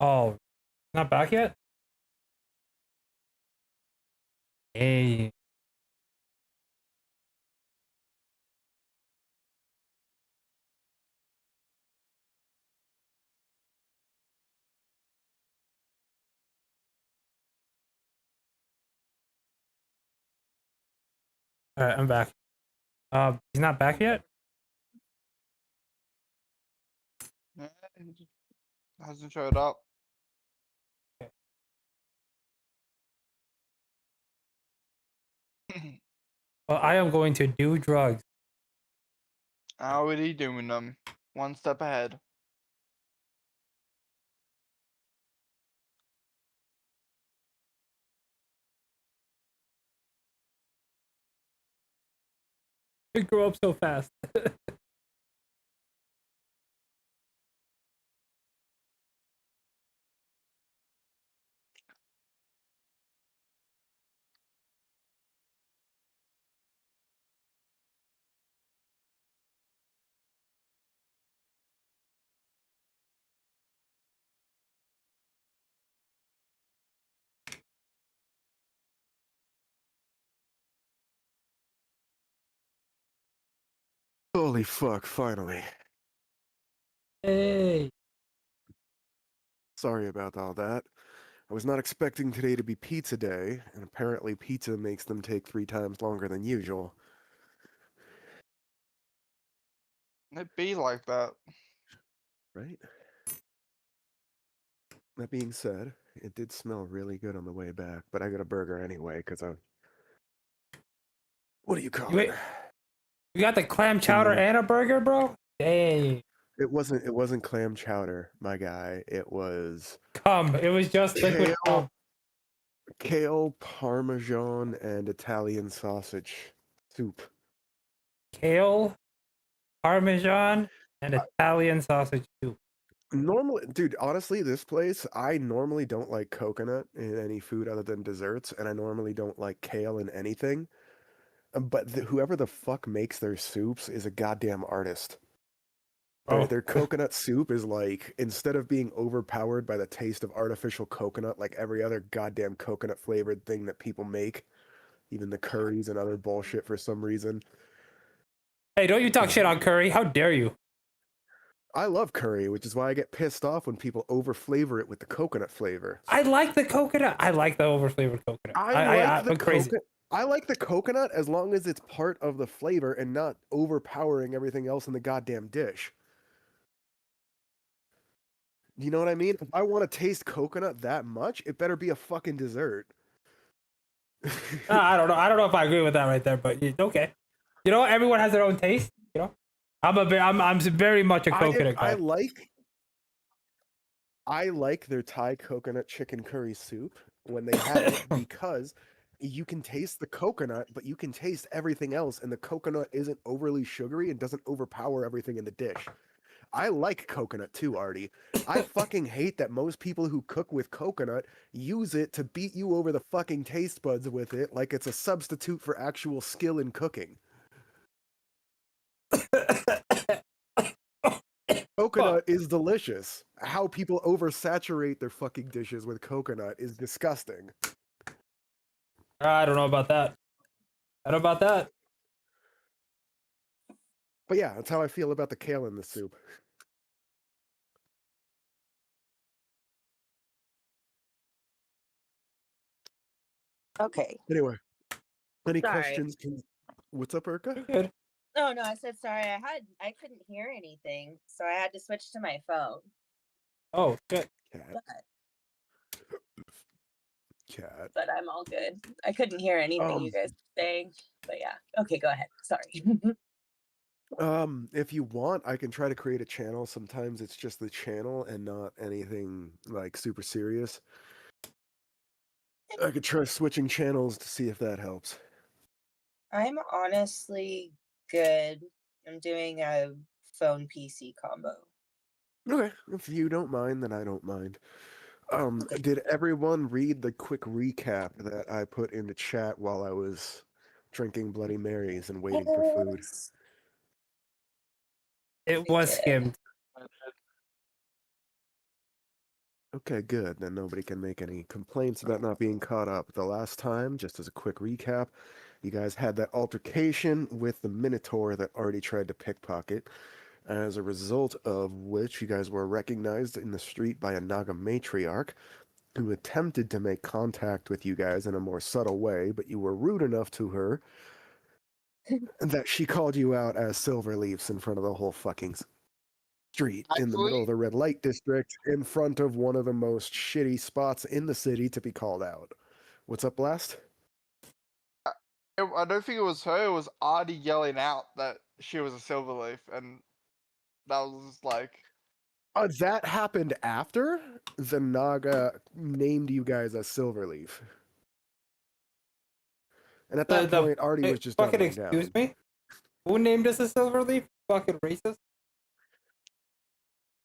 Oh, not back yet? Hey. Alright, I'm back. He's not back yet? Yeah, he just hasn't showed up. Well, I am going to do drugs. Already doing them. One step ahead. I grow up so fast. Holy fuck, finally. Hey. Sorry about all that. I was not expecting today to be pizza day, and apparently pizza makes them take 3 times longer than usual. It be like that. Right? That being said, it did smell really good on the way back, but I got a burger anyway, because I... What do you call it? Wait, you got the clam chowder and a burger, bro? Hey. It wasn't clam chowder, my guy. It was It was just liquid cum. kale, parmesan, and Italian sausage soup. Kale, parmesan, and Italian sausage soup. Normally, dude, honestly, this place, I normally don't like coconut in any food other than desserts, and I normally don't like kale in anything. But whoever the fuck makes their soups is a goddamn artist. Their coconut soup is like, instead of being overpowered by the taste of artificial coconut like every other goddamn coconut flavored thing that people make, even the curries and other bullshit for some reason. Hey, don't you talk shit on curry. How dare you? I love curry, which is why I get pissed off when people overflavor it with the coconut flavor. I like the coconut. I like the overflavored coconut. I'm crazy. I like the coconut as long as it's part of the flavor and not overpowering everything else in the goddamn dish. You know what I mean? If I want to taste coconut that much, it better be a fucking dessert. I don't know. I don't know if I agree with that right there, but okay. You know, everyone has their own taste. You know, I'm very much a coconut guy. I like their Thai coconut chicken curry soup when they have it because you can taste the coconut, but you can taste everything else, and the coconut isn't overly sugary and doesn't overpower everything in the dish. I like coconut too, Artie. I fucking hate that most people who cook with coconut use it to beat you over the fucking taste buds with it like it's a substitute for actual skill in cooking. Coconut is delicious. How people oversaturate their fucking dishes with coconut is disgusting. I don't know about that. I don't know about that. But yeah, that's how I feel about the kale in the soup. Okay. Anyway, any Sorry. questions? What's up, Urka? You're good. Oh no, I said sorry. I couldn't hear anything, so I had to switch to my phone. Oh, shit. Cat. But I'm all good. I couldn't hear anything you guys were saying. But yeah. Okay, go ahead. Sorry. If you want, I can try to create a channel. Sometimes it's just the channel and not anything like super serious. I could try switching channels to see if that helps. I'm honestly good. I'm doing a phone PC combo. Okay, if you don't mind, then I don't mind. Did everyone read the quick recap that I put into chat while I was drinking Bloody Marys and waiting for food? It was skimmed. Okay, good. Then nobody can make any complaints about not being caught up. The last time, just as a quick recap, you guys had that altercation with the Minotaur that already tried to pickpocket, as a result of which you guys were recognized in the street by a Naga matriarch who attempted to make contact with you guys in a more subtle way, but you were rude enough to her that she called you out as silver leaves in front of the whole fucking street in the middle of Actually, the red light district in front of one of the most shitty spots in the city to be called out. What's up, Blast? I don't think it was her. It was Artie yelling out that she was a Silverleaf, and that was like, That happened after the Naga named you guys as Silverleaf. And at that point, Artie was just fucking doubling excuse down. me? Who named us a silverleaf? Fucking racist.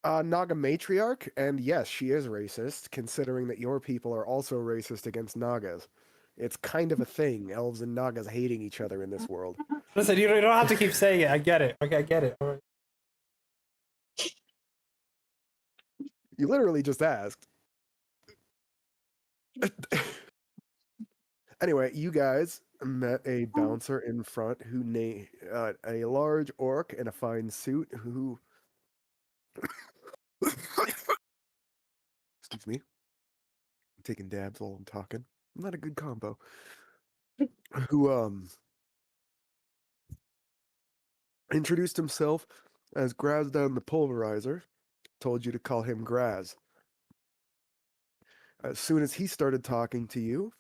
Naga matriarch, and yes, she is racist, considering that your people are also racist against Nagas. It's kind of a thing, elves and Nagas hating each other in this world. Listen, you don't have to keep saying it. I get it. Okay, I get it. All right. You literally just asked. Anyway, you guys met a bouncer in front who a large orc in a fine suit who excuse me. I'm taking dabs while I'm talking. Not a good combo. Who introduced himself as Grazdown the Pulverizer, told you to call him Graz. As soon as he started talking to you,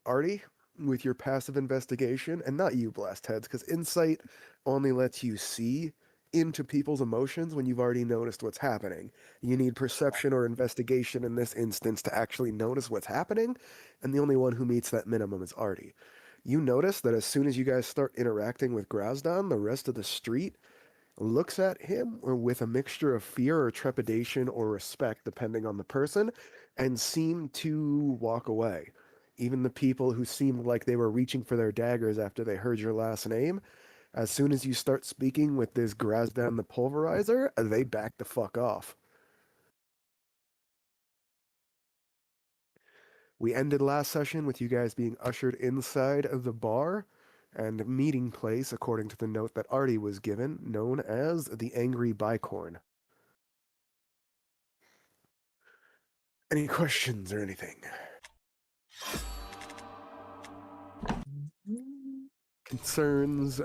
Artie, with your passive investigation, and not you, Blast Heads, because insight only lets you see into people's emotions when you've already noticed what's happening. You need perception or investigation in this instance to actually notice what's happening, and the only one who meets that minimum is Artie. You notice that as soon as you guys start interacting with Grazdan, the rest of the street looks at him with a mixture of fear or trepidation or respect, depending on the person, and seem to walk away. Even the people who seemed like they were reaching for their daggers after they heard your last name, as soon as you start speaking with this Grazdan the Pulverizer, they back the fuck off. We ended last session with you guys being ushered inside of the bar and meeting place, according to the note that Artie was given, known as the Angry Bicorn. Any questions or anything? Concerns,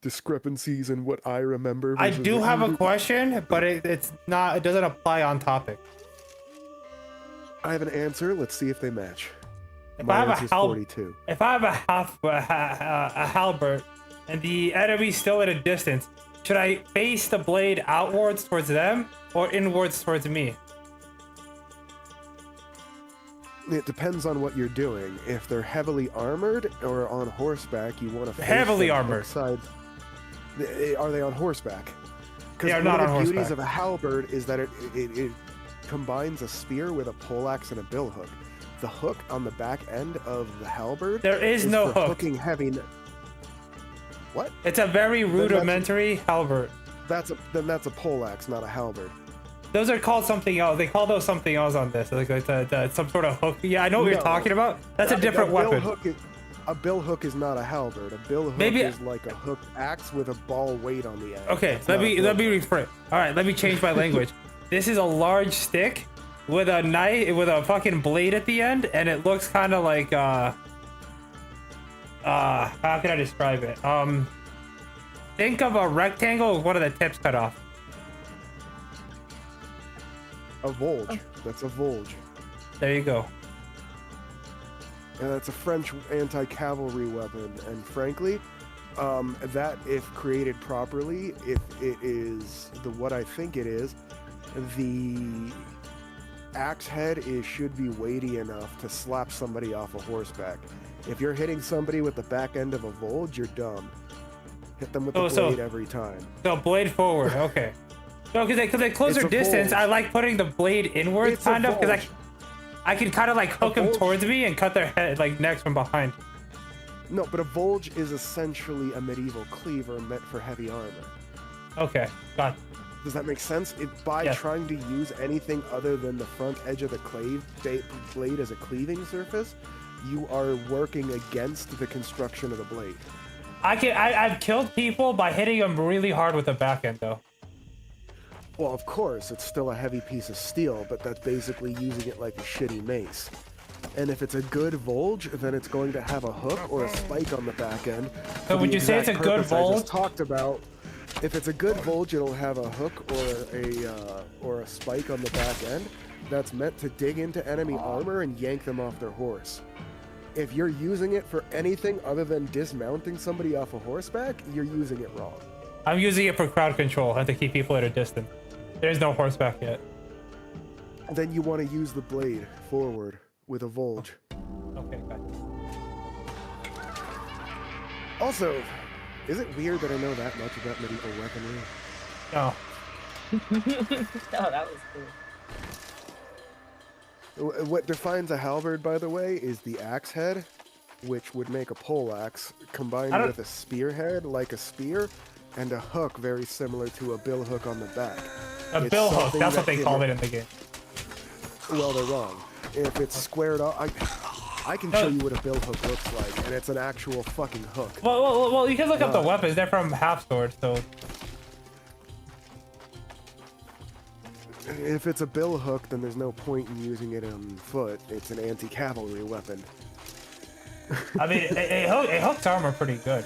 discrepancies in what I remember. I versus do what have you a do? question, but it's not. It doesn't apply on topic. I have an answer. Let's see if they match. If My I have answer's a 42. if I have a halberd, and the enemy's still at a distance, should I face the blade outwards towards them or inwards towards me? It depends on what you're doing. If they're heavily armored or on horseback, you want to face Heavily them armored. outside. Are they on horseback? They are Because not one of on the beauties horseback. of a halberd is that it combines a spear with a poleaxe and a bill hook. The hook on the back end of the halberd There is no for hook. hooking heavy. What? It's a very rudimentary halberd. That's a poleaxe, not a halberd. Those are called something else. They call those something else on this, like some sort of hook. Yeah, I know what you're No. talking about. That's a different weapon. A bill hook is not a halberd. A bill hook Maybe- is like a hooked axe with a ball weight on the end. Okay, That's let not a me bill rephrase. All right, let me change my language. This is a large stick with a knife with a fucking blade at the end, and it looks kind of like how can I describe it? Think of a rectangle with one of the tips cut off. A volge. That's a volge. There you go. And that's a French anti-cavalry weapon. And frankly, that if created properly, if it is what I think it is, the axe head should be weighty enough to slap somebody off a horseback. If you're hitting somebody with the back end of a volge, you're dumb. Hit them with the blade every time. So blade forward, okay. No, because they close It's their a distance, volge. I like putting the blade inwards, It's a kind of, because volge. I can kind of like hook them volge. towards me and cut their head like necks from behind. No, but a volge is essentially a medieval cleaver meant for heavy armor. Okay, got. Does that make sense? By Yes. trying to use anything other than the front edge of the blade as a cleaving surface, you are working against the construction of the blade. I've killed people by hitting them really hard with the back end though. Well, of course, it's still a heavy piece of steel, but that's basically using it like a shitty mace. And if it's a good Volge, then it's going to have a hook or a spike on the back end. So would you say it's a good I Volge? just talked about. If it's a good Volge, it'll have a hook or a spike on the back end that's meant to dig into enemy armor and yank them off their horse. If you're using it for anything other than dismounting somebody off a horseback, you're using it wrong. I'm using it for crowd control and to keep people at a distance. There's no horseback yet. Then you want to use the blade forward with a Volge. Okay, gotcha. Also, is it weird that I know that much about medieval weaponry? No. Oh, that was cool. What defines a halberd, by the way, is the axe head, which would make a pole axe, combined with a spearhead, like a spear, and a hook very similar to a bill hook on the back. A It's bill hook, something that's what that they call it in the game. Well, they're wrong. If it's squared off, I can show you what a bill hook looks like, and it's an actual fucking hook. Well, you can look up the weapons. They're from halfsword, so. If it's a bill hook, then there's no point in using it on foot. It's an anti-cavalry weapon. I mean, it hooks armor pretty good.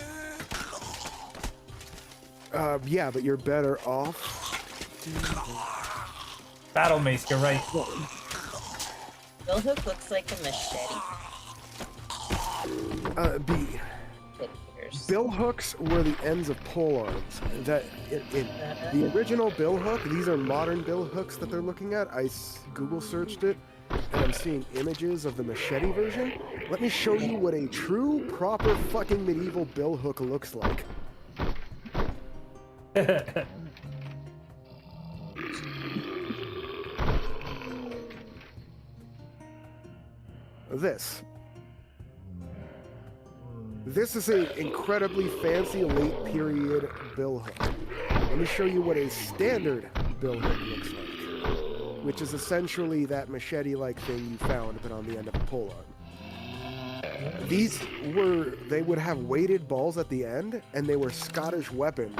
Yeah, but you're better off. Battle mace, you're right. Bill hook looks like a machete. Bill hooks were the ends of pole arms. That in the original bill hook, these are modern bill hooks that they're looking at. I Google searched it, and I'm seeing images of the machete version. Let me show you what a true, proper fucking medieval bill hook looks like. This is an incredibly fancy late period bill hook. Let me show you what a standard bill hook looks like, which is essentially that machete-like thing you found but on the end of a pole arm. They would have weighted balls at the end, and they were Scottish weapons.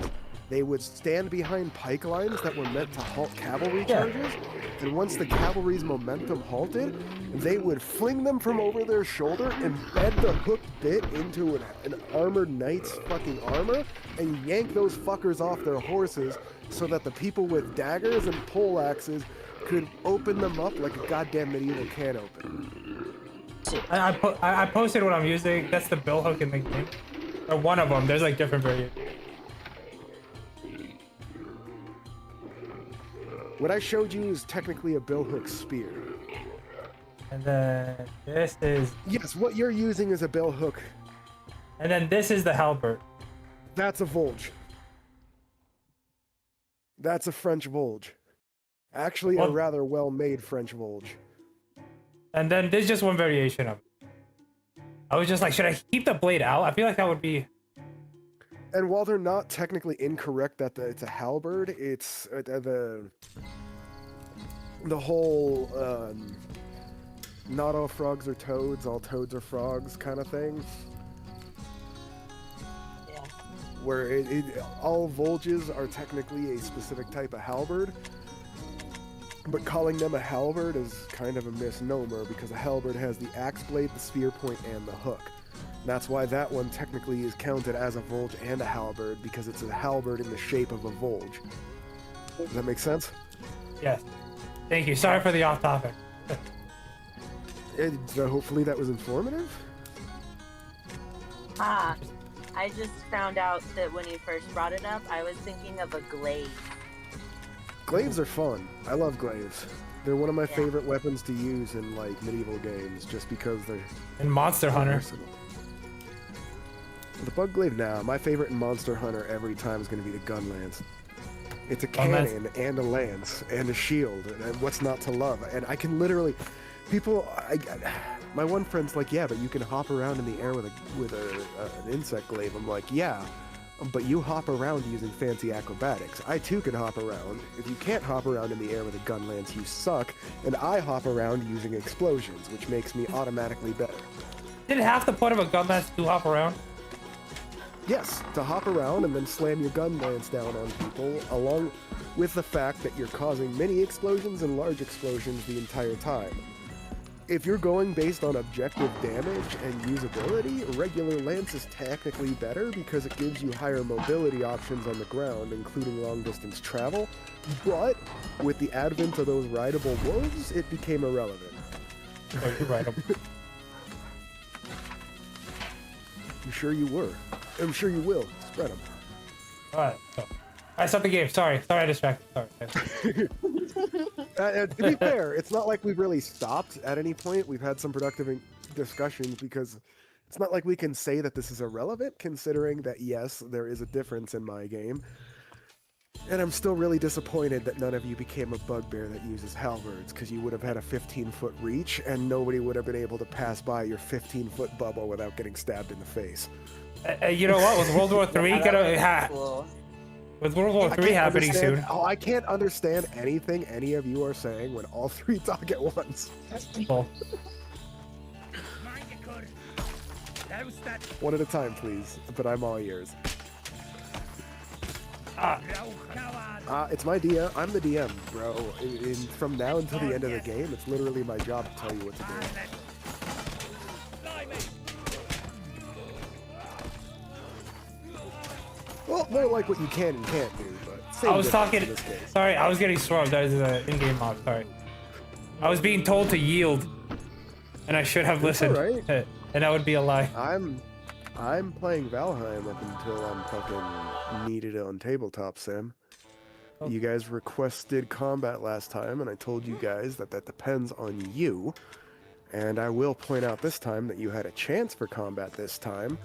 They would stand behind pike lines that were meant to halt cavalry charges, and once the cavalry's momentum halted, they would fling them from over their shoulder, embed the hook bit into an armored knight's fucking armor, and yank those fuckers off their horses so that the people with daggers and pole axes could open them up like a goddamn medieval can open. I posted what I'm using. That's the bill hook in the game. Or one of them. There's like different variants. What I showed you is technically a bill hook spear. And then this is... Yes, what you're using is a bill hook. And then this is the halberd. That's a Volge. That's a French Volge. Actually, a rather well-made French Volge. And then there's just one variation of it. I was just like, should I keep the blade out? I feel like that would be... And while they're not technically incorrect that it's a halberd, it's the whole not all frogs are toads, all toads are frogs kind of thing. Yeah. Where all Volges are technically a specific type of halberd, but calling them a halberd is kind of a misnomer because a halberd has the axe blade, the spear point, and the hook. That's why that one technically is counted as a Volge and a halberd, because it's a halberd in the shape of a Volge. Does that make sense? Yes. Thank you. Sorry for the off topic. So hopefully that was informative? I just found out that when you first brought it up, I was thinking of a glaive. Glaives are fun. I love glaives. They're one of my favorite weapons to use in like medieval games, just because they're... And Monster Hunter. Versatile. The bug glaive now, my favorite in Monster Hunter every time is going to be the gun lance. It's a cannon and a lance and a shield, and what's not to love? And I can literally, my one friend's like, yeah, but you can hop around in the air with an insect glaive. I'm like, yeah, but you hop around using fancy acrobatics. I too can hop around. If you can't hop around in the air with a gun lance, you suck, and I hop around using explosions, which makes me automatically better. Didn't half the point of a gun lance to hop around? Yes, to hop around and then slam your gun lance down on people, along with the fact that you're causing mini explosions and large explosions the entire time. If you're going based on objective damage and usability, regular lance is technically better because it gives you higher mobility options on the ground, including long-distance travel, but with the advent of those rideable wolves, it became irrelevant. Oh, you're right. I'm sure you were. I'm sure you will. Spread them. Alright, so. I start the game. Sorry, I distracted. Sorry. To be fair, it's not like we've really stopped at any point. We've had some productive discussions because it's not like we can say that this is irrelevant, considering that, yes, there is a difference in my game. And I'm still really disappointed that none of you became a bugbear that uses halberds, because you would have had a 15-foot reach, and nobody would have been able to pass by your 15-foot bubble without getting stabbed in the face. You know what? With World War III with World War III happening soon. Oh, I can't understand anything any of you are saying when all three talk at once. Cool. One at a time, please. But I'm all ears. It's my DM. I'm the DM, bro. From now until the end of the game, it's literally my job to tell you what to do. Well, more like what you can and can't do, but same I was difference talking. in this case. Sorry, I was getting swerved. That was an in-game mob. Sorry. I was being told to yield, and I should have listened. Alright. And that would be a lie. I'm playing Valheim up until I'm fucking needed on tabletop sim. Oh. You guys requested combat last time, and I told you guys that depends on you. And I will point out this time that you had a chance for combat this time,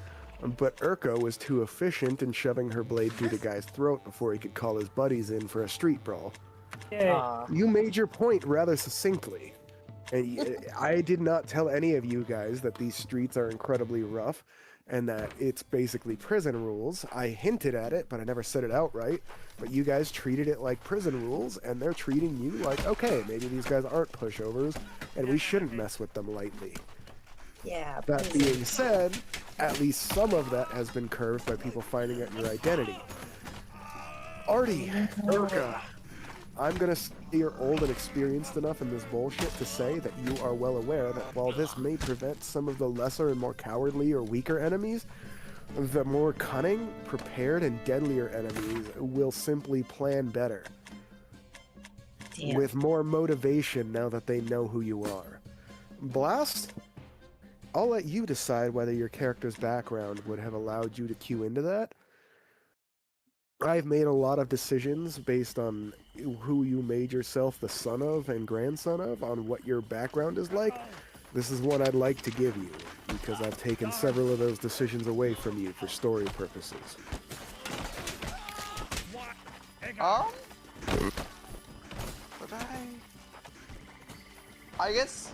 but Urko was too efficient in shoving her blade through the guy's throat before he could call his buddies in for a street brawl. Yay. You made your point rather succinctly. And I did not tell any of you guys that these streets are incredibly rough and that it's basically prison rules. I hinted at it, but I never said it outright. But you guys treated it like prison rules, and they're treating you like, okay, maybe these guys aren't pushovers, and we shouldn't mess with them lightly. Yeah. That being said, at least some of that has been curbed by people finding out your identity. Artie, Urka, I'm gonna say you're old and experienced enough in this bullshit to say that you are well aware that while this may prevent some of the lesser and more cowardly or weaker enemies, the more cunning, prepared, and deadlier enemies will simply plan better. Damn. With more motivation now that they know who you are. Blast? I'll let you decide whether your character's background would have allowed you to cue into that. I've made a lot of decisions based on who you made yourself the son of and grandson of, on what your background is like. This is one I'd like to give you, because I've taken several of those decisions away from you for story purposes. But I guess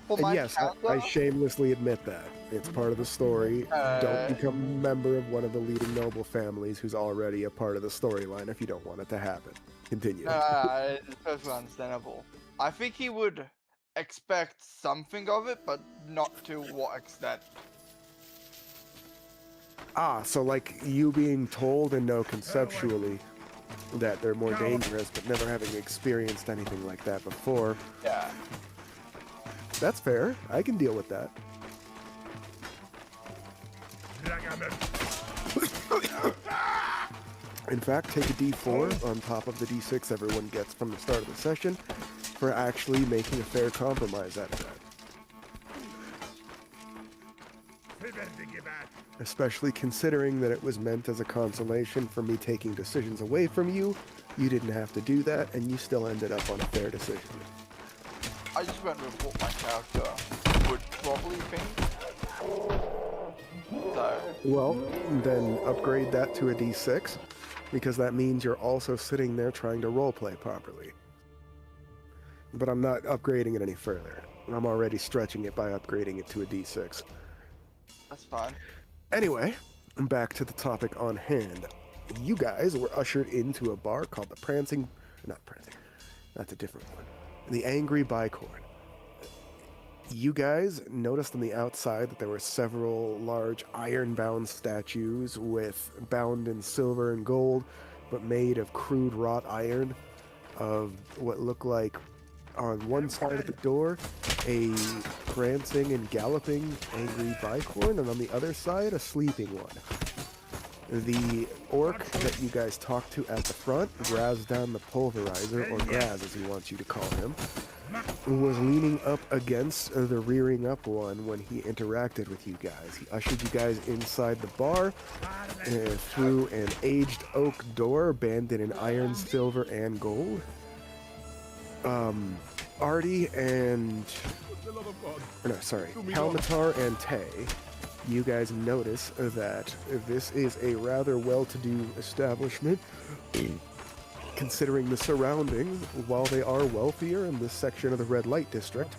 for And my yes, I character, shamelessly admit that. It's part of the story. Don't become a member of one of the leading noble families who's already a part of the storyline if you don't want it to happen. Continue. it's perfectly understandable. I think he would expect something of it, but not to what extent. So like you being told and know conceptually that they're more dangerous, but never having experienced anything like that before. Yeah. That's fair. I can deal with that. In fact, take a D4 on top of the D6 everyone gets from the start of the session for actually making a fair compromise out of that. Especially considering that it was meant as a consolation for me taking decisions away from you. You didn't have to do that, and you still ended up on a fair decision. I just went with what my character would probably think. So. Well, then upgrade that to a D6, because that means you're also sitting there trying to roleplay properly. But I'm not upgrading it any further. I'm already stretching it by upgrading it to a D6. That's fine. Anyway, back to the topic on hand. You guys were ushered into a bar called the not Prancing, that's a different one. The Angry Bicorn. You guys noticed on the outside that there were several large iron-bound statues bound in silver and gold, but made of crude wrought iron, of what looked like, on one side of the door, a prancing and galloping angry bicorn, and on the other side, a sleeping one. The orc that you guys talked to at the front, Graz down the pulverizer, or Graz as he wants you to call him, was leaning up against the rearing up one when he interacted with you guys. He ushered you guys inside the bar through an aged oak door banded in iron, silver, and gold. Artie and... Kalmatar and Tay, you guys notice that this is a rather well-to-do establishment, considering the surroundings. While they are wealthier in this section of the Red Light District,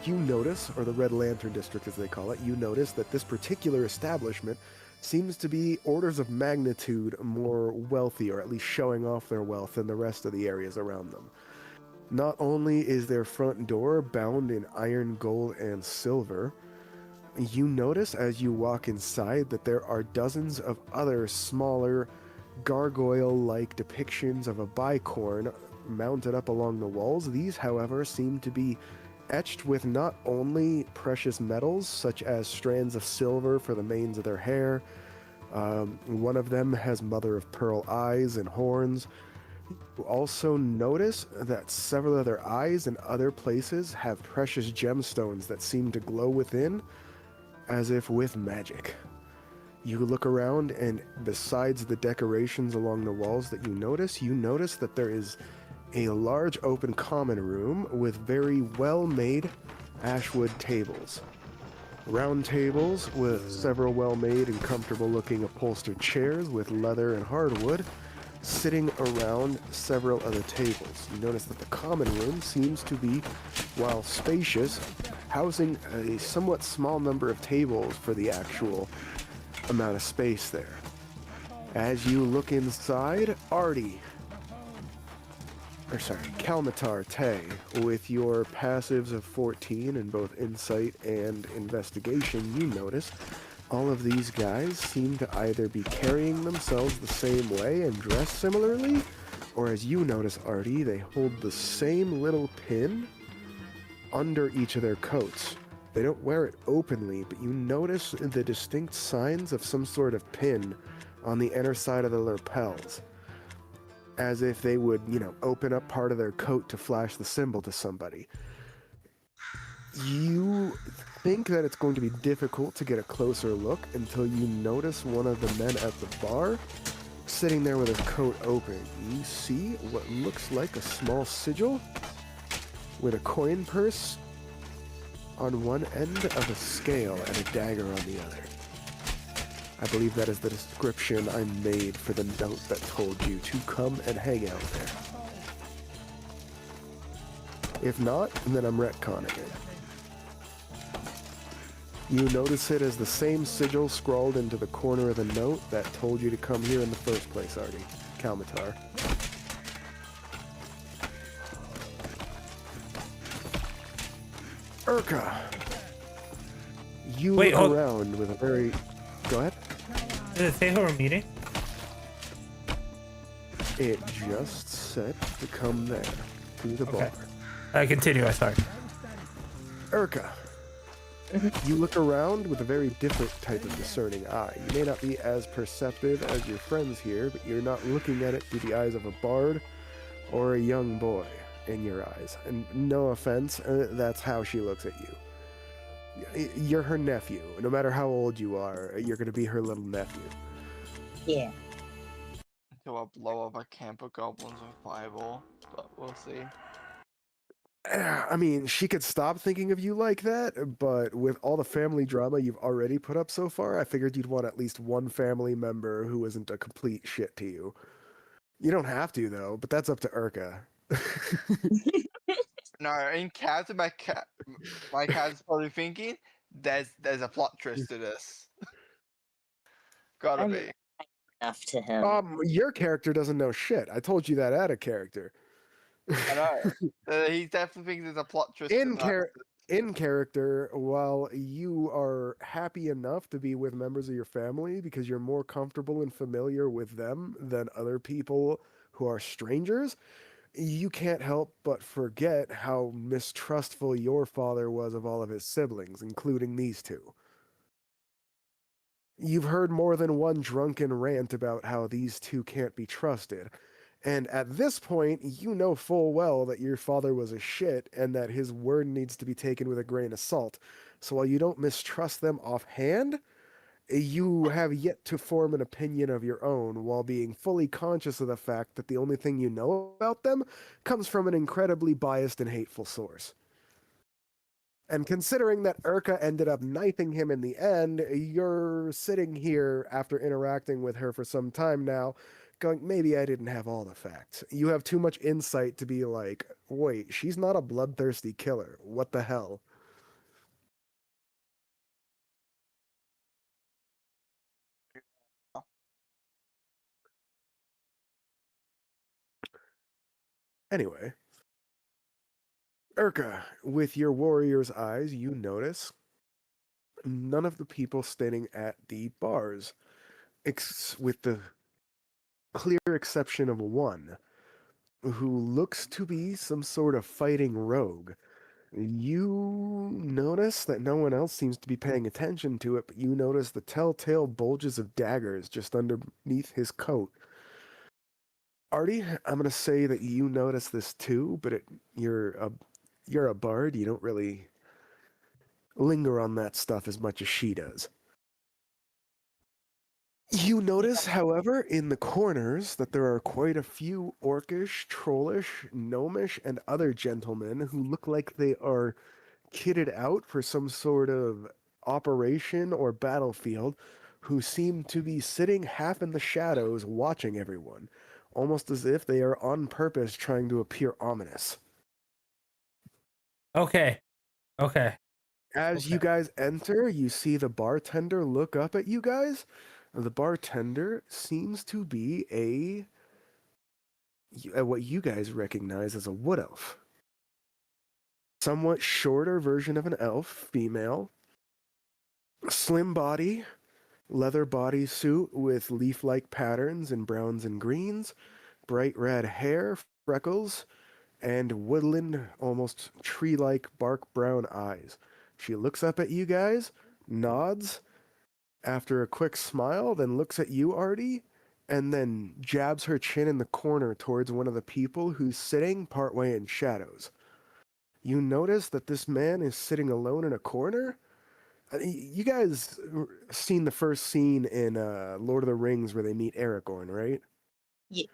you notice, or the Red Lantern District as they call it, you notice that this particular establishment seems to be orders of magnitude more wealthy, or at least showing off their wealth, than the rest of the areas around them. Not only is their front door bound in iron, gold, and silver, you notice as you walk inside that there are dozens of other smaller, gargoyle-like depictions of a bicorn mounted up along the walls. These, however, seem to be etched with not only precious metals, such as strands of silver for the manes of their hair. One of them has mother-of-pearl eyes and horns. You also notice that several of their eyes in other places have precious gemstones that seem to glow within, as if with magic. You look around, and besides the decorations along the walls that you notice that there is a large open common room with very well-made ashwood tables. Round tables with several well-made and comfortable-looking upholstered chairs with leather and hardwood sitting around several other tables. You notice that the common room seems to be, while spacious, housing a somewhat small number of tables for the actual amount of space there. As you look inside, Kalmatar, Tay, with your passives of 14 in both insight and investigation, you notice all of these guys seem to either be carrying themselves the same way and dress similarly, or as you notice, Artie, they hold the same little pin under each of their coats. They don't wear it openly, but you notice the distinct signs of some sort of pin on the inner side of the lapels, as if they would, open up part of their coat to flash the symbol to somebody. You think that it's going to be difficult to get a closer look until you notice one of the men at the bar sitting there with his coat open. You see what looks like a small sigil with a coin purse on one end of a scale and a dagger on the other. I believe that is the description I made for the note that told you to come and hang out there. If not, then I'm retconning it. You notice it as the same sigil scrawled into the corner of the note that told you to come here in the first place, Artie. Kalmatar. Urka! You Wait, look around with a very... Go ahead. Did it say who we're meeting? It just said to come there, to the bar. Continue, I sorry. Urka, you look around with a very different type of discerning eye. You may not be as perceptive as your friends here, but you're not looking at it through the eyes of a bard or a young boy in your eyes. And no offense, that's how she looks at you. You're her nephew. No matter how old you are, you're going to be her little nephew. Yeah. Until I blow up a camp of goblins with fireball, but we'll see. I mean, she could stop thinking of you like that, but with all the family drama you've already put up so far, I figured you'd want at least one family member who isn't a complete shit to you. You don't have to, though, but that's up to Urka. No, in cat, my cat is probably thinking, there's a plot twist to this. Gotta I'm be. enough to him. Your character doesn't know shit. I told you that out of character. I know. He definitely thinks there's a plot twist to in that. in character, while you are happy enough to be with members of your family because you're more comfortable and familiar with them than other people who are strangers, you can't help but forget how mistrustful your father was of all of his siblings, including these two. You've heard more than one drunken rant about how these two can't be trusted. And at this point, you know full well that your father was a shit and that his word needs to be taken with a grain of salt. So while you don't mistrust them offhand, you have yet to form an opinion of your own while being fully conscious of the fact that the only thing you know about them comes from an incredibly biased and hateful source. And considering that Urka ended up knifing him in the end, you're sitting here after interacting with her for some time now, going, maybe I didn't have all the facts. You have too much insight to be like, wait, she's not a bloodthirsty killer. What the hell? Anyway, Urka, with your warrior's eyes, you notice none of the people standing at the bars, with the clear exception of one, who looks to be some sort of fighting rogue. You notice that no one else seems to be paying attention to it, but you notice the telltale bulges of daggers just underneath his coat. Artie, I'm gonna say that you notice this too, but you're a bard. You don't really linger on that stuff as much as she does. You notice, however, in the corners that there are quite a few orcish, trollish, gnomish, and other gentlemen who look like they are kitted out for some sort of operation or battlefield, who seem to be sitting half in the shadows watching everyone, almost as if they are on purpose trying to appear ominous. Okay. As you guys enter, you see the bartender look up at you guys. The bartender seems to be what you guys recognize as a wood elf. Somewhat shorter version of an elf, female. Slim body, leather bodysuit with leaf-like patterns in browns and greens, bright red hair, freckles, and woodland, almost tree-like bark brown eyes. She looks up at you guys, nods, after a quick smile, then looks at you, Artie, and then jabs her chin in the corner towards one of the people who's sitting partway in shadows. You notice that this man is sitting alone in a corner. You guys seen the first scene in Lord of the Rings where they meet Aragorn, right? Yeah.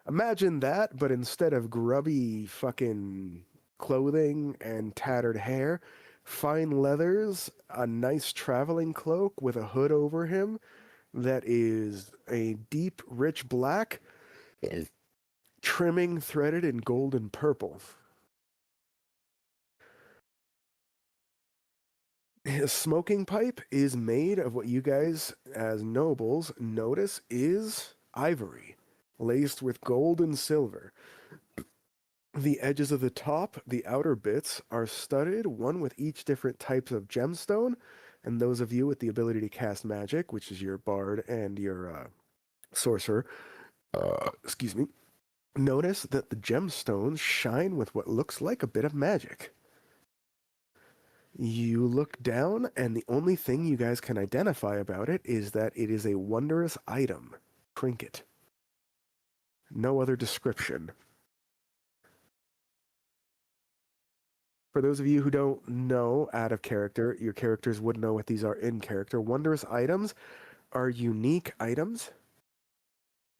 Imagine that, but instead of grubby fucking clothing and tattered hair, fine leathers, a nice traveling cloak with a hood over him that is a deep, rich black, trimming threaded in gold and purple. His smoking pipe is made of what you guys, as nobles, notice is ivory, laced with gold and silver. The edges of the top, the outer bits, are studded, one with each different types of gemstone, and those of you with the ability to cast magic, which is your bard and your sorcerer, excuse me, notice that the gemstones shine with what looks like a bit of magic. You look down, and the only thing you guys can identify about it is that it is a wondrous item, trinket. No other description. For those of you who don't know out of character, your characters would know what these are in character. Wondrous items are unique items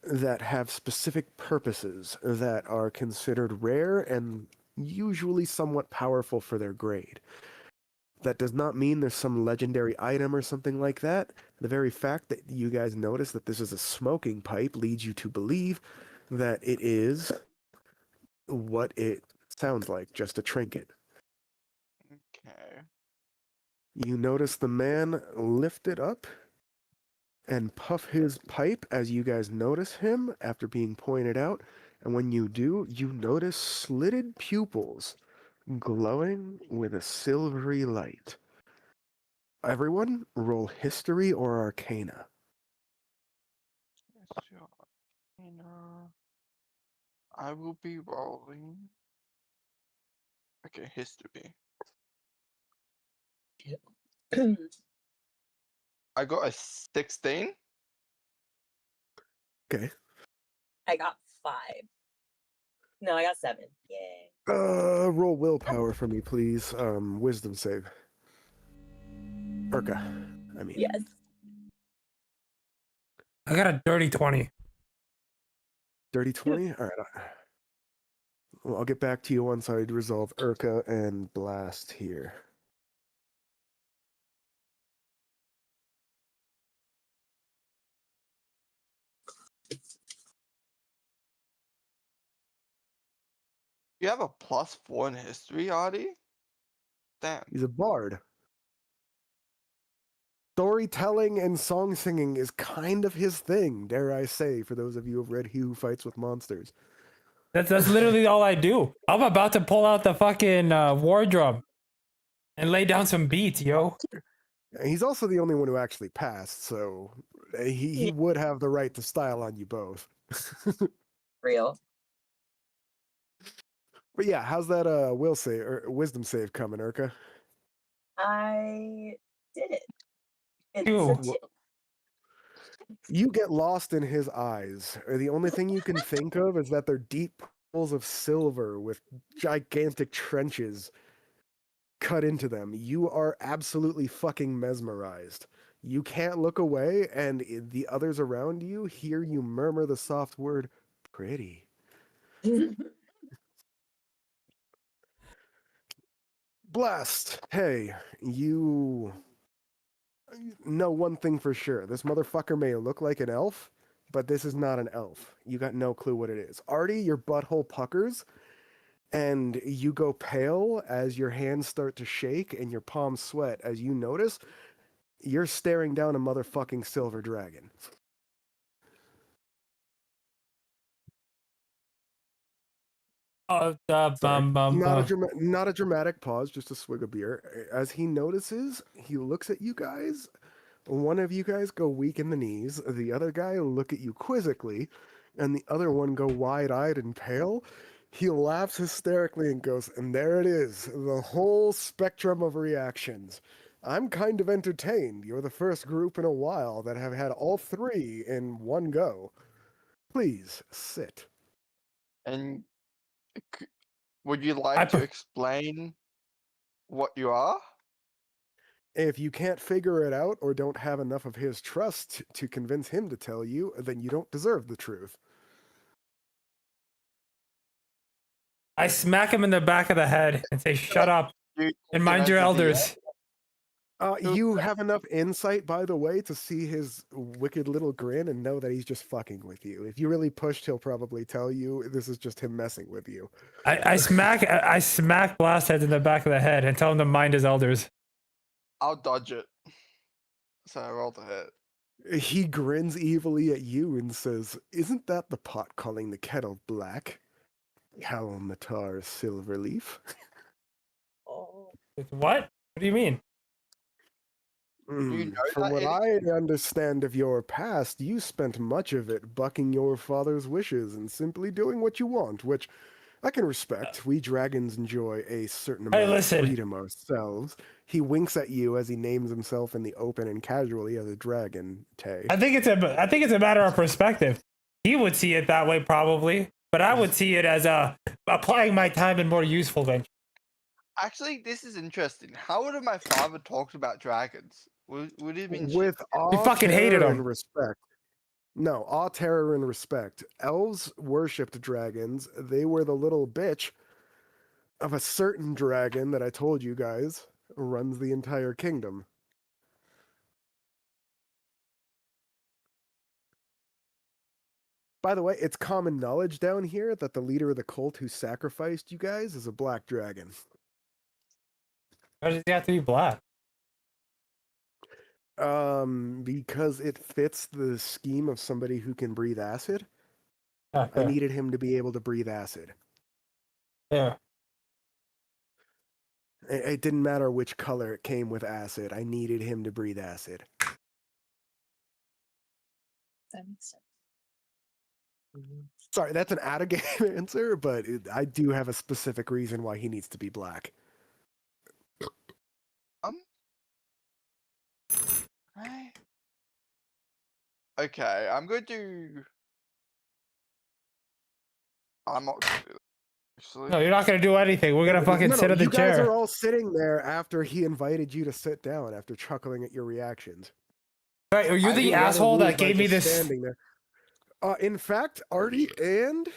that have specific purposes that are considered rare and usually somewhat powerful for their grade. That does not mean there's some legendary item or something like that. The very fact that you guys notice that this is a smoking pipe leads you to believe that it is what it sounds like, just a trinket. Okay. You notice the man lift it up and puff his pipe as you guys notice him after being pointed out. And when you do, you notice slitted pupils glowing with a silvery light. Everyone, roll history or arcana. Sure. I will be rolling. Okay, history. I got a 16. Okay. I got 5. No, I got 7. Yay. Roll willpower for me, please. Wisdom save. Urka, I mean. Yes. I got a dirty 20. Dirty 20? All right. Well, I'll get back to you once I resolve Urka and Blast here. You have a +4 in history, Artie? Damn. He's a bard. Storytelling and song singing is kind of his thing, dare I say, for those of you who've read He Who Fights with Monsters. That's literally all I do. I'm about to pull out the fucking war drum and lay down some beats, yo. He's also the only one who actually passed, so he would have the right to style on you both. Real. But yeah, how's that will save or wisdom save coming, Urka? I did it. It's Ew. a 2. You get lost in his eyes. The only thing you can think of is that they're deep pools of silver with gigantic trenches cut into them. You are absolutely fucking mesmerized. You can't look away, and the others around you hear you murmur the soft word, pretty. Blast! Hey, you know one thing for sure. This motherfucker may look like an elf, but this is not an elf. You got no clue what it is. Artie, your butthole puckers, and you go pale as your hands start to shake and your palms sweat as you notice you're staring down a motherfucking silver dragon. Sorry. Not a dramatic pause, just a swig of beer. As he notices, he looks at you guys. One of you guys go weak in the knees. The other guy look at you quizzically, and the other one go wide-eyed and pale. He laughs hysterically and goes, and there it is, the whole spectrum of reactions. I'm kind of entertained. You're the first group in a while that have had all three in one go. Please, sit. And would you like to explain what you are? If you can't figure it out or don't have enough of his trust to convince him to tell you, then you don't deserve the truth. I smack him in the back of the head and say, shut up and mind your elders. You have enough insight, by the way, to see his wicked little grin and know that he's just fucking with you. If you really pushed, he'll probably tell you this is just him messing with you. I smack Blasthead in the back of the head and tell him to mind his elders. I'll dodge it. So I rolled a hit. He grins evilly at you and says, "Isn't that the pot calling the kettle black? Kalmatar Silverleaf." Oh. What? What do you mean? You know From that, what Eddie? I understand of your past, you spent much of it bucking your father's wishes and simply doing what you want, which I can respect. We dragons enjoy a certain amount of freedom ourselves. He winks at you as he names himself in the open and casually as a dragon, Tay. I think it's a matter of perspective. He would see it that way probably, but I would see it as applying my time in more useful ventures. Actually, this is interesting. How would have my father talked about dragons? Would he have been With We awe, fucking hated terror, him. and respect. No, awe, terror, and respect. Elves worshipped dragons. They were the little bitch of a certain dragon that I told you guys runs the entire kingdom. By the way, it's common knowledge down here that the leader of the cult who sacrificed you guys is a black dragon. Why does he have to be black? Because it fits the scheme of somebody who can breathe acid. Ah, I fair. needed him to be able to breathe acid. Fair. It didn't matter which color it came with acid. I needed him to breathe acid. That makes sense. Sorry, that's an out-of-game answer, but I do have a specific reason why he needs to be black. Right. Okay, I'm going to. I'm not gonna do that. Actually, No, you're not gonna do anything. We're gonna fucking sit in the you guys are chair. all sitting there after he invited you to sit down after chuckling at your reactions. Right, are you I the do asshole Lose that by gave me just this? standing there. In fact, Artie and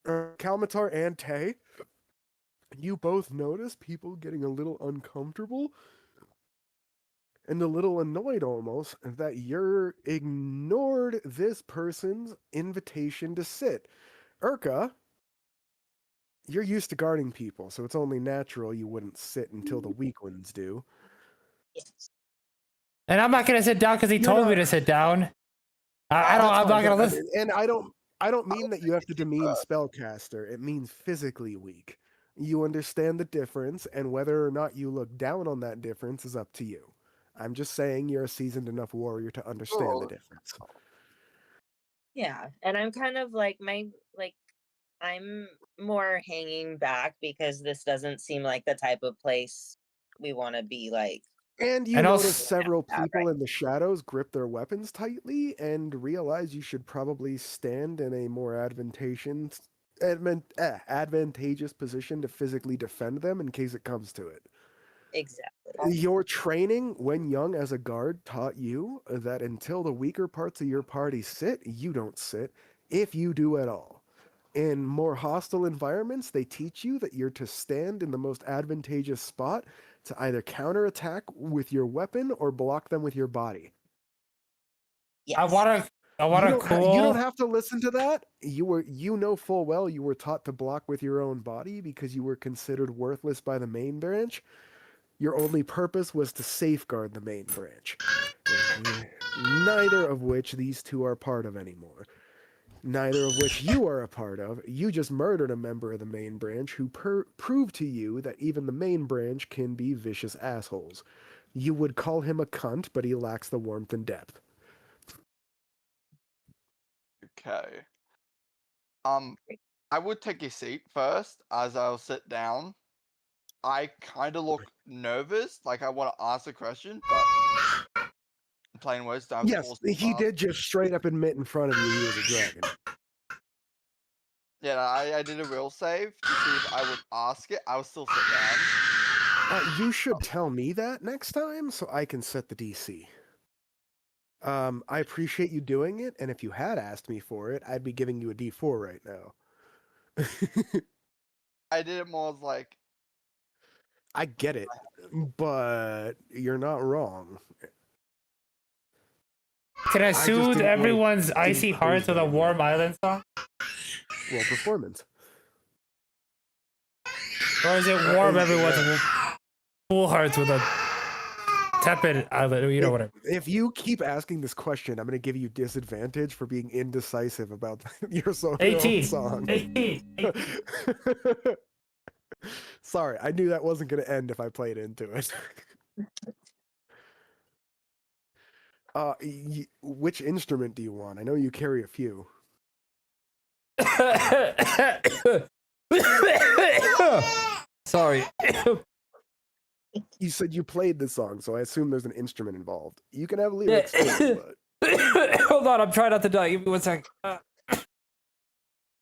Kalmatar and Tay, you both notice people getting a little uncomfortable and a little annoyed almost that you're ignored this person's invitation to sit. Urka, you're used to guarding people, so it's only natural you wouldn't sit until the weak ones do. Yes. And I'm not gonna sit down because he You're told me not- to sit down. I don't. That's I'm fine, not gonna but, listen. and I don't mean I'll that you have to take it demean first. spellcaster. It means physically weak. You understand the difference, and whether or not you look down on that difference is up to you. I'm just saying you're a seasoned enough warrior to understand the Oh, difference. Yeah, and I'm kind of like I'm more hanging back because this doesn't seem like the type of place we want to be like. And you And notice also, several Yeah, people right. in the shadows grip their weapons tightly and realize you should probably stand in a more advantageous position to physically defend them in case it comes to it. Exactly. Your training when young as a guard taught you that until the weaker parts of your party sit, you don't sit, if you do at all. In more hostile environments, they teach you that you're to stand in the most advantageous spot to either counterattack with your weapon or block them with your body. Yes. I want a You don't cool. have to listen to that. You know full well you were taught to block with your own body because you were considered worthless by the main branch. Your only purpose was to safeguard the main branch. Neither of which these two are part of anymore. Neither of which you are a part of. You just murdered a member of the main branch who proved to you that even the main branch can be vicious assholes. You would call him a cunt, but he lacks the warmth and depth. okay. I would take a seat first as I'll sit down. I kind of look nervous, like I want to ask a question, but in plain words, don't Yes, force the he path. did just straight up admit in front of you he was a dragon. Yeah, I did a will save to see if I would ask it. I will still sit down. You should tell me that next time so I can set the DC. I appreciate you doing it, and if you had asked me for it, I'd be giving you a D4 right now. I did it more as like, I get it, but you're not wrong. Can I just soothe didn't like everyone's getting icy hearts with a praised warm anymore. island song? Well, performance. Or is it warm everyone's cool hearts with a tepid island? You know, whatever. If you keep asking this question, I'm going to give you disadvantage for being indecisive about your own 18. song. 18. Sorry, I knew that wasn't going to end if I played into it. Which instrument do you want? I know you carry a few. Sorry. You said you played the song, so I assume there's an instrument involved. You can have lyrics too, but... Hold on, I'm trying not to die. Give me 1 sec.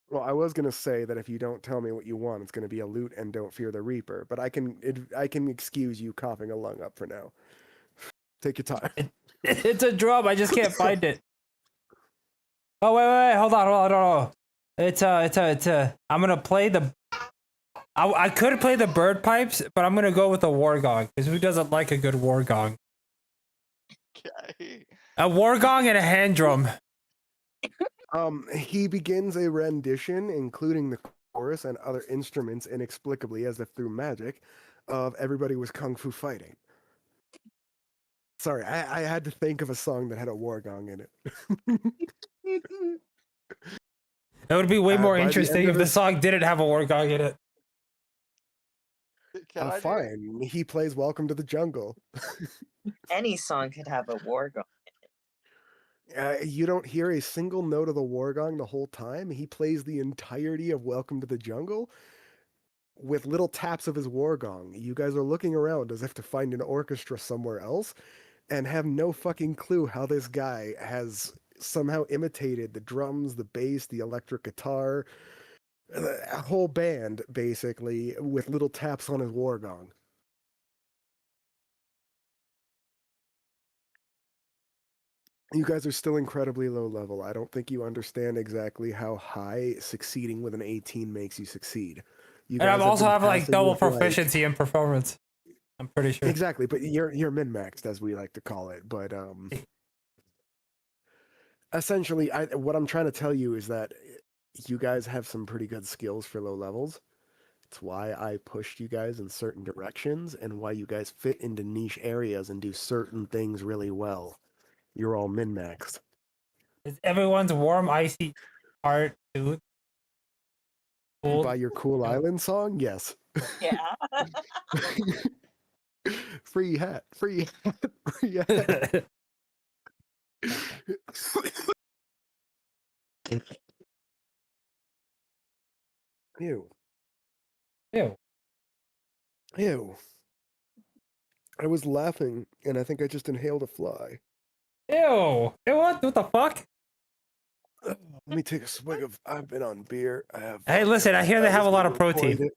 Well, I was gonna say that if you don't tell me what you want, it's gonna be a lute and Don't Fear the Reaper. But I can excuse you coughing a lung up for now. Take your time. It's a drum. I just can't find it. Oh wait, hold on. It's a. I'm gonna play the. I could play the bird pipes, but I'm gonna go with a war gong because who doesn't like a good war gong? okay. A war gong and a hand drum. He begins a rendition, including the chorus and other instruments inexplicably, as if through magic, of Everybody Was Kung Fu Fighting. Sorry, I had to think of a song that had a war gong in it. That would be way more By the interesting end if of the his- song didn't have a war gong in it. Can I do it? Fine. He plays "Welcome to the Jungle." Any song could have a war going. You don't hear a single note of the war gong the whole time. He plays the entirety of "Welcome to the Jungle" with little taps of his war gong. You guys are looking around as if to find an orchestra somewhere else and have no fucking clue how this guy has somehow imitated the drums, the bass, the electric guitar, a whole band, basically, with little taps on his war gong. You guys are still incredibly low level. I don't think you understand exactly how high succeeding with an 18 makes you succeed. You And I guys also been have like passing double with, like- proficiency in performance. I'm pretty sure. Exactly, but you're min-maxed, as we like to call it. But essentially, what I'm trying to tell you is that you guys have some pretty good skills for low levels. It's why I pushed you guys in certain directions and why you guys fit into niche areas and do certain things really well. You're all min-maxed. Is everyone's warm, icy heart dude? Cold. By your Cool Island song, yes. Yeah. Free hat, free hat, free hat. Ew. Ew. Ew. I was laughing, and I think I just inhaled a fly. Ew. Ew, what? What the fuck? Let me take a swig of. I've been on beer. I have. Hey, listen, I hear they have a was lot of gonna avoid protein. it.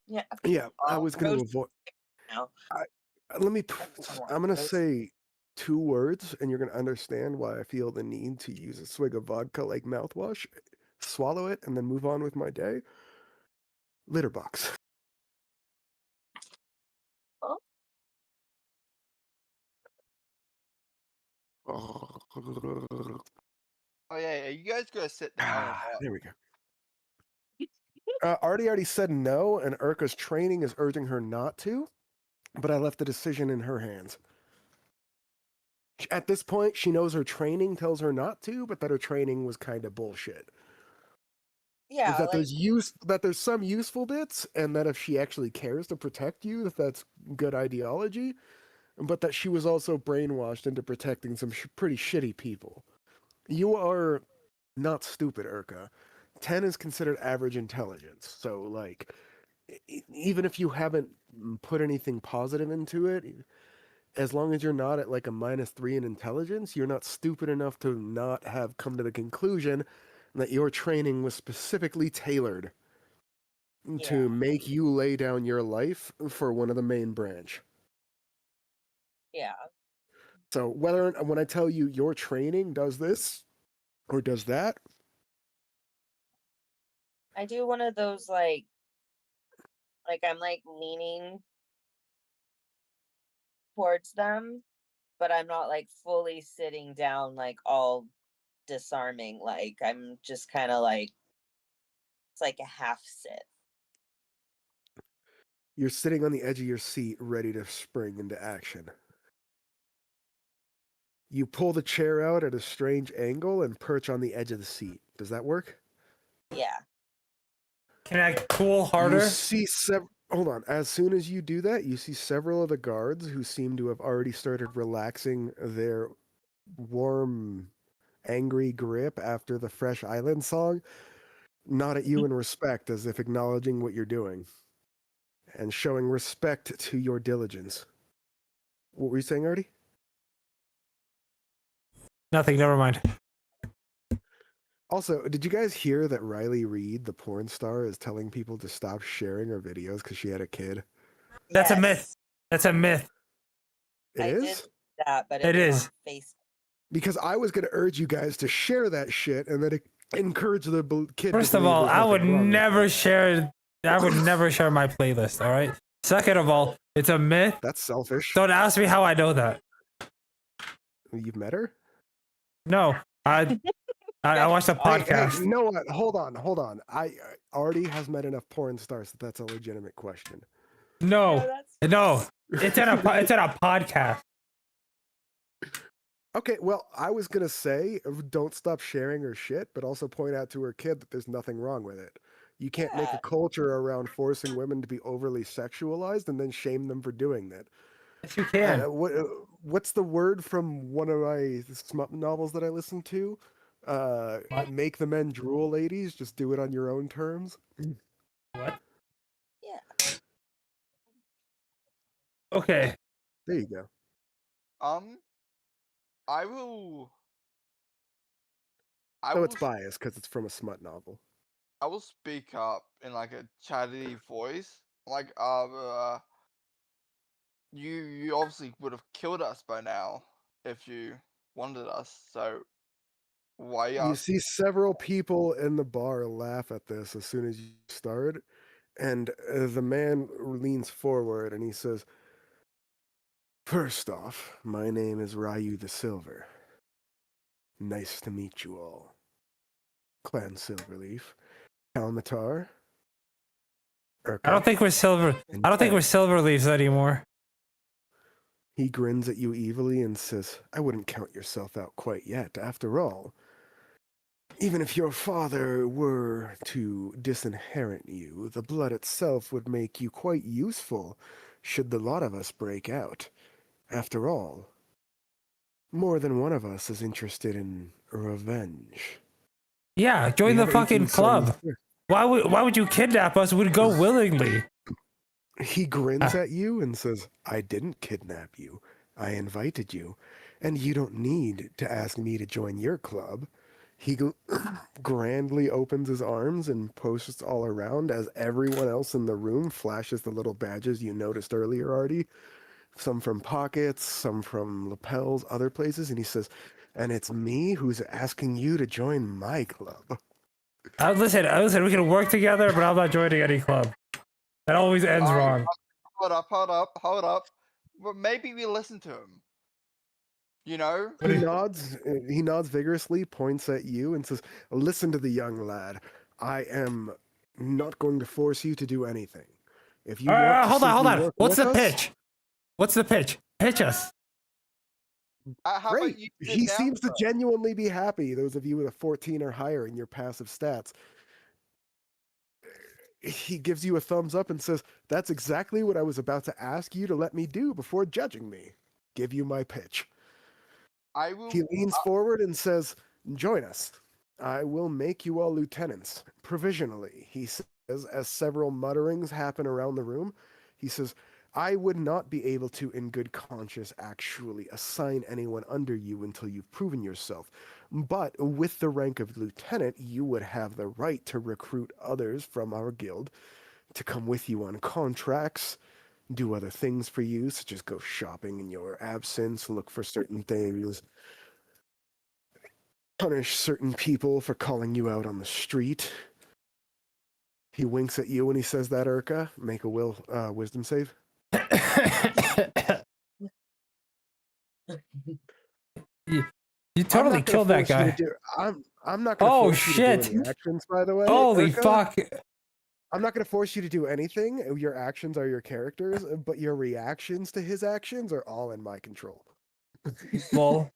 Yeah. Yeah, I Oh, was going to roast avoid. now. Let me. More I'm going to roast. say 2 words, and you're going to understand why I feel the need to use a swig of vodka like mouthwash, swallow it, and then move on with my day. Litter box. Oh. Oh yeah, you guys gotta sit down. or what? There we go. Artie already said no, and Urka's training is urging her not to, but I left the decision in her hands. At this point, she knows her training tells her not to, but that her training was kind of bullshit. Yeah. Is that Like, there's some useful bits, and that if she actually cares to protect you, that's good ideology, but that she was also brainwashed into protecting some pretty shitty people. You are not stupid, Urka. 10 is considered average intelligence, so like, even if you haven't put anything positive into it, as long as you're not at like a -3 in intelligence, you're not stupid enough to not have come to the conclusion that your training was specifically tailored to Yeah. make you lay down your life for one of the main branch. yeah. So when I tell you your training does this or does that, I do one of those like I'm like leaning towards them, but I'm not like fully sitting down like all disarming. Like I'm just kind of like it's like a half sit. you're sitting on the edge of your seat ready to spring into action. You pull the chair out at a strange angle and perch on the edge of the seat. Does that work? Yeah. Can I cool harder? You see hold on. As soon as you do that, you see several of the guards who seem to have already started relaxing their warm, angry grip after the Fresh Island song nod at you in respect as if acknowledging what you're doing and showing respect to your diligence. What were you saying, Artie? Nothing, never mind. Also, did you guys hear that Riley Reid, the porn star, is telling people to stop sharing her videos because she had a kid? That's a myth. Yes, That's a myth. It I is? did that, but It it is. was on Facebook. Because I was going to urge you guys to share that shit and then encourage the kid to First of believe all, there's I would nothing wrong with never it. share. I would never share my playlist. All right. Second of all, it's a myth. That's selfish. Don't ask me how I know that. You've met her? No, I watched a Hey, podcast. you know what? Hold on. I already has met enough porn stars that's a legitimate question. No, that's no, it's in a podcast. Okay, well, I was gonna say don't stop sharing her shit, but also point out to her kid that there's nothing wrong with it. You can't make a Yeah. culture around forcing women to be overly sexualized and then shame them for doing that. Yes, you can. What's the word from one of my smut novels that I listened to? What? Make the men drool, ladies. Just do it on your own terms. What? Yeah. Okay. There you go. I will. I So will. it's biased because it's from a smut novel. I will speak up in like a chatty voice. Like, you obviously would have killed us by now if you wanted us. So why you You ask? see several people in the bar laugh at this as soon as you start, and the man leans forward and he says, "First off, my name is Ryu the Silver. Nice to meet you all. Clan Silverleaf, Kalmatar, I don't Urka, think we're silver. and I don't think we're Ted." silver leaves anymore. He grins at you evilly and says, "I wouldn't count yourself out quite yet. After all, even if your father were to disinherit you, the blood itself would make you quite useful should the lot of us break out. After all, more than one of us is interested in revenge." Yeah, We join the have fucking club. 1876. Why would you kidnap us? We'd go willingly. He grins at you and says, "I didn't kidnap you. I invited you. And you don't need to ask me to join your club." He grandly opens his arms and posts all around as everyone else in the room flashes the little badges you noticed earlier, Artie. Some from pockets, some from lapels, other places. And he says, "And it's me who's asking you to join my club." Listen, we can work together, but I'm not joining any club. That always ends wrong. Hold up. But maybe we listen to him. You know? What do you- He nods vigorously, points at you, and says, "Listen to the young lad. I am not going to force you to do anything. If you want to hold simply on. work What's with the us." pitch? What's the pitch? Pitch us. How Great. about you sit He down seems to first? genuinely be happy, those of you with a 14 or higher in your passive stats. He gives you a thumbs up and says, "That's exactly what I was about to ask you to let me do before judging me. Give you my pitch." I will. He leans forward and says, "Join us. I will make you all lieutenants, provisionally," he says, as several mutterings happen around the room. He says, "I would not be able to, in good conscience, actually assign anyone under you until you've proven yourself. But with the rank of lieutenant, you would have the right to recruit others from our guild to come with you on contracts, do other things for you, such as go shopping in your absence, look for certain things, punish certain people for calling you out on the street." He winks at you when he says that, Urka. Make a wisdom save. you I'm totally not going to killed that force you to guy. do. I'm not going to Oh force you to do shit! any actions. By the way, Holy Urka. fuck! I'm not going to force you to do anything. Your actions are your characters, but your reactions to his actions are all in my control. Well,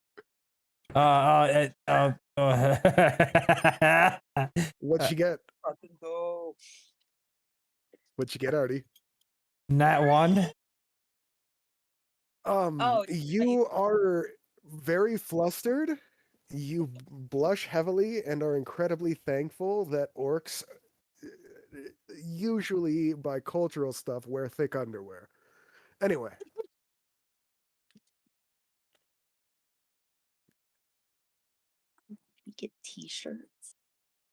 What you get? Fucking go. What you get, Artie? Nat 1. Oh, You are very flustered. You blush heavily and are incredibly thankful that orcs, usually by cultural stuff, wear thick underwear. Anyway, we get t-shirts.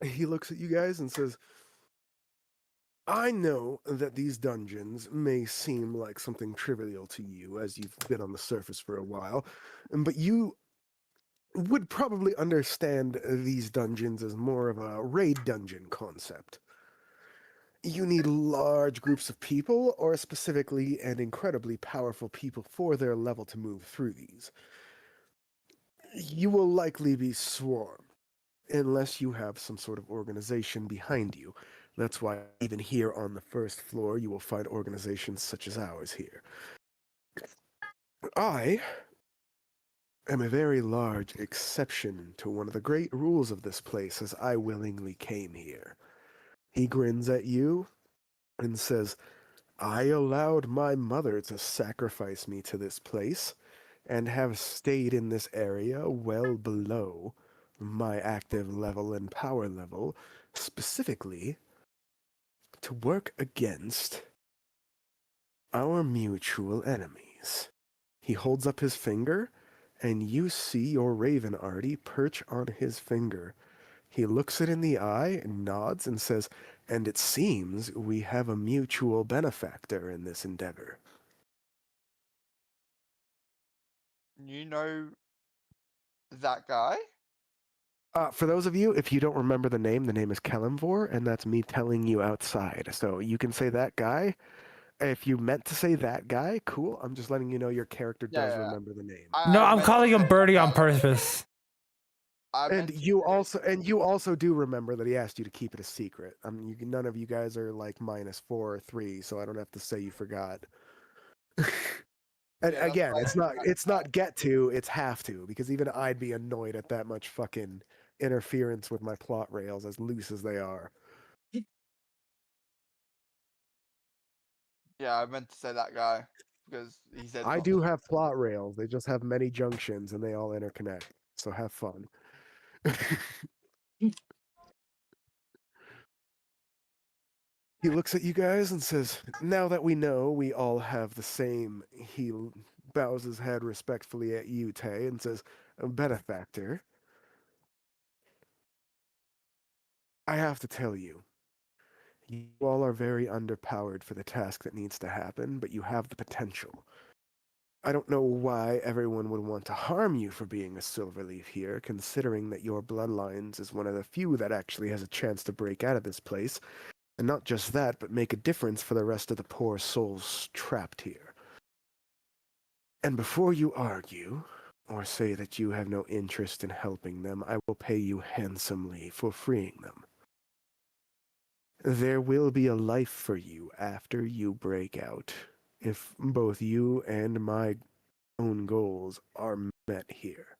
he looks at you guys and says, "I know that these dungeons may seem like something trivial to you as you've been on the surface for a while, but you would probably understand these dungeons as more of a raid dungeon concept. You need large groups of people, or specifically and incredibly powerful people for their level to move through these. You will likely be swarmed, unless you have some sort of organization behind you. That's why even here on the first floor, you will find organizations such as ours here. I am a very large exception to one of the great rules of this place, as I willingly came here. He grins at you and says, I allowed my mother to sacrifice me to this place, and have stayed in this area well below my active level and power level, specifically to work against our mutual enemies. He holds up his finger, and you see your Raven Artie perch on his finger. He looks it in the eye, nods, and says, and it seems we have a mutual benefactor in this endeavor. You know that guy? For those of you, if you don't remember the name is Kelimvor, and that's me telling you outside. So you can say that guy. If you meant to say that guy, cool. I'm just letting you know your character does Yeah. remember the name. No, I I'm meant to calling him say Birdie on that guy. purpose. I And meant to you say- also do remember that he asked you to keep it a secret. I mean, none of you guys are like -4 or 3, so I don't have to say you forgot. And Yeah, that's again, fine. it's not get to, it's have to, because even I'd be annoyed at that much fucking interference with my plot rails, as loose as they are. Yeah, I meant to say that guy because he said I not do to. have plot rails. They just have many junctions and they all interconnect. So have fun. He looks at you guys and says, now that we know we all have the same, he bows his head respectfully at you, Tay, and says, benefactor, I have to tell you, you all are very underpowered for the task that needs to happen, but you have the potential. I don't know why everyone would want to harm you for being a Silverleaf here, considering that your bloodlines is one of the few that actually has a chance to break out of this place, and not just that, but make a difference for the rest of the poor souls trapped here. And before you argue, or say that you have no interest in helping them, I will pay you handsomely for freeing them. There will be a life for you after you break out, if both you and my own goals are met here.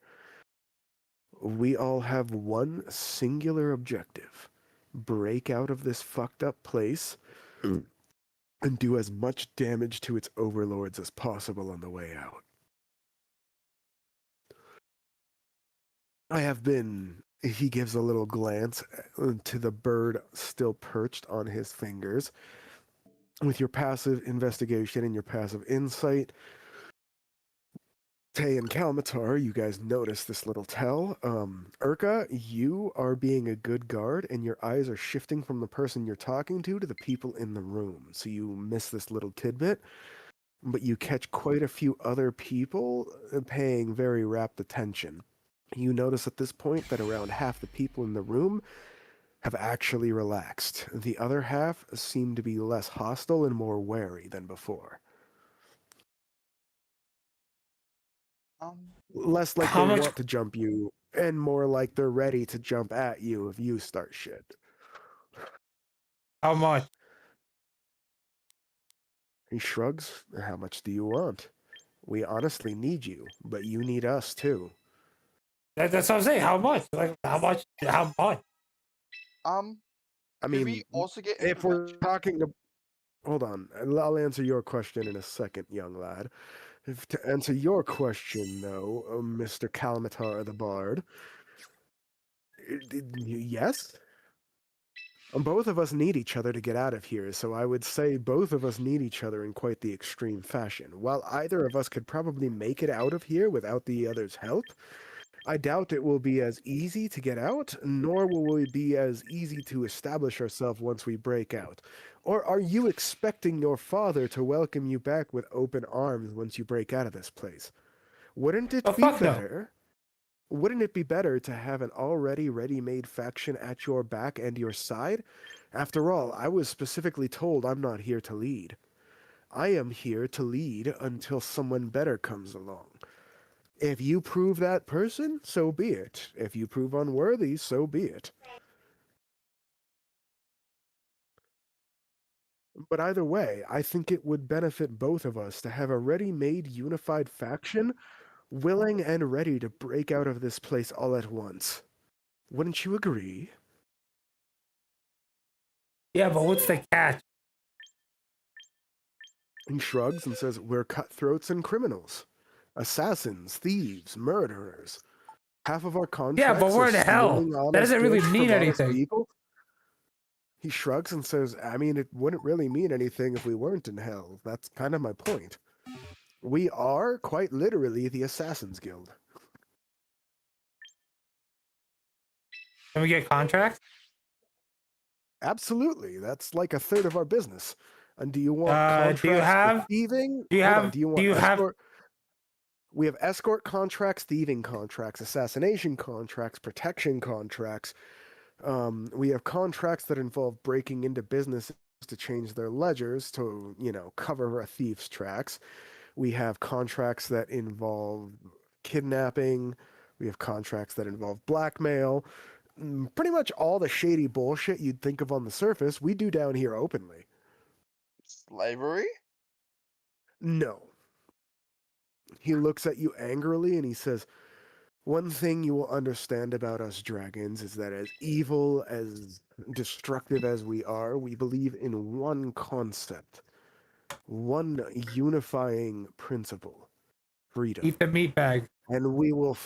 We all have one singular objective: break out of this fucked up place and do as much damage to its overlords as possible on the way out. I have been... He gives a little glance to the bird still perched on his fingers. With your passive investigation and your passive insight, Tay and Kalmatar, you guys notice this little tell. Urka, you are being a good guard, and your eyes are shifting from the person you're talking to the people in the room. So you miss this little tidbit, but you catch quite a few other people paying very rapt attention. You notice at this point that around half the people in the room have actually relaxed. The other half seem to be less hostile and more wary than before. Less like How they much? want to jump you, and more like they're ready to jump at you if you start shit. How much? He shrugs. How much do you want? We honestly need you, but you need us too. That's what I'm saying. How much? Like how much? How much? I Do mean, we also get if we're information? talking... Hold on. I'll answer your question in a second, young lad. To answer your question, though, Mr. Kalmatar the Bard, yes? Both of us need each other to get out of here, so I would say both of us need each other in quite the extreme fashion. While either of us could probably make it out of here without the other's help, I doubt it will be as easy to get out, nor will we be as easy to establish ourselves once we break out. Or are you expecting your father to welcome you back with open arms once you break out of this place? Wouldn't it Oh, be fuck no. better? Wouldn't it be better to have an already ready-made faction at your back and your side? After all, I was specifically told I'm not here to lead. I am here to lead until someone better comes along. If you prove that person, so be it. If you prove unworthy, so be it. But either way, I think it would benefit both of us to have a ready-made unified faction willing and ready to break out of this place all at once. Wouldn't you agree? Yeah, but what's the catch? He shrugs and says, we're cutthroats and criminals. Assassins, thieves, murderers. Half of our contracts Yeah, but we're are in hell. stealing honest That doesn't really goods mean from honest anything. people. He shrugs and says, I mean, it wouldn't really mean anything if we weren't in hell. That's kind of my point. We are, quite literally, the Assassin's Guild. Can we get contracts? Absolutely. That's like a third of our business. And do you want Do you contracts have? for thieving? Do you Hold have? on. Do you want Do you have? escort? We have escort contracts, thieving contracts, assassination contracts, protection contracts. We have contracts that involve breaking into businesses to change their ledgers to, cover a thief's tracks. We have contracts that involve kidnapping. We have contracts that involve blackmail. Pretty much all the shady bullshit you'd think of on the surface, we do down here openly. Slavery? No. He looks at you angrily and he says, one thing you will understand about us dragons is that as evil, as destructive as we are, we believe in one concept, one unifying principle, freedom. Eat the meat bag. And we will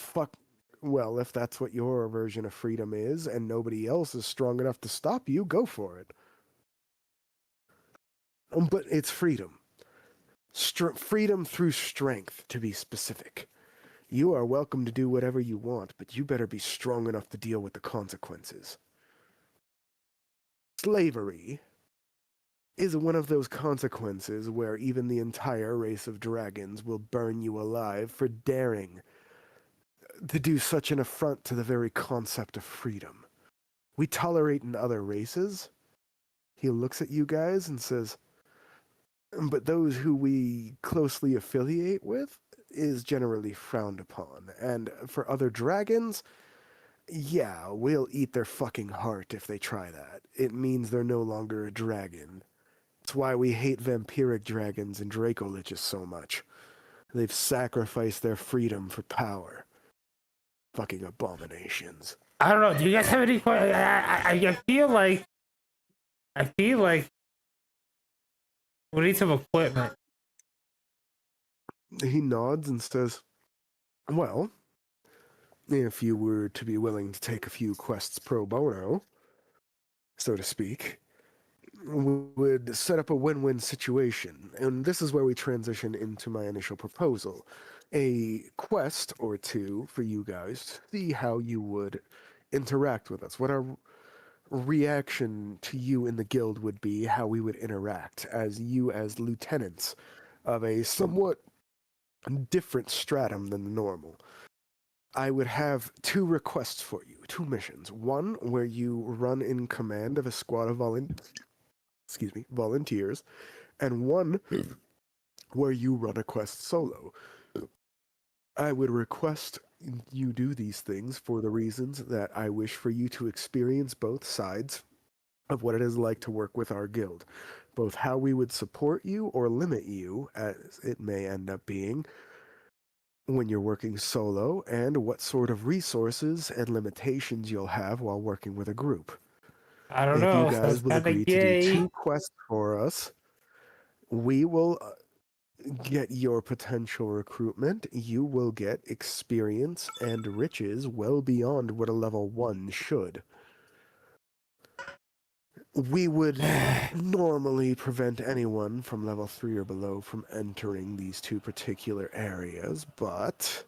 well, if that's what your version of freedom is and nobody else is strong enough to stop you, go for it. But it's freedom. Freedom through strength, to be specific. You are welcome to do whatever you want, but you better be strong enough to deal with the consequences. Slavery is one of those consequences where even the entire race of dragons will burn you alive for daring to do such an affront to the very concept of freedom. We tolerate in other races. He looks at you guys and says, but those who we closely affiliate with is generally frowned upon. And for other dragons, yeah, we'll eat their fucking heart if they try that. It means they're no longer a dragon. It's why we hate vampiric dragons and Dracoliches so much. They've sacrificed their freedom for power. Fucking abominations. I don't know. Do you guys have any questions? I feel like we need some equipment. He nods and says, well, if you were to be willing to take a few quests pro bono, so to speak, we would set up a win-win situation. And this is where we transition into my initial proposal. A quest or two for you guys to see how you would interact with us. What our reaction to you in the guild would be, how we would interact as lieutenants of a somewhat different stratum than the normal. I would have two requests for you, two missions. One where you run in command of a squad of volunteers, and one where you run a quest solo. I would request you do these things for the reasons that I wish for you to experience both sides of what it is like to work with our guild. Both how we would support you or limit you, as it may end up being, when you're working solo, and what sort of resources and limitations you'll have while working with a group. I don't If know. you guys will agree to do 2 quests for us, we will get your potential recruitment. You will get experience and riches well beyond what a level 1 should. We would normally prevent anyone from level 3 or below from entering these 2 particular areas, but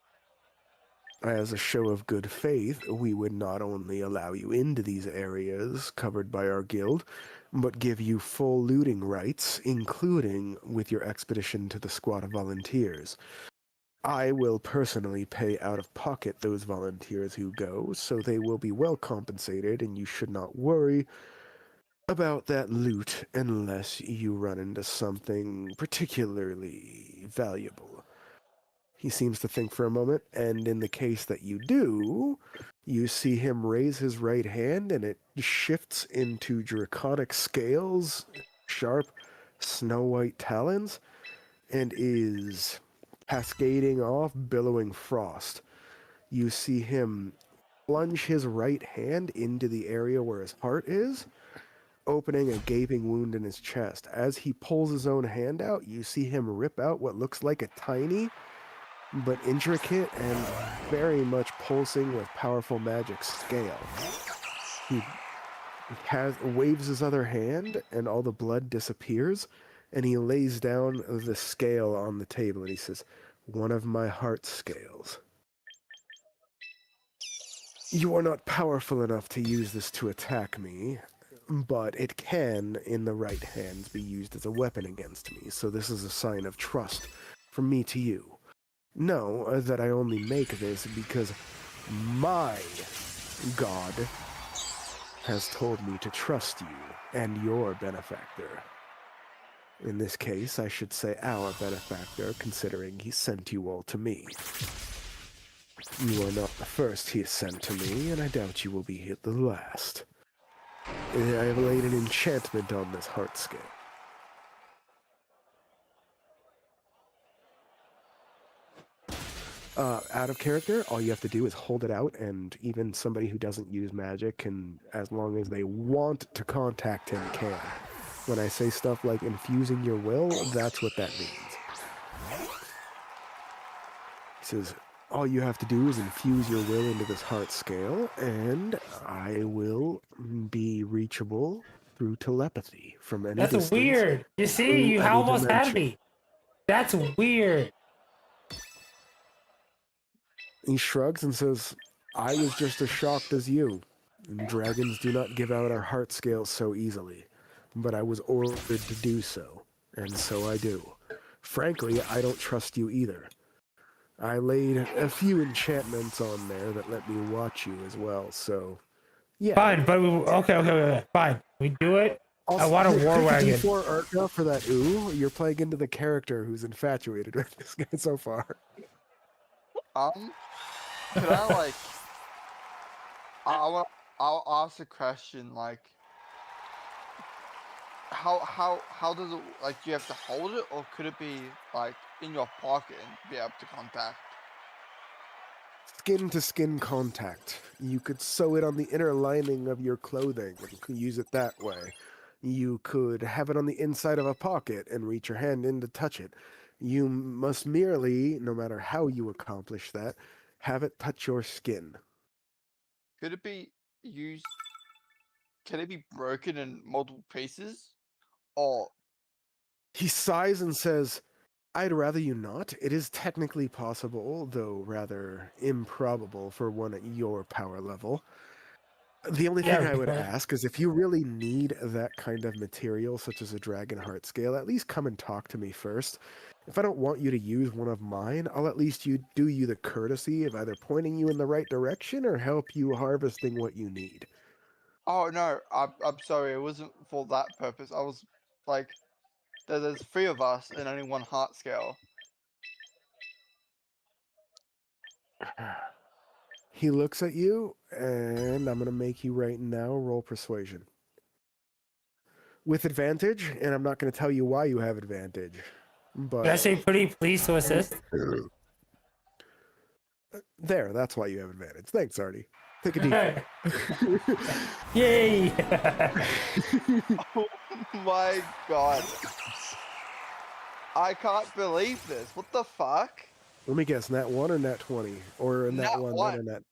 as a show of good faith, we would not only allow you into these areas covered by our guild, but give you full looting rights, including with your expedition to the squad of volunteers. I will personally pay out of pocket those volunteers who go, so they will be well compensated, and you should not worry about that loot unless you run into something particularly valuable. He seems to think for a moment, and in the case that you do, you see him raise his right hand, and it shifts into draconic scales, sharp, snow-white talons, and is cascading off, billowing frost. You see him plunge his right hand into the area where his heart is, opening a gaping wound in his chest. As he pulls his own hand out, you see him rip out what looks like a tiny but intricate and very much pulsing with powerful magic scale. He waves his other hand, and all the blood disappears, and he lays down the scale on the table, and he says, "One of my heart scales. You are not powerful enough to use this to attack me, but it can, in the right hands, be used as a weapon against me, so this is a sign of trust from me to you. Know that I only make this because my God has told me to trust you and your benefactor. In this case, I should say our benefactor, considering he sent you all to me. You are not the first he has sent to me, and I doubt you will be the last. I have laid an enchantment on this heart scale. Out of character, all you have to do is hold it out, and even somebody who doesn't use magic can, as long as they want to contact him, can. When I say stuff like infusing your will, that's what that means. He says, all you have to do is infuse your will into this heart scale, and I will be reachable through telepathy from any That's distance. weird. You see, through you any almost had dimension. me. That's weird. He shrugs and says, I was just as shocked as you. Dragons do not give out our heart scales so easily, but I was ordered to do so, and so I do. Frankly, I don't trust you either. I laid a few enchantments on there that let me watch you as well, so yeah. Fine, but okay, fine. We do it. Also, I want a war wagon. Take a D4 Urka for that ooh. You're playing into the character who's infatuated with this guy so far. Could I like? I'll ask a question like, how does it like? Do you have to hold it, or could it be like in your pocket and be able to contact? Skin-to-skin contact. You could sew it on the inner lining of your clothing and use it that way. You could have it on the inside of a pocket and reach your hand in to touch it. You must merely, no matter how you accomplish that, have it touch your skin. Could it be used? Can it be broken in multiple pieces? Or He sighs and says, I'd rather you not. It is technically possible, though rather improbable for one at your power level. The only thing I would ask is if you really need that kind of material, such as a dragon heart scale, at least come and talk to me first. If I don't want you to use one of mine, I'll at least do you the courtesy of either pointing you in the right direction or help you harvesting what you need. oh no, I'm sorry, it wasn't for that purpose. I was like, there's 3 of us and only 1 heart scale. He looks at you, and I'm going to make you right now roll persuasion. With advantage, and I'm not going to tell you why you have advantage. But Did I say pretty pleased to assist? There, that's why you have advantage. Thanks, Artie. Take a deep. Yay! Oh my god. I can't believe this. What the fuck? Let me guess, nat 1 or nat 20? Or a nat Nat 1 1. then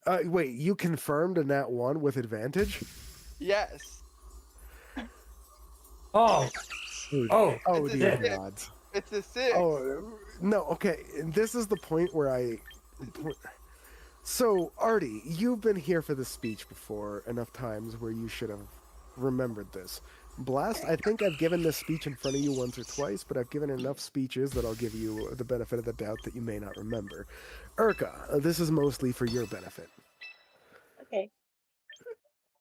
a nat... wait, you confirmed a nat 1 with advantage? Yes. Oh, Oh, It's a dear 6. gods. It's a 6. Oh, no, okay. This is the point where So, Artie, you've been here for this speech before enough times where you should have remembered this. Blast, I think I've given this speech in front of you once or twice, but I've given enough speeches that I'll give you the benefit of the doubt that you may not remember. Urka, this is mostly for your benefit. Okay.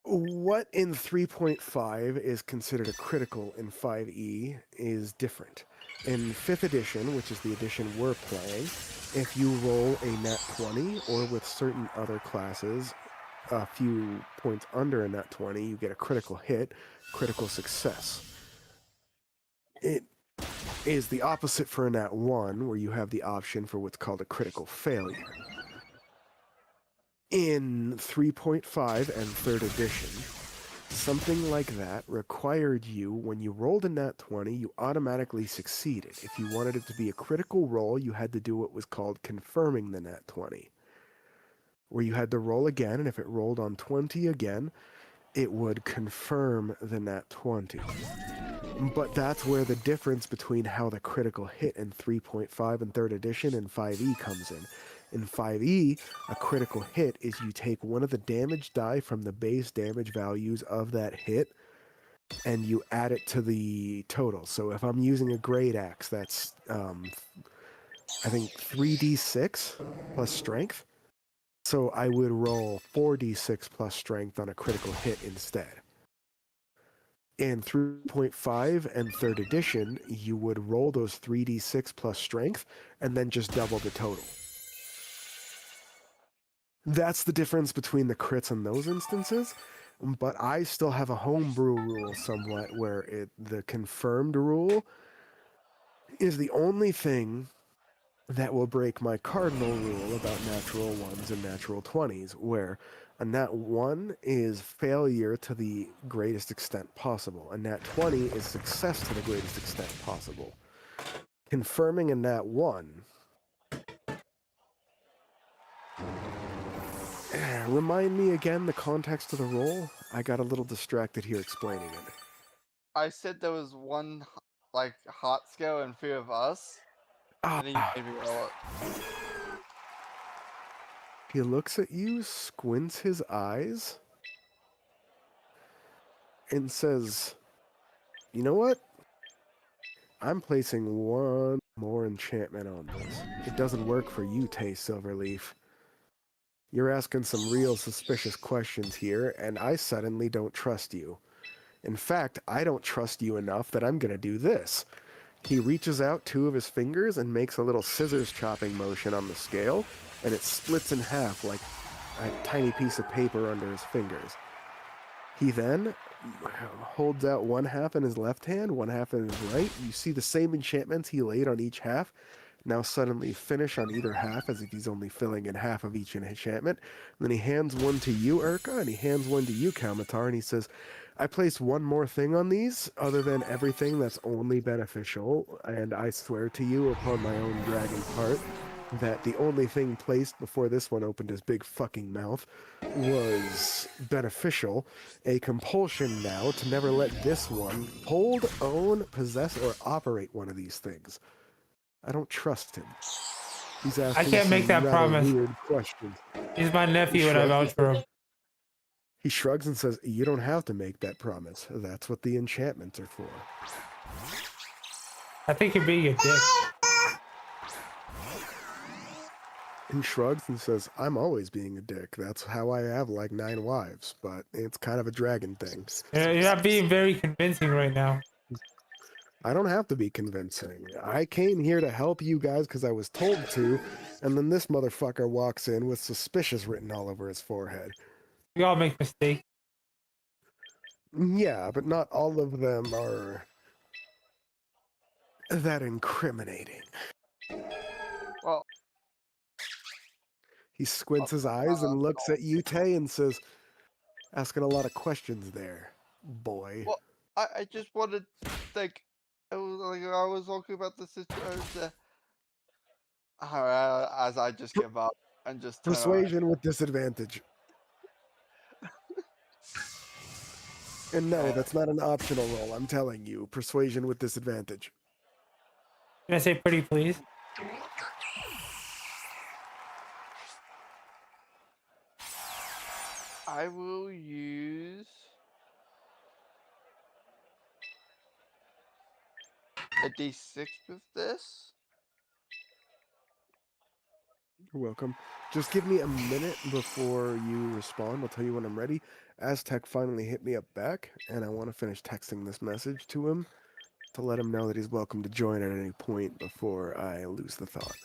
What in 3.5 is considered a critical in 5e is different. In 5th edition, which is the edition we're playing, if you roll a nat 20, or with certain other classes, a few points under a nat 20, you get a critical hit, critical success. is the opposite for a nat 1, where you have the option for what's called a critical failure. In 3.5 and 3rd edition, something like that required you, when you rolled a nat 20, you automatically succeeded. If you wanted it to be a critical roll, you had to do what was called confirming the nat 20, where you had to roll again, and if it rolled on 20 again, it would confirm the nat 20. But that's where the difference between how the critical hit in 3.5 and 3rd edition and 5e comes in. In 5e, a critical hit is you take one of the damage die from the base damage values of that hit, and you add it to the total. So if I'm using a great axe, that's, I think, 3d6 plus strength. So I would roll 4d6 plus strength on a critical hit instead. In 3.5 and 3rd edition, you would roll those 3d6 plus strength, and then just double the total. That's the difference between the crits in those instances, but I still have a homebrew rule somewhat where the confirmed rule is the only thing that will break my cardinal rule about natural 1s and natural 20s, where a nat 1 is failure to the greatest extent possible. A nat 20 is success to the greatest extent possible. Confirming a nat 1... Remind me again the context of the roll? I got a little distracted here explaining it. I said there was one, like, heart scale and fear of us, and he made me roll it. He looks at you, squints his eyes, and says, "You know what? I'm placing one more enchantment on this. It doesn't work for you, Tay Silverleaf. You're asking some real suspicious questions here, and I suddenly don't trust you. In fact, I don't trust you enough that I'm gonna do this." He reaches out 2 of his fingers and makes a little scissors chopping motion on the scale, and it splits in half like a tiny piece of paper under his fingers. He then holds out one half in his left hand, one half in his right. You see the same enchantments he laid on each half now suddenly finish on either half, as if he's only filling in half of each enchantment. And then he hands one to you, Urka, and he hands one to you, Kalmatar, and he says, "I place one more thing on these, other than everything that's only beneficial, and I swear to you upon my own dragon part that the only thing placed before this one opened his big fucking mouth was beneficial. A compulsion now to never let this one hold, own, possess, or operate one of these things." I don't trust him. He's asking can't make some that rather promise. weird questions. He's my nephew and I vouch for him. He shrugs and says, "You don't have to make that promise. That's what the enchantments are for." I think you're being a dick. He shrugs and says, "I'm always being a dick. That's how I have like 9 wives, but it's kind of a dragon thing." You're not being very convincing right now. I don't have to be convincing. I came here to help you guys because I was told to, and then this motherfucker walks in with suspicious written all over his forehead. We all make mistakes. Yeah, but not all of them are that incriminating. Well, He squints his eyes and looks at you, Tay, and says, "Asking a lot of questions there, boy." well, I just wanted, like, I was talking about the situation. As I just give up and just turn around. Persuasion with disadvantage. And no, that's not an optional roll, I'm telling you. Persuasion with disadvantage. Can I say pretty please? I will use a D6 with this. You're welcome. Just give me a minute before you respond. I'll tell you when I'm ready. Aztec finally hit me up back, and I want to finish texting this message to him to let him know that he's welcome to join at any point before I lose the thought.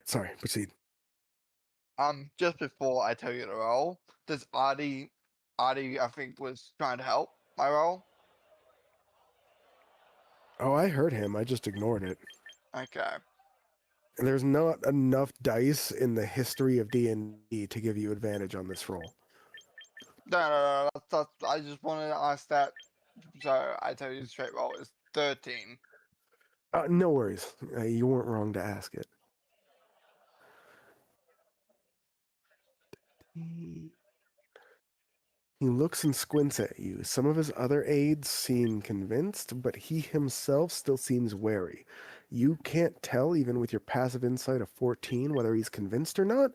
Sorry, proceed. Just before I tell you the roll, does Artie, I think, was trying to help my roll. Oh, I heard him. I just ignored it. Okay. There's not enough dice in the history of D&D to give you advantage on this roll. No, I just wanted to ask that. So I tell you the straight roll is 13. No worries. You weren't wrong to ask it. He looks and squints at you. Some of his other aides seem convinced, but he himself still seems wary. You can't tell, even with your passive insight of 14, whether he's convinced or not.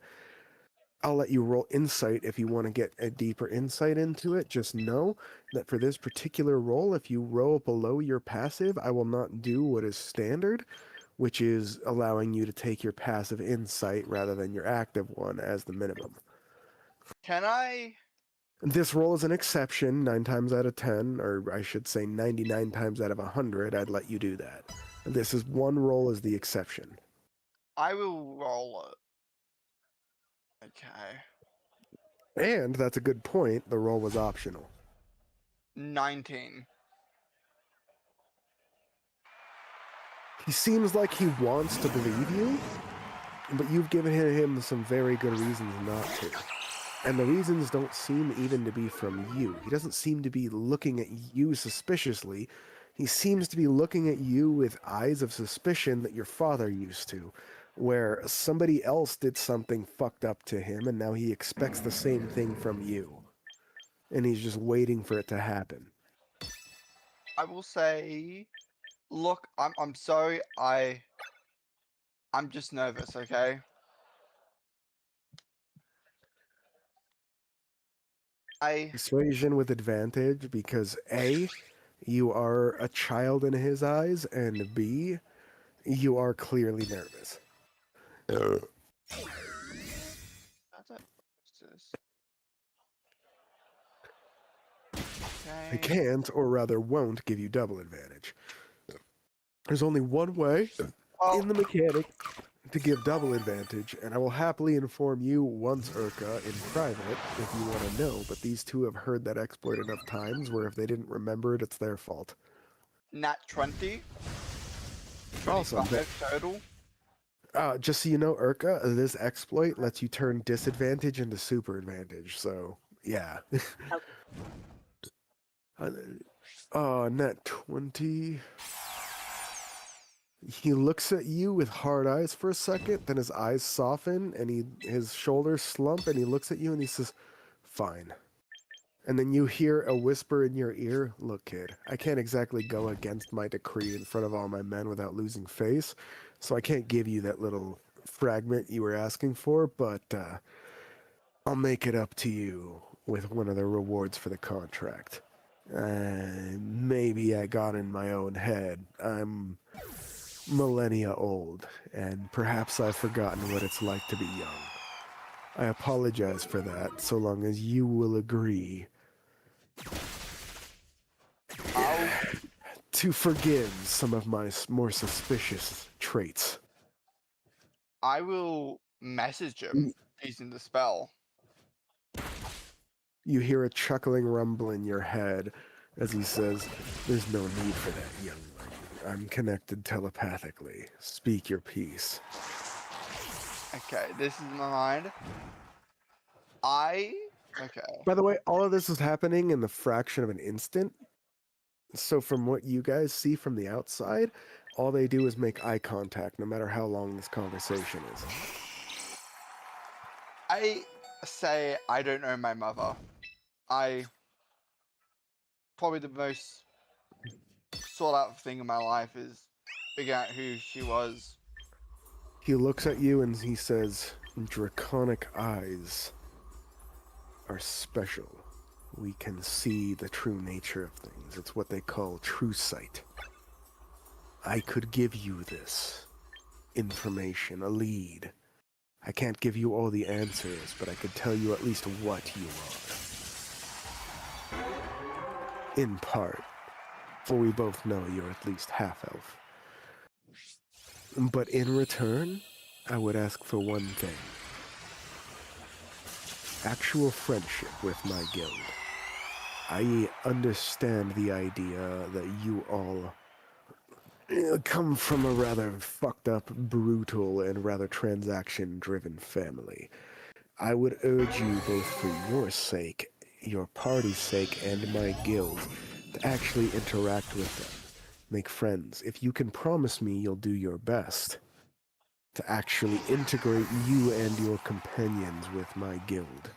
I'll let you roll insight if you want to get a deeper insight into it. Just know that for this particular roll, if you roll below your passive, I will not do what is standard, which is allowing you to take your passive insight rather than your active one as the minimum. Can I? This roll is an exception. 9 times out of 10, or I should say 99 times out of 100, I'd let you do that. This is one roll is the exception. I will roll it. Okay. And that's a good point. The roll was optional. 19. He seems like he wants to believe you, but you've given him some very good reasons not to. And the reasons don't seem even to be from you. He doesn't seem to be looking at you suspiciously. He seems to be looking at you with eyes of suspicion that your father used to, where somebody else did something fucked up to him, and now he expects the same thing from you. And he's just waiting for it to happen. I will say, look, I'm sorry. I'm just nervous. Okay. Persuasion with advantage because A, you are a child in his eyes, and B, you are clearly nervous. How's that? What's this? I Okay. can't, or rather won't, give you double advantage. There's only one way Well, in the mechanic to give double advantage, and I will happily inform you once, Urka, in private, if you want to know, but these two have heard that exploit enough times where if they didn't remember it, it's their fault. nat 20. Awesome. 25 total. Just so you know, Urka, this exploit lets you turn disadvantage into super advantage, so, yeah. Nat 20. He looks at you with hard eyes for a second, then his eyes soften, and his shoulders slump, and he looks at you and he says, "Fine." And then you hear a whisper in your ear, "Look, kid, I can't exactly go against my decree in front of all my men without losing face, so I can't give you that little fragment you were asking for, but I'll make it up to you with one of the rewards for the contract. Maybe I got in my own head. I'm millennia old, and perhaps I've forgotten what it's like to be young. I apologize for that, so long as you will agree to forgive some of my more suspicious traits." I will message him using the spell. You hear a chuckling rumble in your head as he says, "There's no need for that, young lady. I'm connected telepathically. Speak your piece." Okay, this is my mind. Okay. By the way, all of this is happening in the fraction of an instant. So from what you guys see from the outside, all they do is make eye contact, no matter how long this conversation is. I say I don't know my mother. Probably the most sought out thing in my life is figuring out who she was. He looks at you and he says, "Draconic eyes are special. We can see the true nature of things. It's what they call true sight. I could give you this information, a lead. I can't give you all the answers, but I could tell you at least what you are. In part, for we both know you're at least half-elf. But in return, I would ask for one thing. Actual friendship with my guild. I understand the idea that you all come from a rather fucked up, brutal, and rather transaction-driven family. I would urge you both for your sake, your party's sake, and my guild to actually interact with them. Make friends. If you can promise me you'll do your best to actually integrate you and your companions with my guild.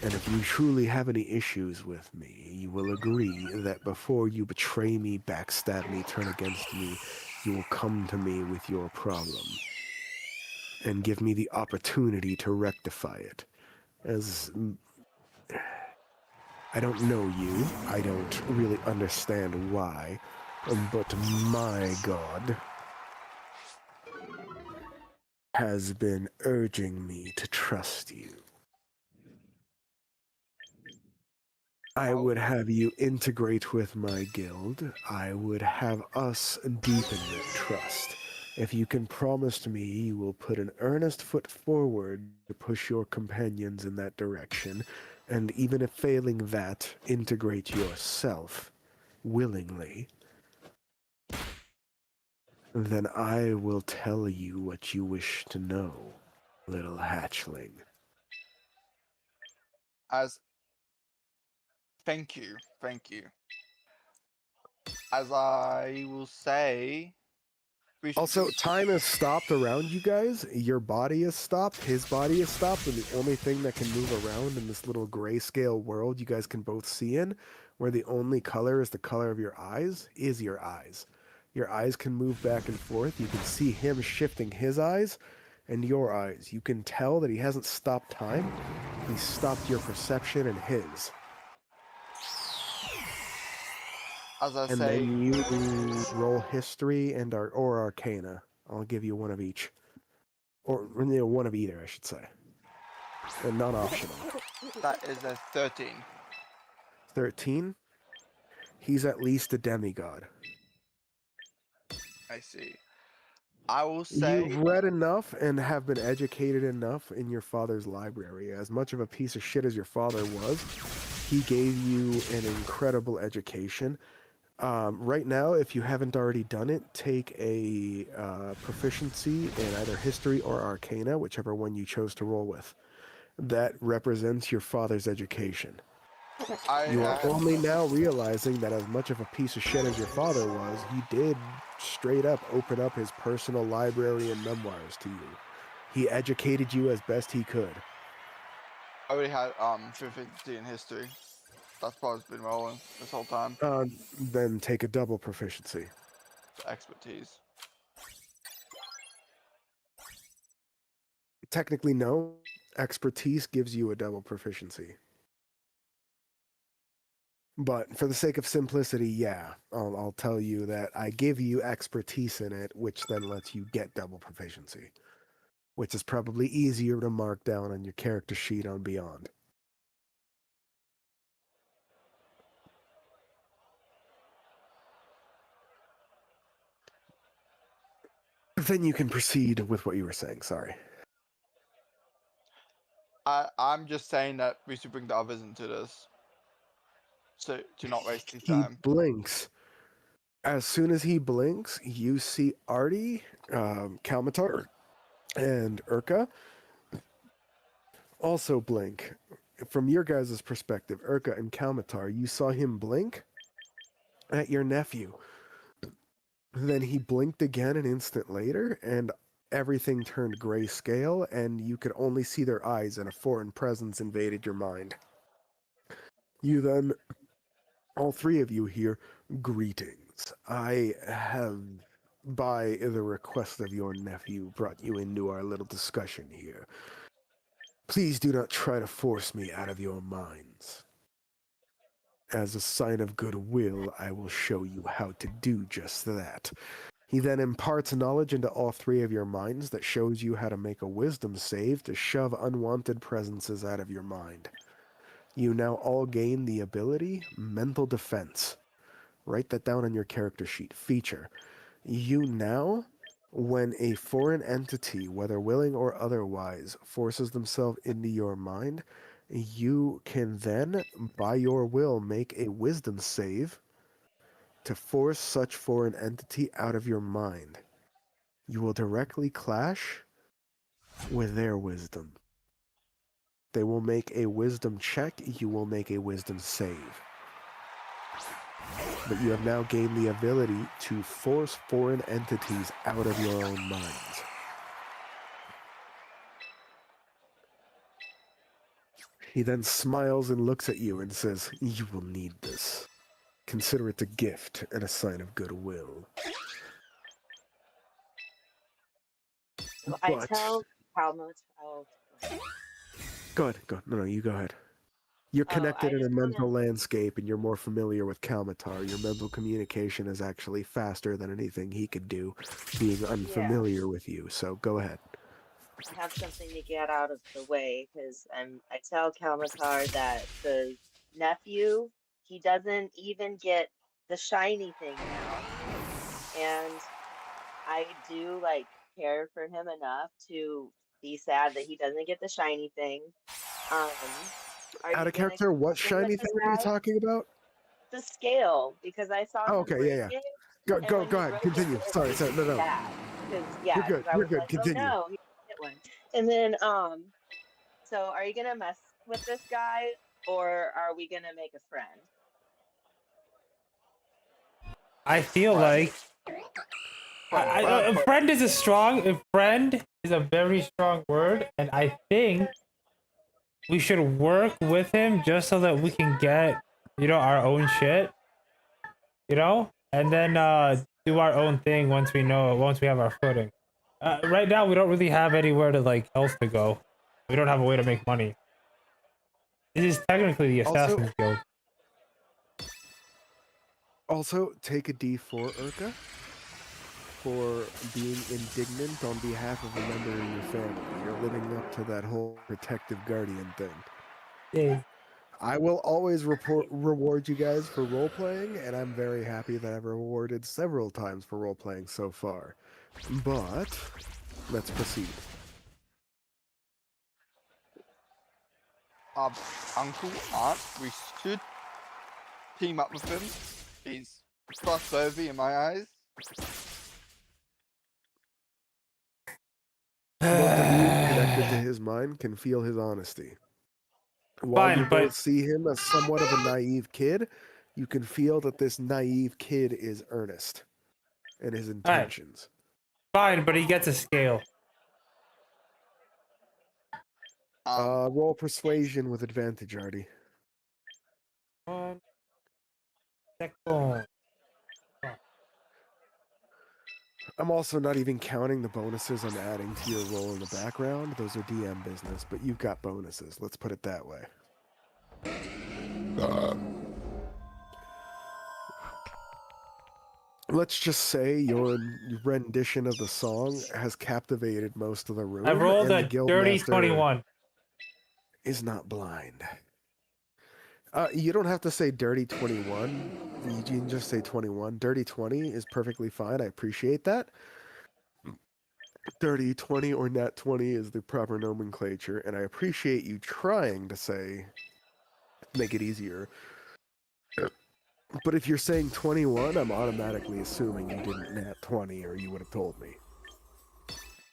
And if you truly have any issues with me, you will agree that before you betray me, backstab me, turn against me, you will come to me with your problem. And give me the opportunity to rectify it. As I don't know you, I don't really understand why, but my God has been urging me to trust you. I would have you integrate with my guild. I would have us deepen that trust. If you can promise to me you will put an earnest foot forward to push your companions in that direction, and even if failing that, integrate yourself willingly, then I will tell you what you wish to know, little hatchling. Thank you. As I will say, we should Also, time has stopped around you guys. Your body is stopped, his body is stopped, and the only thing that can move around in this little grayscale world you guys can both see in, where the only color is the color of your eyes, is your eyes. Your eyes can move back and forth. You can see him shifting his eyes and your eyes. You can tell that he hasn't stopped time. He stopped your perception and his. as I And say, then you roll history and or arcana. I'll give you one of each. Or one of either, I should say. And non-optional. that is a 13. 13. He's at least a demigod. I see. I will say, You've read enough and have been educated enough in your father's library. As much of a piece of shit as your father was, he gave you an incredible education. Right now, if you haven't already done it, take a proficiency in either history or arcana, whichever one you chose to roll with. That represents your father's education. You are only now realizing that as much of a piece of shit as your father was, he did straight up open up his personal library and memoirs to you. He educated you as best he could. I already had 50 in history. That's probably been rolling this whole time. Then take a double proficiency. Expertise. Technically, no. Expertise gives you a double proficiency. But for the sake of simplicity, yeah, I'll tell you that I give you expertise in it, which then lets you get double proficiency, which is probably easier to mark down on your character sheet on Beyond. Then you can proceed with what you were saying, sorry. I'm just saying that we should bring the others into this. So, to not waste his He time. blinks. As soon as he blinks, you see Artie, Kalmatar, and Urka also blink. From your guys' perspective, Urka and Kalmatar, you saw him blink at your nephew. Then he blinked again an instant later, and everything turned grayscale, and you could only see their eyes, and a foreign presence invaded your mind. You then, all three of you here, greetings. I have, by the request of your nephew, brought you into our little discussion here. Please do not try to force me out of your minds. As a sign of goodwill, I will show you how to do just that. He then imparts knowledge into all three of your minds that shows you how to make a wisdom save to shove unwanted presences out of your mind. You now all gain the ability Mental Defense. Write that down on your character sheet. Feature. You now, when a foreign entity, whether willing or otherwise, forces themselves into your mind, you can then, by your will, make a wisdom save to force such foreign entity out of your mind. You will directly clash with their wisdom. They will make a wisdom check, you will make a wisdom save. But you have now gained the ability to force foreign entities out of your own minds. He then smiles and looks at you and says, "You will need this. Consider it a gift and a sign of goodwill." I But tell Calmus, go ahead, go. No, you go ahead. You're connected in a mental landscape and you're more familiar with Kalmatar. Your mental communication is actually faster than anything he could do, being unfamiliar with you. So go ahead. I have something to get out of the way because I tell Kalmatar that the nephew, he doesn't even get the shiny thing now. And I do like care for him enough to be sad that he doesn't get the shiny thing. Are Out you of gonna character, what continue with shiny this thing are you guy? talking about? The scale, because I saw Oh, him okay, break yeah. it, Go, and go, when go he ahead. broke Continue. it Sorry, made me no. sad. Because You're because good. I You're was good. like, oh Continue. no, he didn't get one. And then so are you gonna mess with this guy or are we gonna make a friend? I feel Friend. like Friend. friend is a very strong word, and I think we should work with him just so that we can get, our own shit, and then do our own thing once we have our footing. Right now we don't really have anywhere else to go. We don't have a way to make money. This is technically the Assassin's Guild. Also, take a D4, Urka, for being indignant on behalf of a member of your family. You're living up to that whole protective guardian thing. Yeah. I will always reward you guys for role-playing, and I'm very happy that I've rewarded several times for role-playing so far. But, let's proceed. Uncle, aunt, we should team up with him. He's trustworthy in my eyes. Both of you, connected to his mind, can feel his honesty. While Fine, you but- both see him as somewhat of a naive kid, you can feel that this naive kid is earnest in his intentions. Fine, but he gets a scale. Roll persuasion with advantage, Artie. 1 second. I'm also not even counting the bonuses I'm adding to your roll in the background. Those are DM business, but you've got bonuses. Let's put it that way. Let's just say your rendition of the song has captivated most of the room. I rolled and a the dirty Guildmaster 21. is not blind. You don't have to say dirty 21. You can just say 21. Dirty 20 is perfectly fine. I appreciate that. Dirty 20 or nat 20 is the proper nomenclature, and I appreciate you trying to say, make it easier. But if you're saying 21, I'm automatically assuming you didn't nat 20 or you would have told me.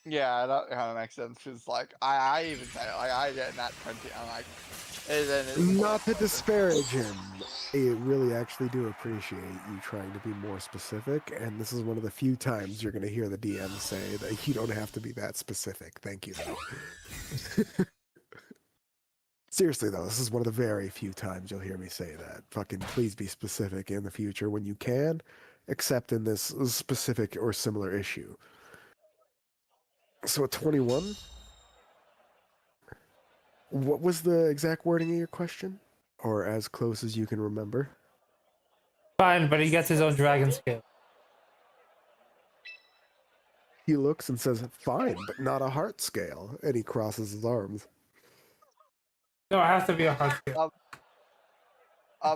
Yeah, that kind of makes sense. Cause I even say it, I get that 20. I'm like, and then it's Not to disparage him. I really actually do appreciate you trying to be more specific, and this is one of the few times you're going to hear the DM say that you don't have to be that specific. Thank you, though. Seriously, though, this is one of the very few times you'll hear me say that. Fucking please be specific in the future when you can, except in this specific or similar issue. So at 21, what was the exact wording of your question? Or as close as you can remember? Fine, but he gets his own dragon scale. He looks and says, "Fine, but not a heart scale." And he crosses his arms. No, it has to be a hard skill.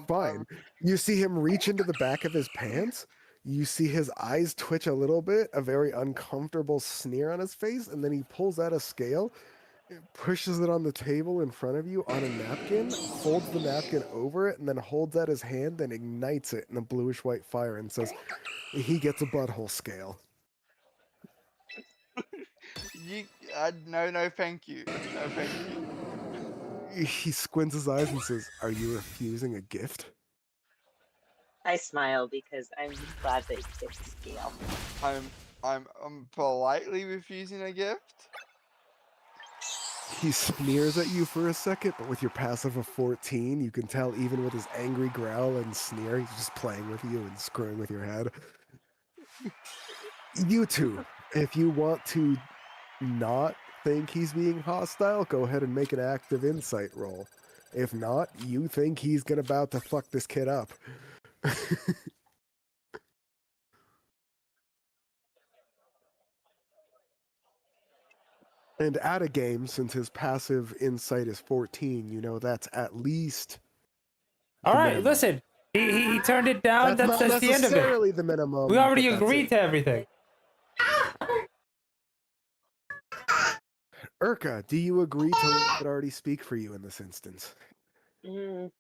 Fine. You see him reach into the back of his pants. You see his eyes twitch a little bit, a very uncomfortable sneer on his face, and then he pulls out a scale, pushes it on the table in front of you on a napkin, folds the napkin over it, and then holds out his hand and ignites it in a bluish white fire and says, he gets a butthole scale. No, thank you. No, thank you. He squints his eyes and says, "Are you refusing a gift?" I smile because I'm glad that you get the scale. I'm politely refusing a gift. He sneers at you for a second, but with your passive of 14, you can tell even with his angry growl and sneer, he's just playing with you and screwing with your head. You two, if you want to not think he's being hostile, go ahead and make an active insight roll. If not, you think he's about to fuck this kid up. And at a game, since his passive insight is 14, you know that's at least. All right, minimum. listen. He turned it down. That's not the end of it. necessarily the minimum. We already but that's agreed it. to everything. Urka, do you agree to let Artie speak for you in this instance? Mm.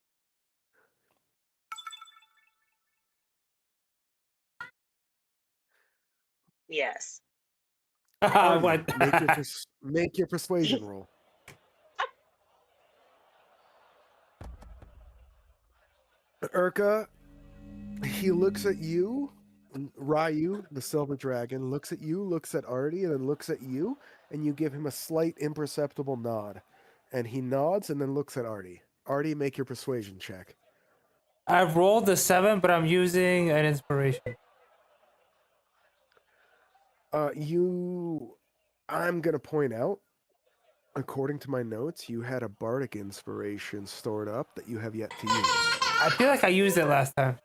Yes. Artie, What? make your persuasion roll. Urka, he looks at you. Ryu, the silver dragon, looks at you, looks at Artie, and then looks at you, and you give him a slight imperceptible nod. And he nods and then looks at Artie. Artie, make your persuasion check. I've rolled a 7, but I'm using an inspiration. I'm gonna point out, according to my notes, you had a bardic inspiration stored up that you have yet to use. I feel like I used it last time.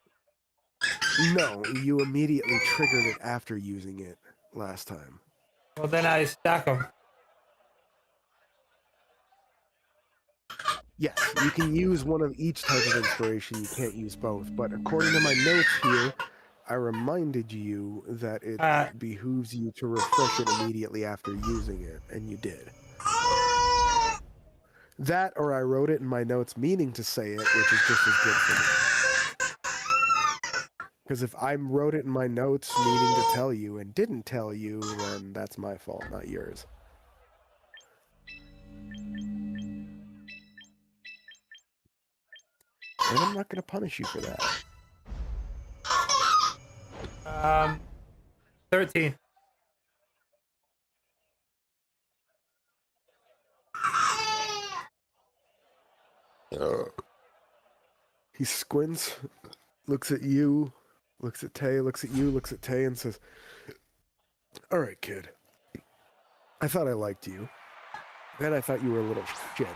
No, you immediately triggered it after using it last time. Well, then I stack them. Yes, you can use one of each type of inspiration, you can't use both, but according to my notes here, I reminded you that it behooves you to refresh it immediately after using it, and you did. That, or I wrote it in my notes meaning to say it, which is just as good for me. Because if I wrote it in my notes meaning to tell you and didn't tell you, then that's my fault, not yours. And I'm not going to punish you for that. 13. He squints, looks at you, looks at Tay, looks at you, looks at Tay, and says, "All right, kid. I thought I liked you. Then I thought you were a little shit.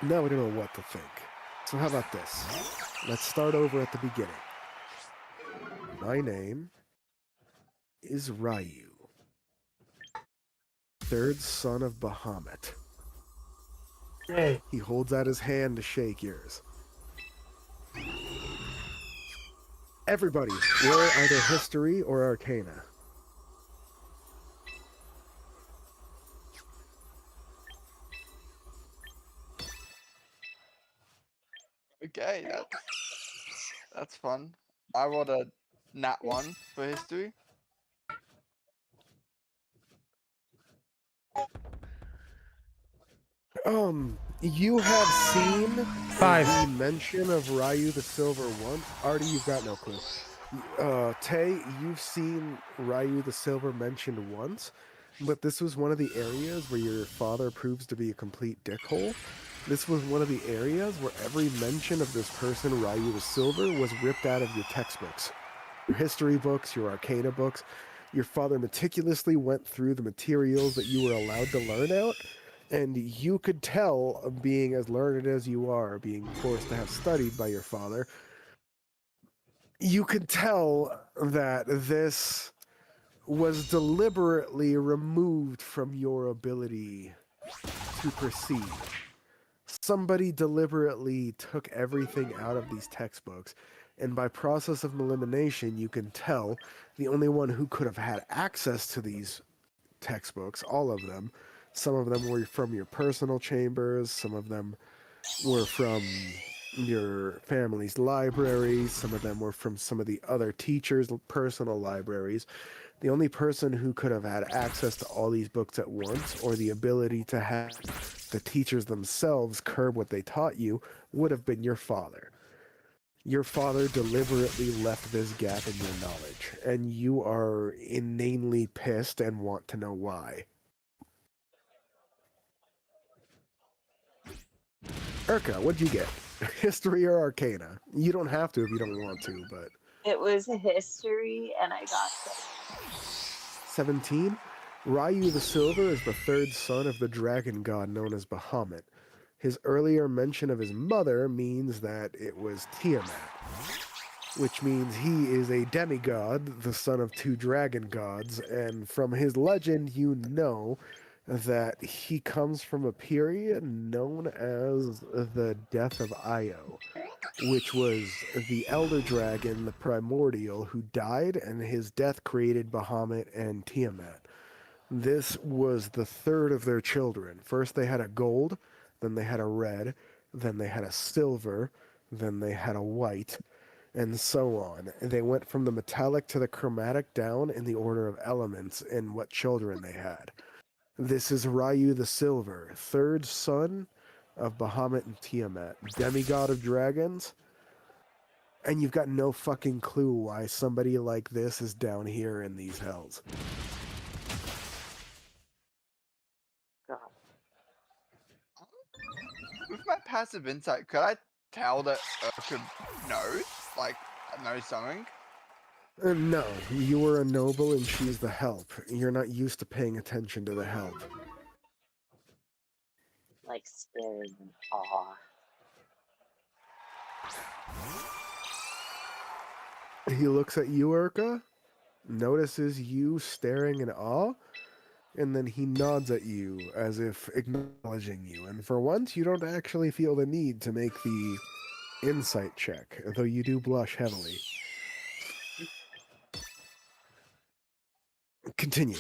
Now I don't know what to think. So how about this? Let's start over at the beginning. My name is Ryu, third son of Bahamut." Yay. He holds out his hand to shake yours. Everybody, roll either history or arcana. Okay, that's fun. I rolled a nat 1 for history. You have seen 5. the mention of Ryu the Silver once. Artie, you've got no clue. Tay, you've seen Ryu the Silver mentioned once, but this was one of the areas where your father proves to be a complete dickhole. This was one of the areas where every mention of this person, Ryu the Silver, was ripped out of your textbooks. Your history books, your arcana books. Your father meticulously went through the materials that you were allowed to learn out, and you could tell, being as learned as you are, being forced to have studied by your father, you could tell that this was deliberately removed from your ability to perceive. Somebody deliberately took everything out of these textbooks, and by process of elimination, you can tell the only one who could have had access to these textbooks, all of them, some of them were from your personal chambers, some of them were from your family's libraries, some of them were from some of the other teachers' personal libraries. The only person who could have had access to all these books at once, or the ability to have the teachers themselves curb what they taught you, would have been your father. Your father deliberately left this gap in your knowledge, and you are inanely pissed and want to know why. Urka, what'd you get? History or Arcana? You don't have to if you don't want to, but... It was history, and I got 17. Ryu the Silver is the third son of the dragon god known as Bahamut. His earlier mention of his mother means that it was Tiamat, which means he is a demigod, the son of two dragon gods, and from his legend you know that he comes from a period known as the Death of Io, which was the elder dragon, the primordial, who died, and his death created Bahamut and Tiamat. This was the third of their children. First they had a gold, then they had a red, then they had a silver, then they had a white, and so on. They went from the metallic to the chromatic down in the order of elements and what children they had. This is Ryu the Silver, third son of Bahamut and Tiamat, demigod of dragons, and you've got no fucking clue why somebody like this is down here in these hells. God. With my passive insight, could I tell that Urka knows? Like, knows something? No, you were a noble and she's the help. You're not used to paying attention to the help. Like staring in awe. He looks at you, Urka, notices you staring in awe, and then he nods at you as if acknowledging you. And for once, you don't actually feel the need to make the insight check, though you do blush heavily. Continue.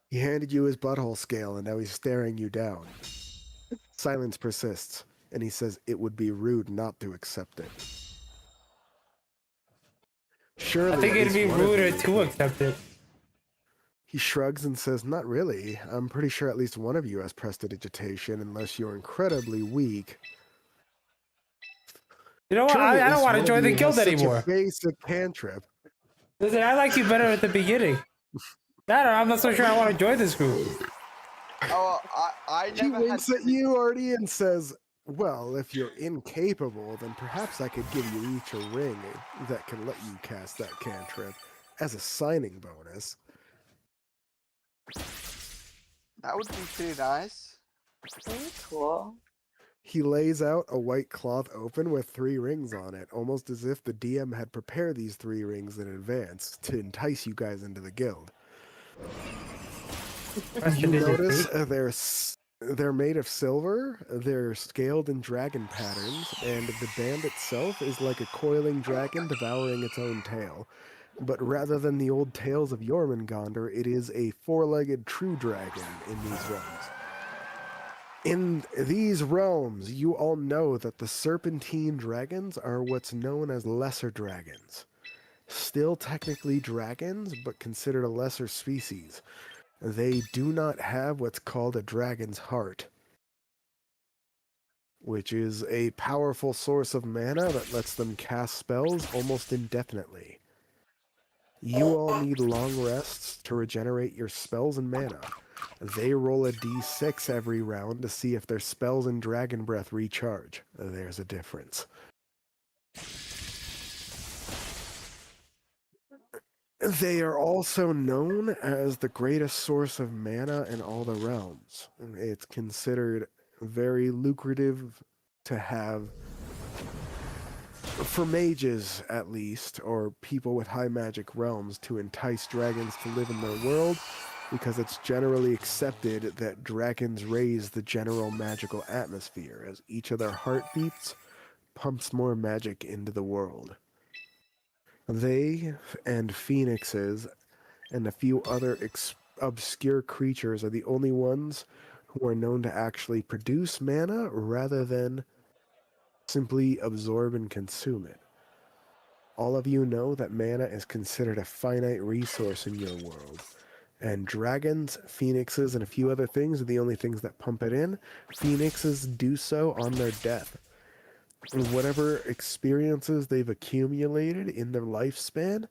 He handed you his butthole scale, and now he's staring you down. Silence persists, and he says it would be rude not to accept it. Surely, I think at it'd least be one of ruder you- to accept it. He shrugs and says, not really. I'm pretty sure at least one of you has prestidigitation, unless you're incredibly weak. You know what? Surely I at don't least want one to of join the you guild has such anymore. a basic cantrip. Listen, I like you better at the beginning. I'm not so sure I want to join this group. Oh, I He never had... winks at you, Artie, and says, well, if you're incapable, then perhaps I could give you each a ring that can let you cast that cantrip as a signing bonus. That would be pretty nice. Very cool. He lays out a white cloth open with 3 rings on it, almost as if the DM had prepared these 3 rings in advance to entice you guys into the guild. You notice they're made of silver, they're scaled in dragon patterns, and the band itself is like a coiling dragon devouring its own tail. But rather than the old tales of Jormungandr, it is a 4-legged true dragon in these realms. In these realms, you all know that the serpentine dragons are what's known as lesser dragons. Still technically dragons, but considered a lesser species. They do not have what's called a dragon's heart, which is a powerful source of mana that lets them cast spells almost indefinitely. You all need long rests to regenerate your spells and mana. They roll a d6 every round to see if their spells and dragon breath recharge. There's a difference. They are also known as the greatest source of mana in all the realms. It's considered very lucrative to have For mages, at least, or people with high magic realms, to entice dragons to live in their world, because it's generally accepted that dragons raise the general magical atmosphere, as each of their heartbeats pumps more magic into the world. They and phoenixes and a few other obscure creatures are the only ones who are known to actually produce mana rather than simply absorb and consume it. All of you know that mana is considered a finite resource in your world. And dragons, phoenixes, and a few other things are the only things that pump it in. Phoenixes do so on their death. Whatever experiences they've accumulated in their lifespan,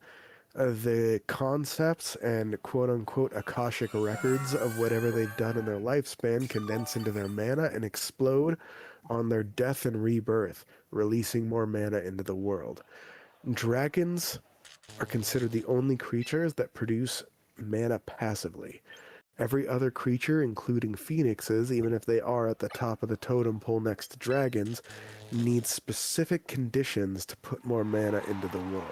the concepts and quote-unquote Akashic records of whatever they've done in their lifespan condense into their mana and explode on their death and rebirth, releasing more mana into the world. Dragons are considered the only creatures that produce mana passively. Every other creature, including phoenixes, even if they are at the top of the totem pole next to dragons, needs specific conditions to put more mana into the world.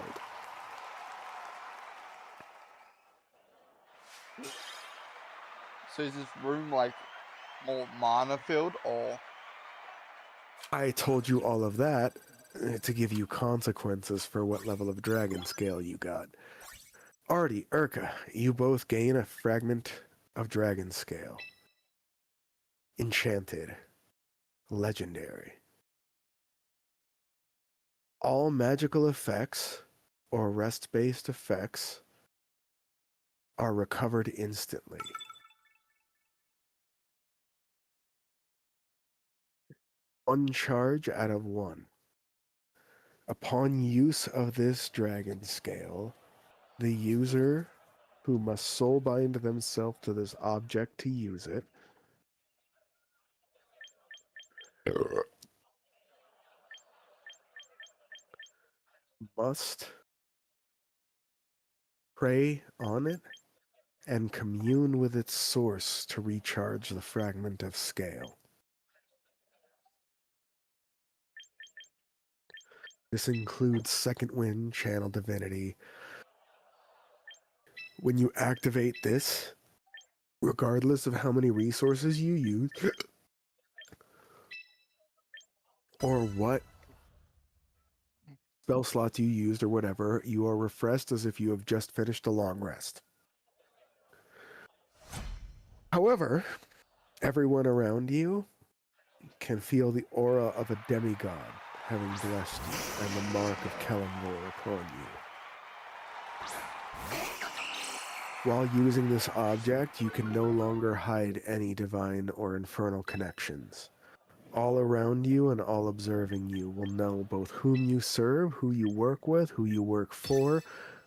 So is this room like more mana filled or? I told you all of that to give you consequences for what level of dragon scale you got. Artie, Urka, you both gain a fragment of dragon scale. Enchanted. Legendary. All magical effects or rest-based effects are recovered instantly. One charge out of 1. Upon use of this dragon scale, the user, who must soulbind themselves to this object to use it, must pray on it and commune with its source to recharge the fragment of scale. This includes Second Wind, Channel Divinity. When you activate this, regardless of how many resources you use, or what spell slots you used or whatever, you are refreshed as if you have just finished a long rest. However, everyone around you can feel the aura of a demigod having blessed you and the mark of Kellamvor upon you. While using this object, you can no longer hide any divine or infernal connections. All around you and all observing you will know both whom you serve, who you work with, who you work for,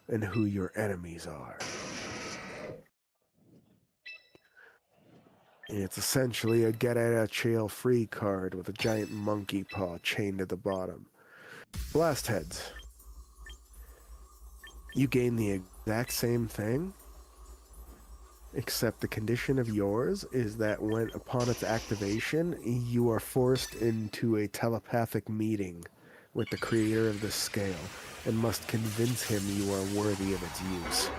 and who your enemies are. It's essentially a get-out-of-jail-free card with a giant monkey paw chained to the bottom. Blast heads. You gain the exact same thing, except the condition of yours is that when, upon its activation, you are forced into a telepathic meeting with the creator of the scale and must convince him you are worthy of its use.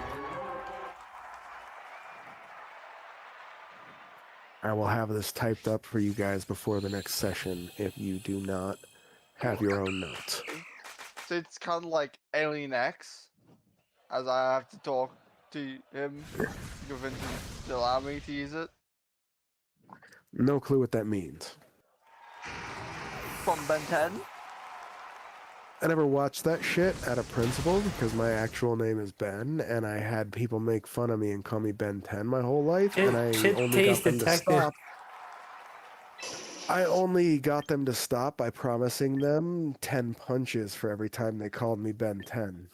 I will have this typed up for you guys before the next session if you do not have your own notes. So it's kind of like Alien X, as I have to talk to him to convince him to allow me to use it. No clue what that means. From Ben 10. I never watched that shit out of principle because my actual name is Ben, and I had people make fun of me and call me Ben 10 my whole life, and I only got them to stop. I only got them to stop by promising them 10 punches for every time they called me Ben 10.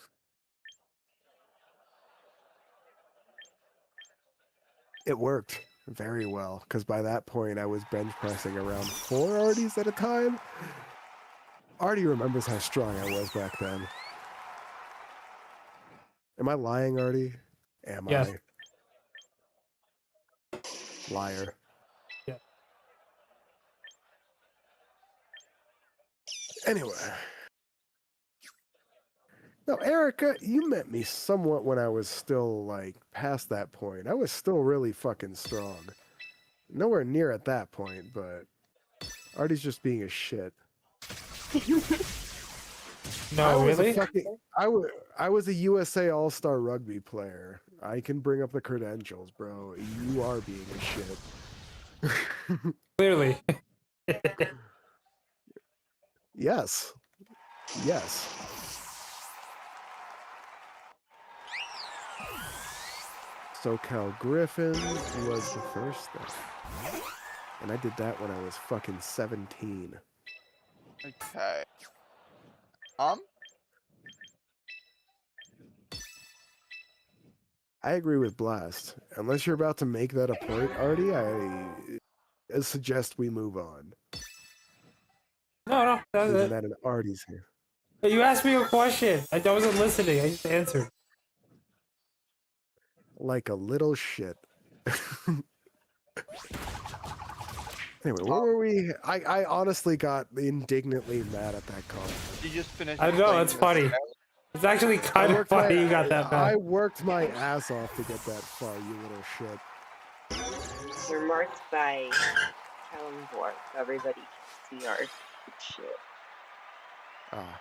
It worked very well, because by that point I was bench pressing around 4 Arties at a time. Artie remembers how strong I was back then. Am I lying, Artie? Am Yes. I? Liar. Yeah. Anyway, No, Erica, you met me somewhat when I was still, like, past that point. I was still really fucking strong. Nowhere near at that point, but Artie's just being a shit. No, really? I was a USA All-Star rugby player. I can bring up the credentials, bro. You are being a shit. Clearly. Yes. Yes. SoCal Griffin was the first thing. And I did that when I was fucking 17. Okay. I agree with Blast. Unless you're about to make that a point, Artie, I suggest we move on. No, that was Leaving it. that in Artie's here. You asked me a question. I wasn't listening. I just answered. Like a little shit. Anyway, where were we? I honestly got indignantly mad at that comment. You just finished. I know, it's explaining funny. this, It's actually kind of funny you got that I bad. worked my ass off to get that far, you little shit. You're marked by Callum Borg. Everybody can see our shit. Ah.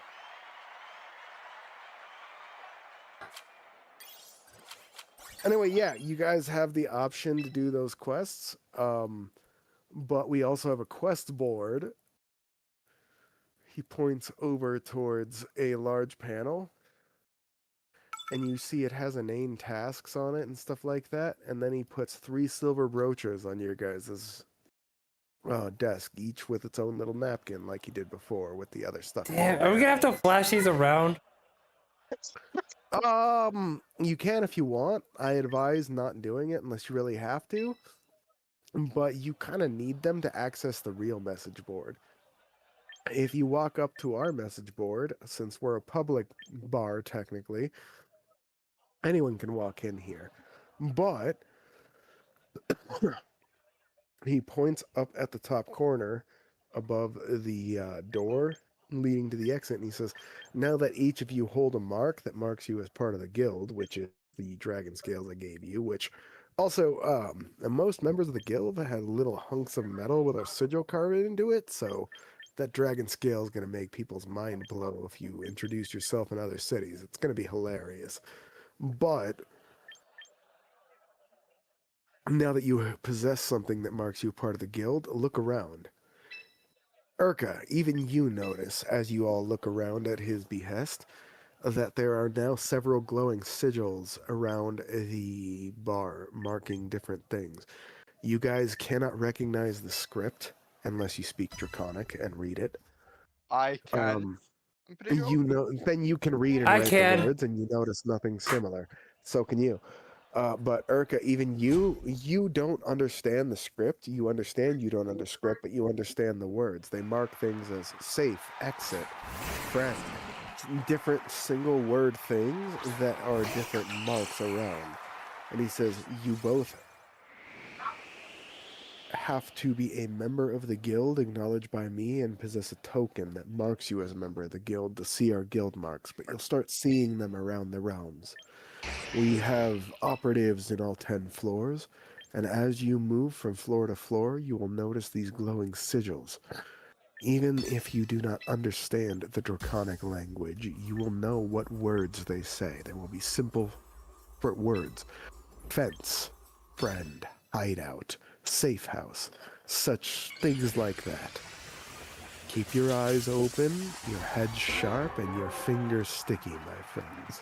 Anyway, yeah, you guys have the option to do those quests. But we also have a quest board. He points over towards a large panel. And you see it has inane tasks on it and stuff like that. And then he puts 3 silver brooches on your guys' desk, each with its own little napkin like he did before with the other stuff. Damn, are we gonna have to flash these around? You can if you want. I advise not doing it unless you really have to. But you kind of need them to access the real message board. If you walk up to our message board, since we're a public bar technically, anyone can walk in here. But he points up at the top corner above the door leading to the exit, and he says, now that each of you hold a mark that marks you as part of the guild, which is the dragon scales I gave you, which also, most members of the guild had little hunks of metal with a sigil carved into it, so that dragon scale is going to make people's mind blow if you introduce yourself in other cities. It's going to be hilarious. But now that you possess something that marks you part of the guild, look around. Urka, even you notice, as you all look around at his behest, that there are now several glowing sigils around the bar marking different things. You guys cannot recognize the script unless you speak Draconic and read it. I can. I'm pretty sure. You know, then you can read and I write can. the words, and you notice nothing similar. So can you. But Urka, even you don't understand the script. You understand you don't understand script, but you understand the words. They mark things as safe, exit, friend. Different single word things that are different marks around. And he says, you both have to be a member of the guild acknowledged by me and possess a token that marks you as a member of the guild to see our guild marks, but you'll start seeing them around the realms. We have operatives in all 10 floors, and as you move from floor to floor, you will notice these glowing sigils. Even if you do not understand the Draconic language, you will know what words they say. They will be simple words. Fence, friend, hideout, safe house, such things like that. Keep your eyes open, your head sharp, and your fingers sticky, my friends.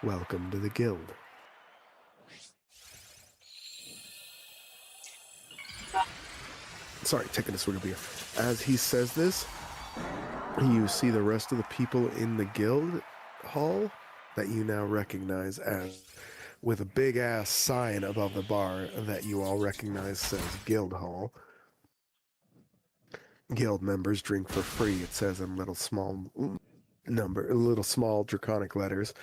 Welcome to the guild. Sorry, taking a swig of beer. As he says this, you see the rest of the people in the guild hall that you now recognize as, with a big ass sign above the bar that you all recognize says Guild Hall. Guild members drink for free, it says in little small draconic letters.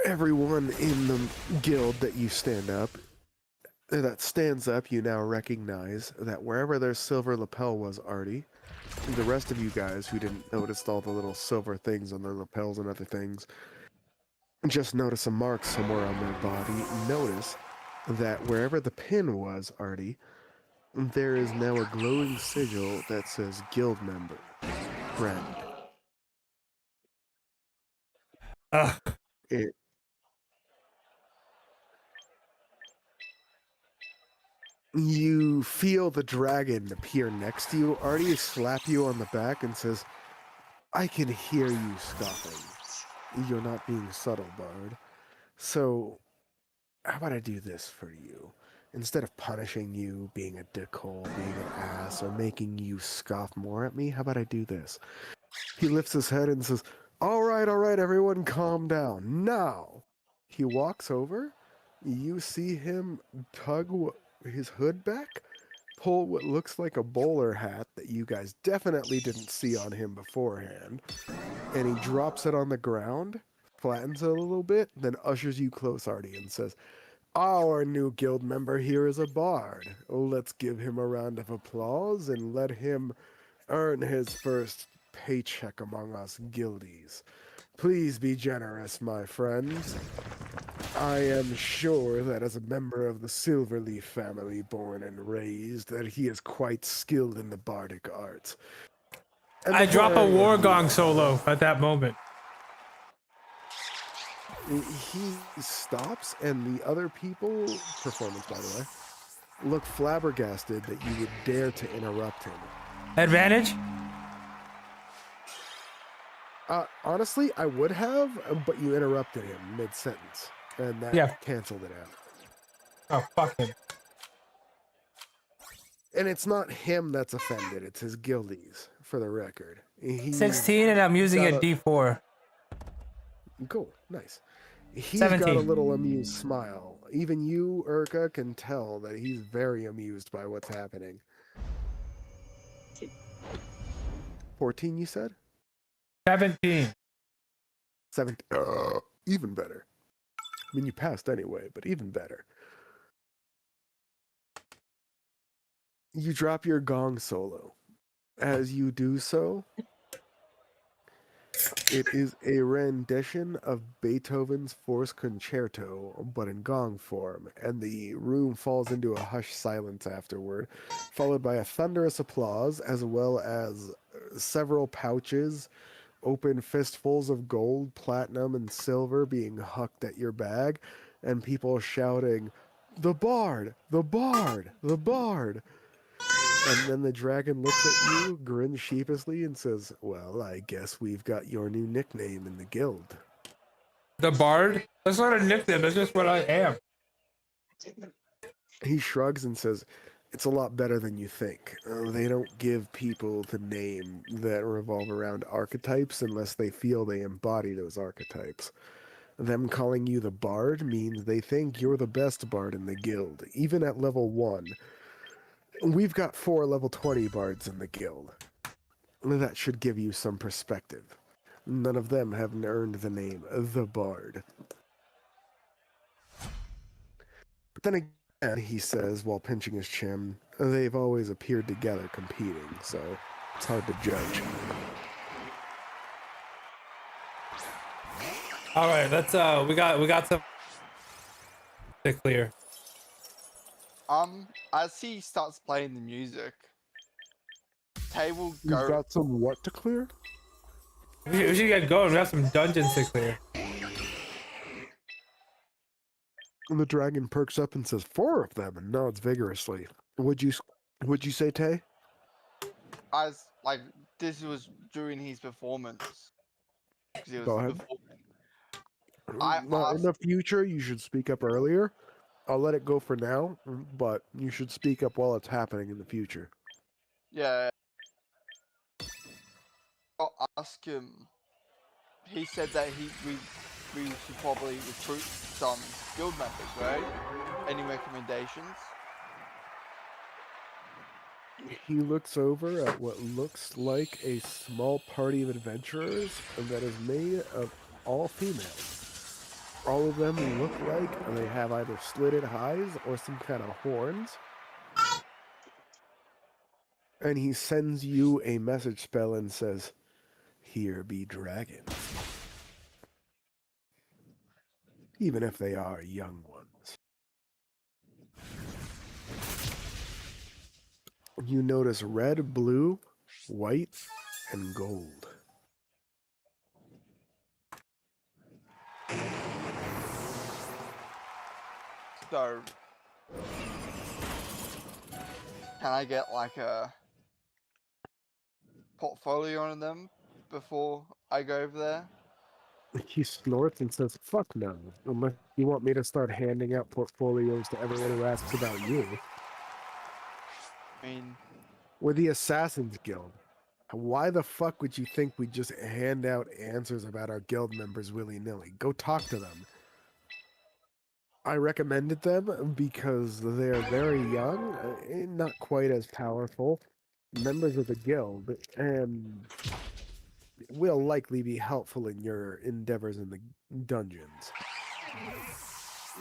Everyone in the guild that you stand up that stands up, you now recognize that wherever their silver lapel was, Artie, the rest of you guys who didn't notice all the little silver things on their lapels and other things, just notice a mark somewhere on their body. Notice that wherever the pin was, Artie, there is now a glowing sigil that says guild member, friend. Ugh. It, you feel the dragon appear next to you, Artie, slap you on the back and says, I can hear you scoffing. You're not being subtle, Bard. So, how about I do this for you? Instead of punishing you, being a dickhole, being an ass, or making you scoff more at me, how about I do this? He lifts his head and says, all right, everyone calm down. Now, he walks over. You see him tug his hood back, pull what looks like a bowler hat that you guys definitely didn't see on him beforehand, and he drops it on the ground, flattens it a little bit, then ushers you close, Artie, and says, our new guild member here is a bard. Let's give him a round of applause and let him earn his first paycheck among us guildies. Please be generous, my friends. I am sure that as a member of the Silverleaf family born and raised, that he is quite skilled in the bardic arts. And I drop a before war any gong solo at that moment. he stops, and the other people, performance by the way, look flabbergasted that you would dare to interrupt him. Advantage? Honestly, I would have, but you interrupted him mid-sentence, and that canceled it out. Oh, fuck him. And it's not him that's offended, it's his guildies, for the record. 16 and I'm using a D4. Cool, nice. He's 17. got a little amused smile. Even you, Urka, can tell that he's very amused by what's happening. 14, you said? 17. 17. Even better. I mean, you passed anyway, but even better. You drop your gong solo. As you do so, it is a rendition of Beethoven's Fourth Concerto, but in gong form, and the room falls into a hushed silence afterward, followed by a thunderous applause, as well as several pouches, open fistfuls of gold, platinum, and silver being hucked at your bag, and people shouting, "The Bard! The Bard! The Bard!" And then the dragon looks at you, grins sheepishly, and says, well, I guess we've got your new nickname in the guild. The Bard? That's not a nickname, that's just what I am. He shrugs and says, it's a lot better than you think. They don't give people the name that revolve around archetypes unless they feel they embody those archetypes. Them calling you the Bard means they think you're the best Bard in the guild, even at level 1. We've got 4 level 20 bards in the guild. That should give you some perspective. None of them have earned the name the Bard. But then again, he says while pinching his chin, they've always appeared together competing, so it's hard to judge. All right, let's we got some to clear. As he starts playing the music, Tay will You've go. got some what to clear? We should get going. We have some dungeons to clear. And the dragon perks up and says, 4 of them, and nods vigorously. Would you say, Tay? As like this was during his performance. 'Cause he was Go ahead. performing. In the future, you should speak up earlier. I'll let it go for now, but you should speak up while it's happening in the future. Yeah. I'll ask him. He said that we should probably recruit some guild members, right? Any recommendations? He looks over at what looks like a small party of adventurers that is made of all females. All of them look like they have either slitted eyes or some kind of horns. And he sends you a message spell and says, "Here be dragons." Even if they are young ones. You notice red, blue, white, and gold. So, can I get like a portfolio on them before I go over there? He snorts and says, "Fuck no. Unless you want me to start handing out portfolios to everyone who asks about you. I mean, We're the Assassin's Guild. Why the fuck would you think we just hand out answers about our guild members willy-nilly? Go talk to them." I recommended them because they're very young, not quite as powerful members of the guild, and will likely be helpful in your endeavors in the dungeons.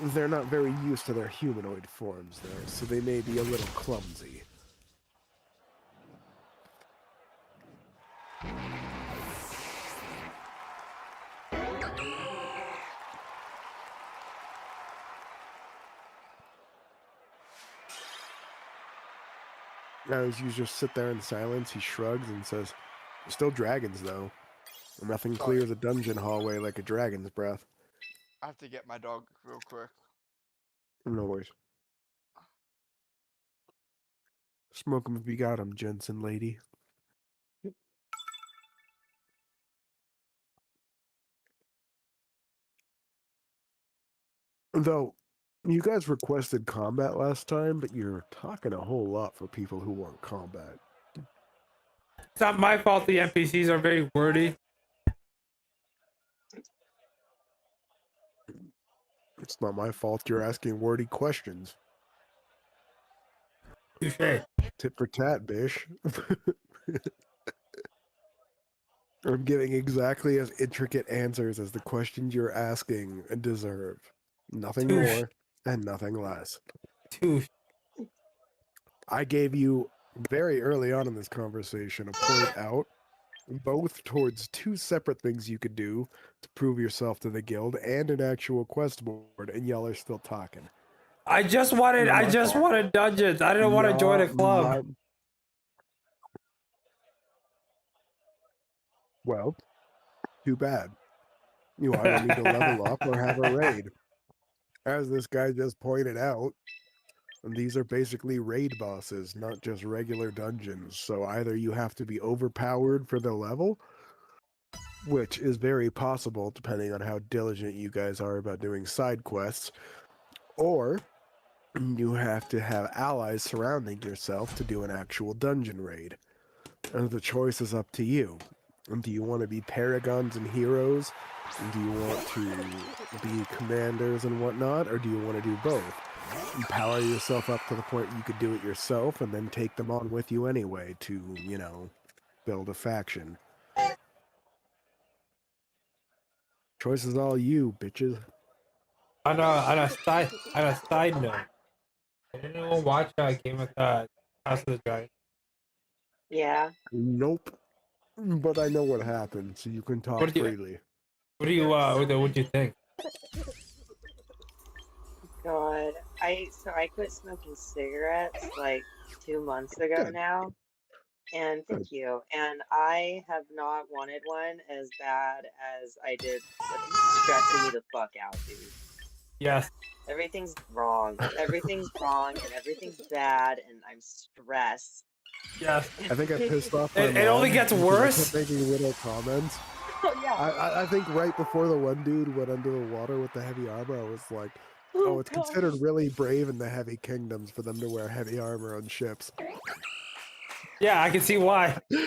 They're not very used to their humanoid forms, though, so they may be a little clumsy. As you just sit there in silence, he shrugs and says, "Still dragons, though. Nothing Sorry. clears a dungeon hallway like a dragon's breath." I have to get my dog real quick. No worries. Smoke 'em if you got 'em, Jensen lady. Though, you guys requested combat last time, but you're talking a whole lot for people who want combat. It's not my fault the NPCs are very wordy. It's not my fault you're asking wordy questions. Touche. Tit for tat, bish. I'm giving exactly as intricate answers as the questions you're asking deserve. Nothing Touche. more and nothing less. Touche. I gave you very early on in this conversation a point out, both towards two separate things you could do to prove yourself to the guild and an actual quest board, and y'all are still talking. I just wanted dungeons. I didn't want to join a club. Well, too bad. You either need to level up or have a raid. As this guy just pointed out, these are basically raid bosses, not just regular dungeons. So either you have to be overpowered for the level, which is very possible depending on how diligent you guys are about doing side quests, or you have to have allies surrounding yourself to do an actual dungeon raid. And the choice is up to you. Do you want to be paragons and heroes? Do you want to be commanders and whatnot? Or do you want to do both? Empower yourself up to the point you could do it yourself and then take them on with you anyway to, build a faction. Choice is all you, bitches. On a side note, did anyone watch Game of House of the Dragon? Yeah. Nope. But I know what happened, so you can talk freely. What do you think? God, I quit smoking cigarettes like 2 months ago Good. now, and thank you. And I have not wanted one as bad as I did. It's stressing me the fuck out, dude. Yes. Everything's wrong. Everything's wrong, and everything's bad, and I'm stressed. Yes. I think I pissed off my It mom only gets because worse. I kept making little comments. Oh yeah. I think right before the one dude went under the water with the heavy armor, I was like, oh, it's considered really brave in the heavy kingdoms for them to wear heavy armor on ships. Yeah, I can see why. A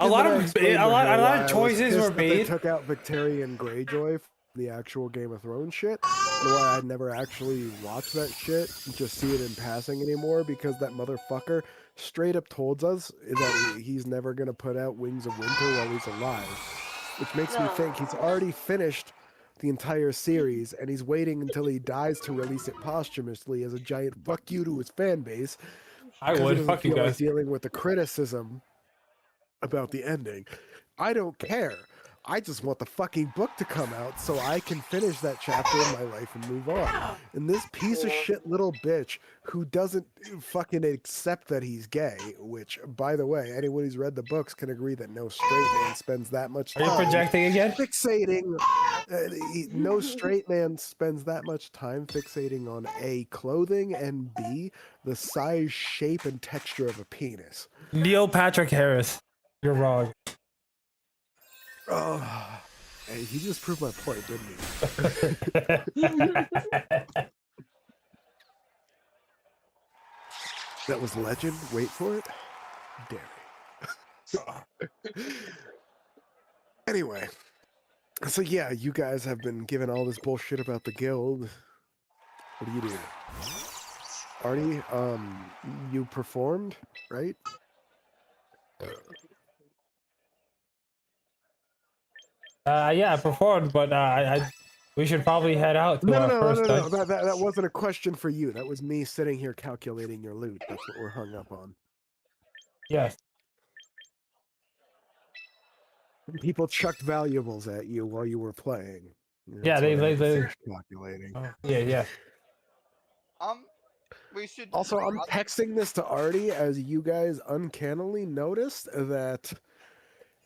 And lot then I of explained to her why I was choices pissed were that they made. took out Victorian Greyjoy from the actual Game of Thrones shit, and why I'd never actually watched that shit, just see it in passing anymore, because that motherfucker straight up told us that he's never gonna put out Wings of Winter while he's alive. which makes me think he's already finished the entire series and he's waiting until he dies to release it posthumously as a giant fuck you to his fan base I because he would. doesn't Fuck you feel like guys. dealing with the criticism about the ending. I don't care. I just want the fucking book to come out so I can finish that chapter in my life and move on. And this piece of shit little bitch who doesn't fucking accept that he's gay, which, by the way, anyone who's read the books can agree that no straight man spends that much Are you time projecting again? fixating. No straight man spends that much time fixating on A, clothing, and B, the size, shape, and texture of a penis. Neil Patrick Harris. You're wrong. Oh, hey, he just proved my point, didn't he? That was legend. Wait for it. Dairy. Anyway, so yeah, you guys have been given all this bullshit about the guild. What do you do? Artie, you performed, right? Yeah, I performed, but we should probably head out to our first No. That wasn't a question for you. That was me sitting here calculating your loot. That's what we're hung up on. Yes. People chucked valuables at you while you were playing. Yeah, That's what I had to they finish calculating. yeah. We should Also, I'm texting this to Artie as you guys uncannily noticed that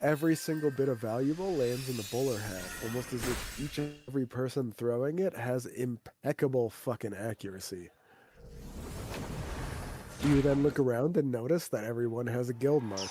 every single bit of valuable lands in the bowler hat, almost as if each and every person throwing it has impeccable fucking accuracy. You then look around and notice that everyone has a guild mark.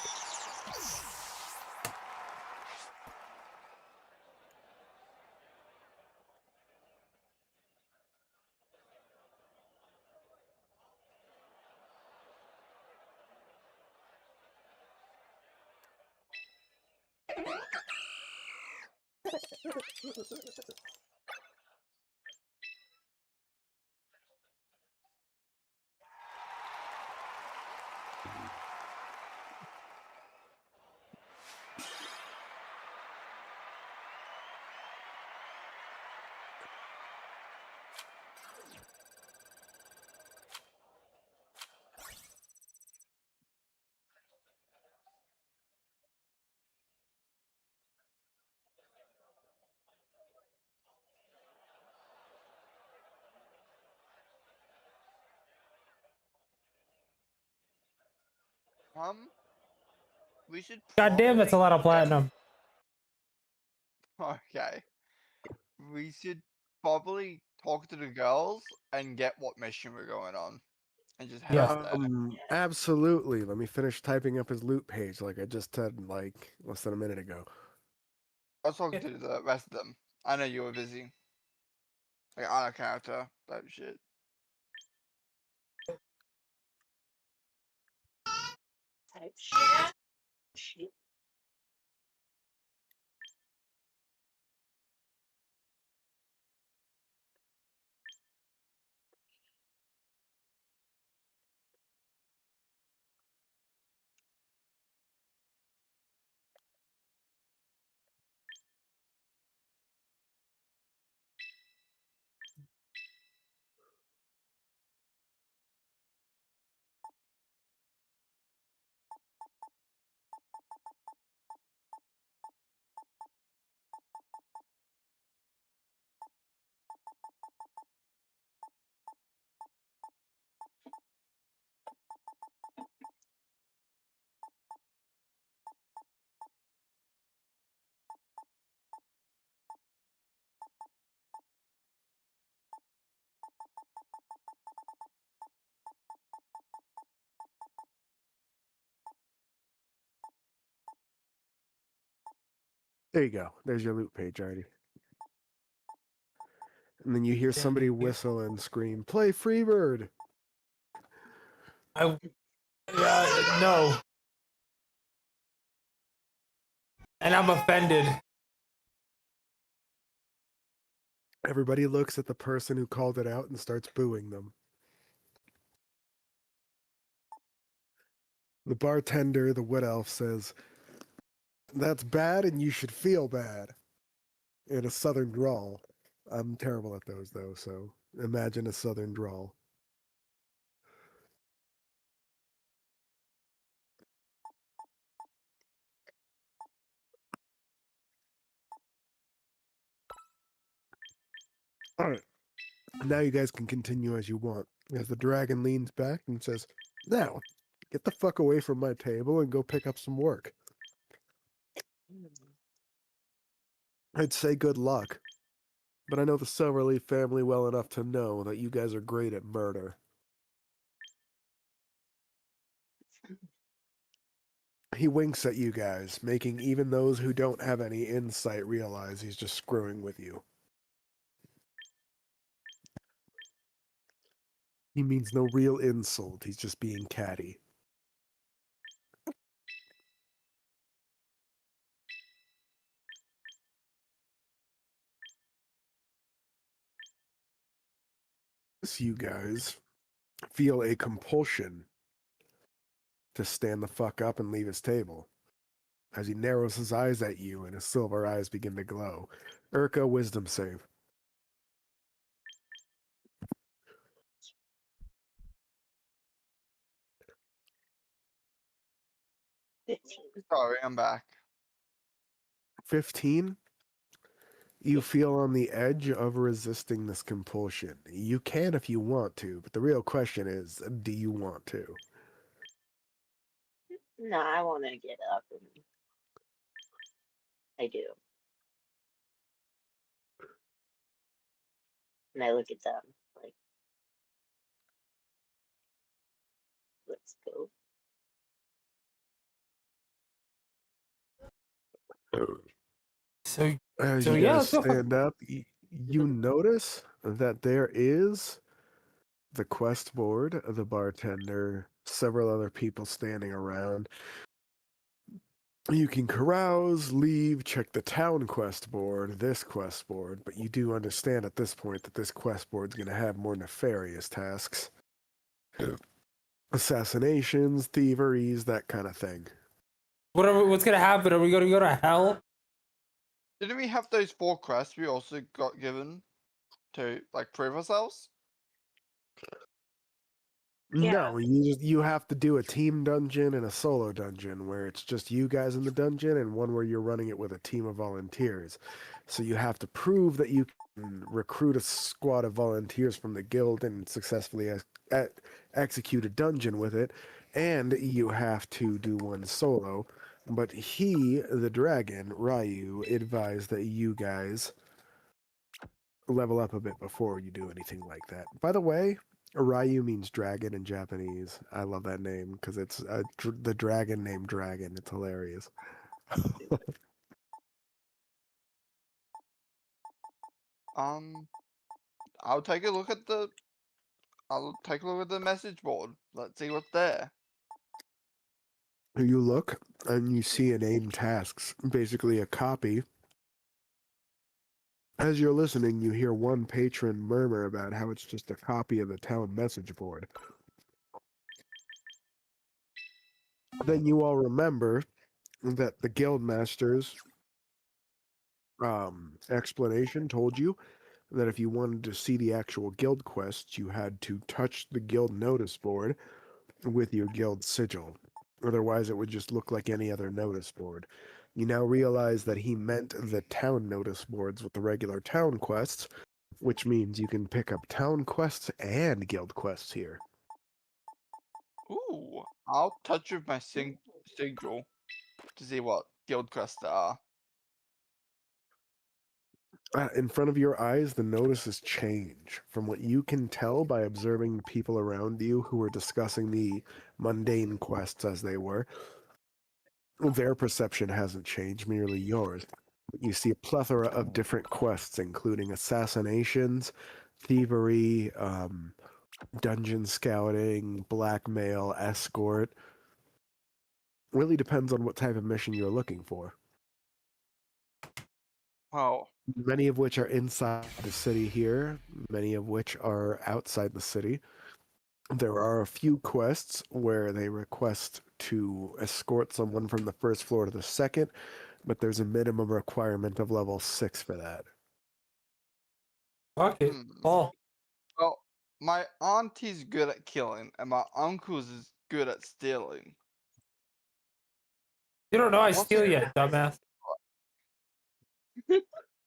we should God damn, that's a lot of platinum. Okay. We should probably talk to the girls and get what mission we're going on. And just head out there. Absolutely. Let me finish typing up his loot page like I just said like less than a minute ago. I was talking to the rest of them. I know you were busy. Like on a character type shit. Type shit. There you go. There's your loot page, Artie. And then you hear somebody whistle and scream, "Play Freebird!" No. And I'm offended. Everybody looks at the person who called it out and starts booing them. The bartender, the wood elf, says, That's bad, and you should feel bad. In a southern drawl. I'm terrible at those, though, so imagine a southern drawl. Alright. Now you guys can continue as you want. As the dragon leans back and says, "Now, get the fuck away from my table and go pick up some work." Hmm. I'd say good luck, but I know the Silverleaf family well enough to know that you guys are great at murder. He winks at you guys, making even those who don't have any insight realize he's just screwing with you. He means no real insult, he's just being catty. You guys feel a compulsion to stand the fuck up and leave his table. As he narrows his eyes at you and his silver eyes begin to glow. Urka, wisdom save. 15. Sorry, I'm back. 15. You feel on the edge of resisting this compulsion. You can if you want to, but the real question is, do you want to? No, I want to get up, and I do. And I look at them like, let's go. So As So you yeah, guys let's go. stand up, you notice that there is the quest board, the bartender, several other people standing around. You can carouse, leave, check the town quest board, this quest board, but you do understand at this point that this quest board's going to have more nefarious tasks. Assassinations, thieveries, that kind of thing. What's gonna happen? Are we gonna go to hell? Didn't we have those 4 quests we also got given to like prove ourselves? Yeah. No, you have to do a team dungeon and a solo dungeon where it's just you guys in the dungeon and one where you're running it with a team of volunteers. So you have to prove that you can recruit a squad of volunteers from the guild and successfully execute a dungeon with it, and you have to do one solo. But he, the dragon, Ryu, advised that you guys level up a bit before you do anything like that. By the way, Ryu means dragon in Japanese. I love that name because it's the dragon named Dragon. It's hilarious. I'll take a look at the message board. Let's see what's there. You look and you see a name tasks, basically a copy. As you're listening, you hear one patron murmur about how it's just a copy of the town message board. Then you all remember that the guildmaster's explanation told you that if you wanted to see the actual guild quests, you had to touch the guild notice board with your guild sigil. Otherwise, it would just look like any other notice board. You now realize that he meant the town notice boards with the regular town quests, which means you can pick up town quests and guild quests here. Ooh, I'll touch with my sigil to see what guild quests there are. In front of your eyes, the notices change. From what you can tell by observing the people around you who were discussing the mundane quests as they were, their perception hasn't changed, merely yours. You see a plethora of different quests, including assassinations, thievery, dungeon scouting, blackmail, escort. Really depends on what type of mission you're looking for. Wow. Many of which are inside the city here, many of which are outside the city. There are a few quests where they request to escort someone from the first floor to the second, but there's a minimum requirement of level 6 for that. Fuck it. Hmm. Oh, Well, my auntie's good at killing, and my uncle's is good at stealing. you don't know I What's steal it- yet, dumbass.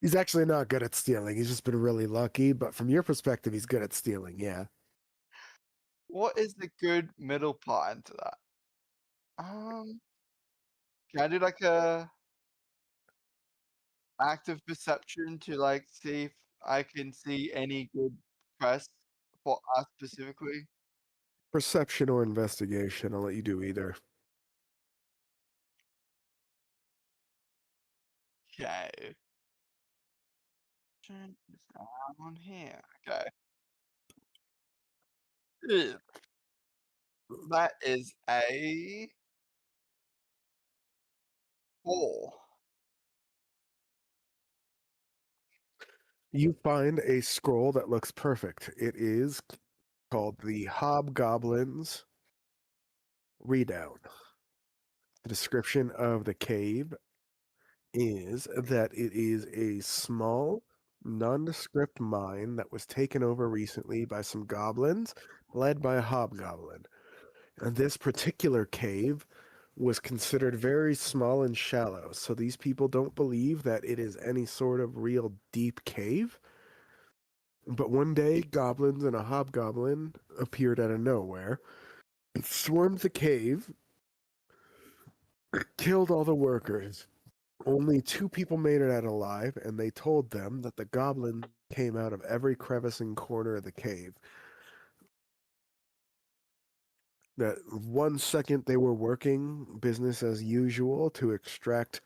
He's actually not good at stealing. He's just been really lucky, but from your perspective, he's good at stealing, yeah. What is the good middle part into that? Can I do like a active perception to like see if I can see any good quests for us specifically? Perception or investigation, I'll let you do either. Okay. Turn this on here. Okay. Ugh. That is a 4. You find a scroll that looks perfect. It is called the Hobgoblin's Redown. The description of the cave is that it is a small, nondescript mine that was taken over recently by some goblins, led by a hobgoblin. And this particular cave was considered very small and shallow, so these people don't believe that it is any sort of real deep cave. But one day, goblins and a hobgoblin appeared out of nowhere, swarmed the cave, killed all the workers. Only 2 people made it out alive, and they told them that the goblin came out of every crevice and corner of the cave. That 1 second they were working business as usual to extract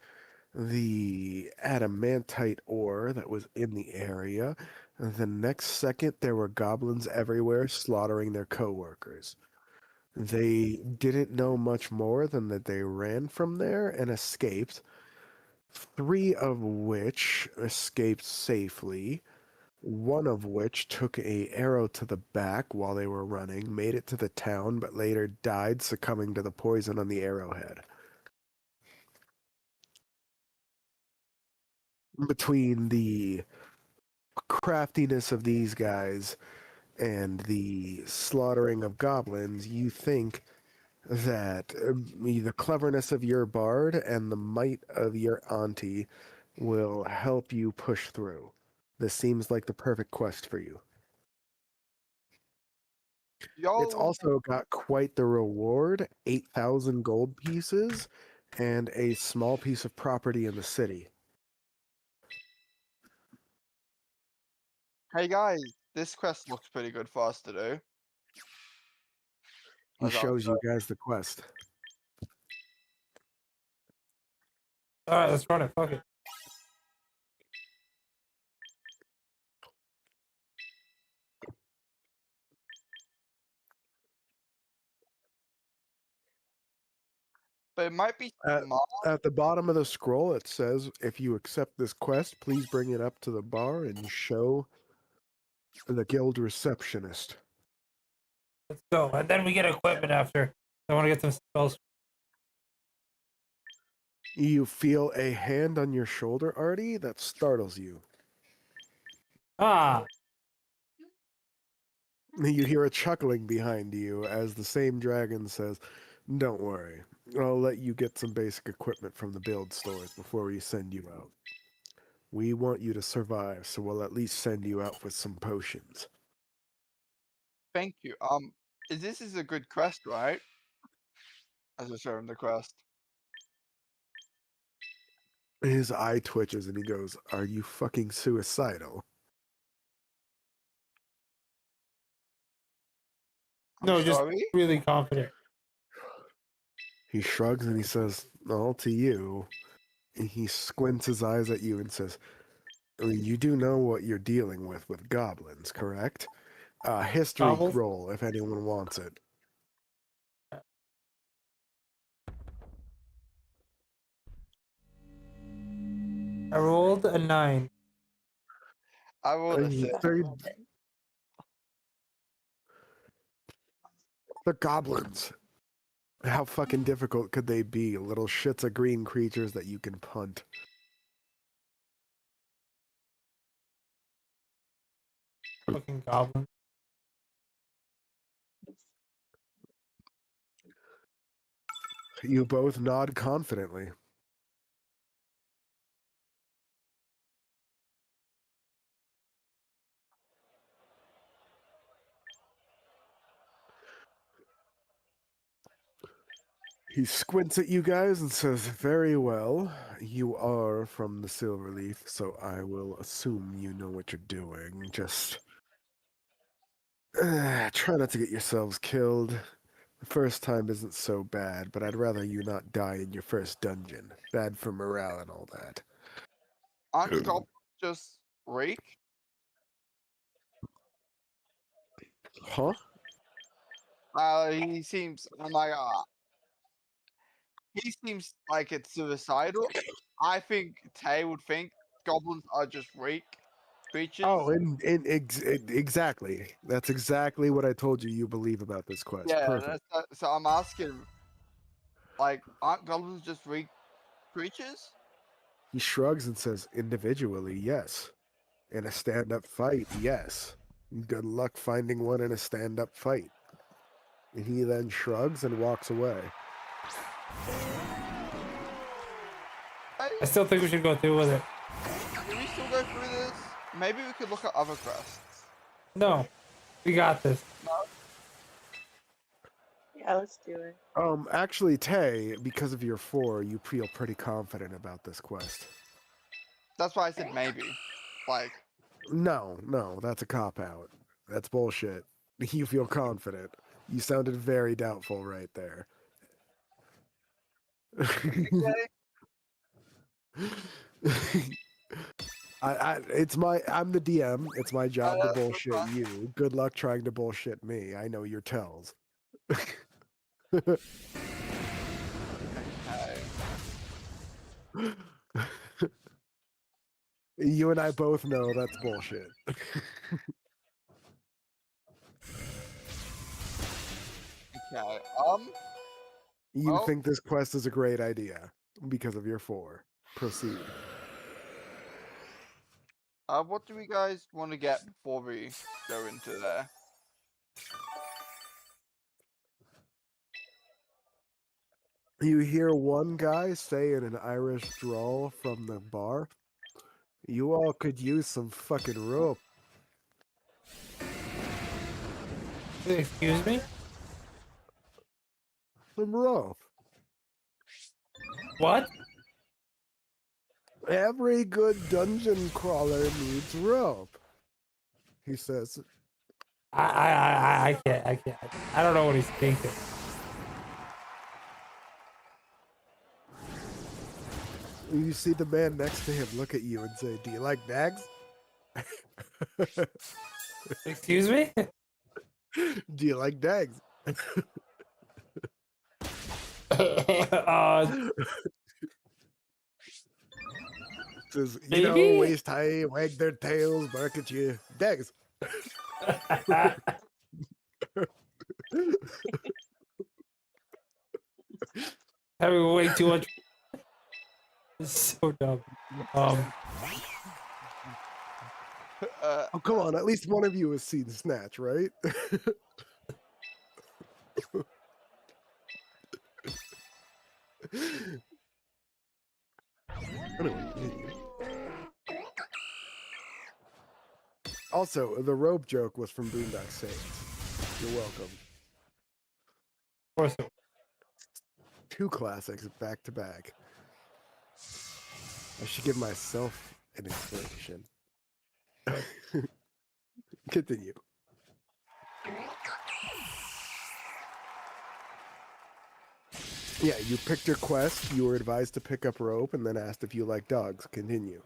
the adamantite ore that was in the area. The next second there were goblins everywhere slaughtering their co-workers. They didn't know much more than that they ran from there and escaped, 3 of which escaped safely, 1 of which took a arrow to the back while they were running, made it to the town, but later died succumbing to the poison on the arrowhead. Between the craftiness of these guys and the slaughtering of goblins, you think that the cleverness of your bard and the might of your auntie will help you push through. This seems like the perfect quest for you. It's Y'all, also got quite the reward, 8,000 gold pieces and a small piece of property in the city. hey guys, this quest looks pretty good for us to do. He As I was shows you guys the quest. Alright, let's run it. Fuck it. But it might be At, small. at the bottom of the scroll, it says, if you accept this quest, please bring it up to the bar and show the guild receptionist. Let's go. And then we get equipment after. I want to get some spells. You feel a hand on your shoulder, Artie, that startles you. Ah, You hear a chuckling behind you as the same dragon says, "Don't worry, I'll let you get some basic equipment from the build stores before we send you out. We want you to survive, so we'll at least send you out with some potions." Thank you. This is a good quest, right? As I show him the quest. His eye twitches and he goes, "Are you fucking suicidal?" I'm no, just sorry. really confident. He shrugs and he says, "All to you." And he squints his eyes at you and says, "You do know what you're dealing with goblins, correct? History Gobbles? roll if anyone wants it." I rolled a 9. I rolled a You 6. third- They're goblins. How fucking difficult could they be? Little shits of green creatures that you can punt. Fucking goblin. You both nod confidently. He squints at you guys and says, "Very well. You are from the Silverleaf, so I will assume you know what you're doing. Just try not to get yourselves killed. The first time isn't so bad, but I'd rather you not die in your first dungeon. Bad for morale and all that." Aren't goblins just weak? Huh? He seems. I'm like, he seems like it's suicidal. I think Tay would think goblins are just weak creatures. Oh, exactly. That's exactly what I told you you believe about this quest. yeah. Perfect. So I'm asking, like, aren't goblins just weak creatures? He shrugs and says, "Individually, yes. In a stand-up fight, yes. Good luck finding one in a stand-up fight." And he then shrugs and walks away. I still think we should go through with it. Do we still go through this? Maybe we could look at other quests. No, we got this. Yeah, let's do it. Actually, Tay, because of your 4, you feel pretty confident about this quest. That's why I said maybe. Like, No, that's a cop-out. That's bullshit. You feel confident. You sounded very doubtful right there. okay, I'm the DM. It's my job to that's bullshit fine. you. Good luck trying to bullshit me. I know your tells. okay. You and I both know that's bullshit. Okay. You Well, think this quest is a great idea because of your 4. Proceed. what do we guys want to get before we go into there? You hear one guy say in an Irish drawl from the bar, "You all could use some fucking rope." Excuse me? Some rope. What? Every good dungeon crawler needs rope, he says. I can't. I don't know what he's thinking. You see the man next to him look at you and say, "Do you like dags?" Excuse me? "Do you like dags?" Says, "You know, Maybe? waist high, wag their tails, bark at you. Dags." Having way too much. It's so dumb. Oh, come on. At least one of you has seen Snatch, right? Anyway, continue. Also, the rope joke was from Boondock Saints. You're welcome. Of course. 2 classics back to back. I should give myself an inspiration. Continue. Yeah, you picked your quest, you were advised to pick up rope, and then asked if you like dogs. Continue.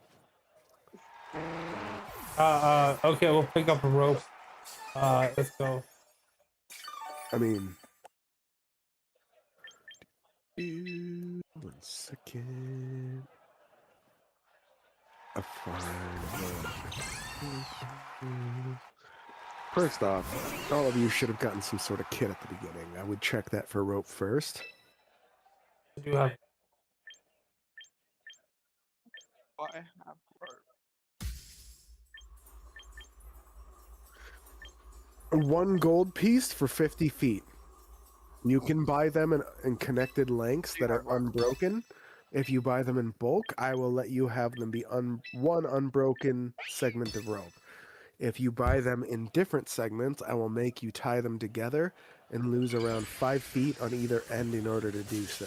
Okay, we'll pick up a rope. Let's go. I mean... 1 second... A fine... First off, all of you should have gotten some sort of kit at the beginning. I would check that for rope first. I do have. I have rope. 1 gold piece for 50 feet. You can buy them in connected lengths that are unbroken. If you buy them in bulk, I will let you have them be one unbroken segment of rope. If you buy them in different segments, I will make you tie them together and lose around 5 feet on either end in order to do so.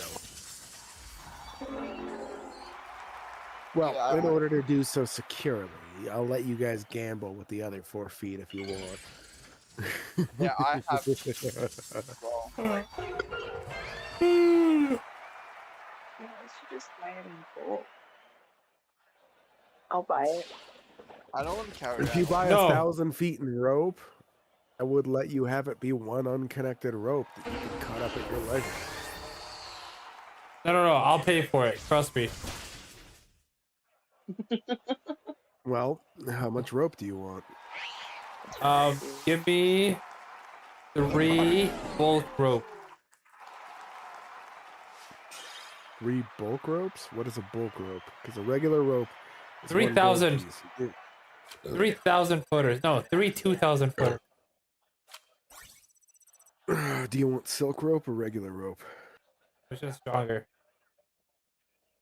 Well, Yeah, in order to do so securely. I'll let you guys gamble with the other 4 feet if you want. Yeah, I have. Well, Yeah, I should just buy it in bulk. I'll buy it. I don't want to carry If you that. buy No. 1,000 feet in rope, I would let you have it be one unconnected rope that you can cut up at your leisure. No. I'll pay for it. Trust me. Well, how much rope do you want? Give me 3 bulk rope. 3 bulk ropes? What is a bulk rope? Because a regular rope is 3,000. 1 gold piece. 3,000 footers. No, 2,000 footers. Do you want silk rope or regular rope? Which is stronger.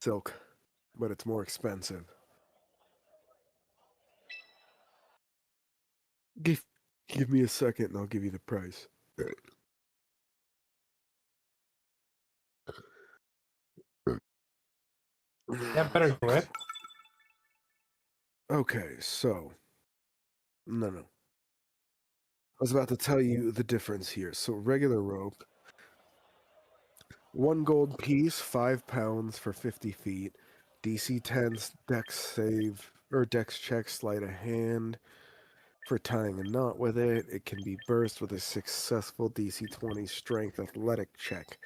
Silk, but it's more expensive. Give me a second and I'll give you the price. Yeah, better grip. Okay, so no. I was about to tell you the difference here. So regular rope, 1 gold piece, 5 pounds for 50 feet. DC 10 dex save or dex check, sleight of hand for tying a knot with it. It can be burst with a successful DC 20 strength athletic check.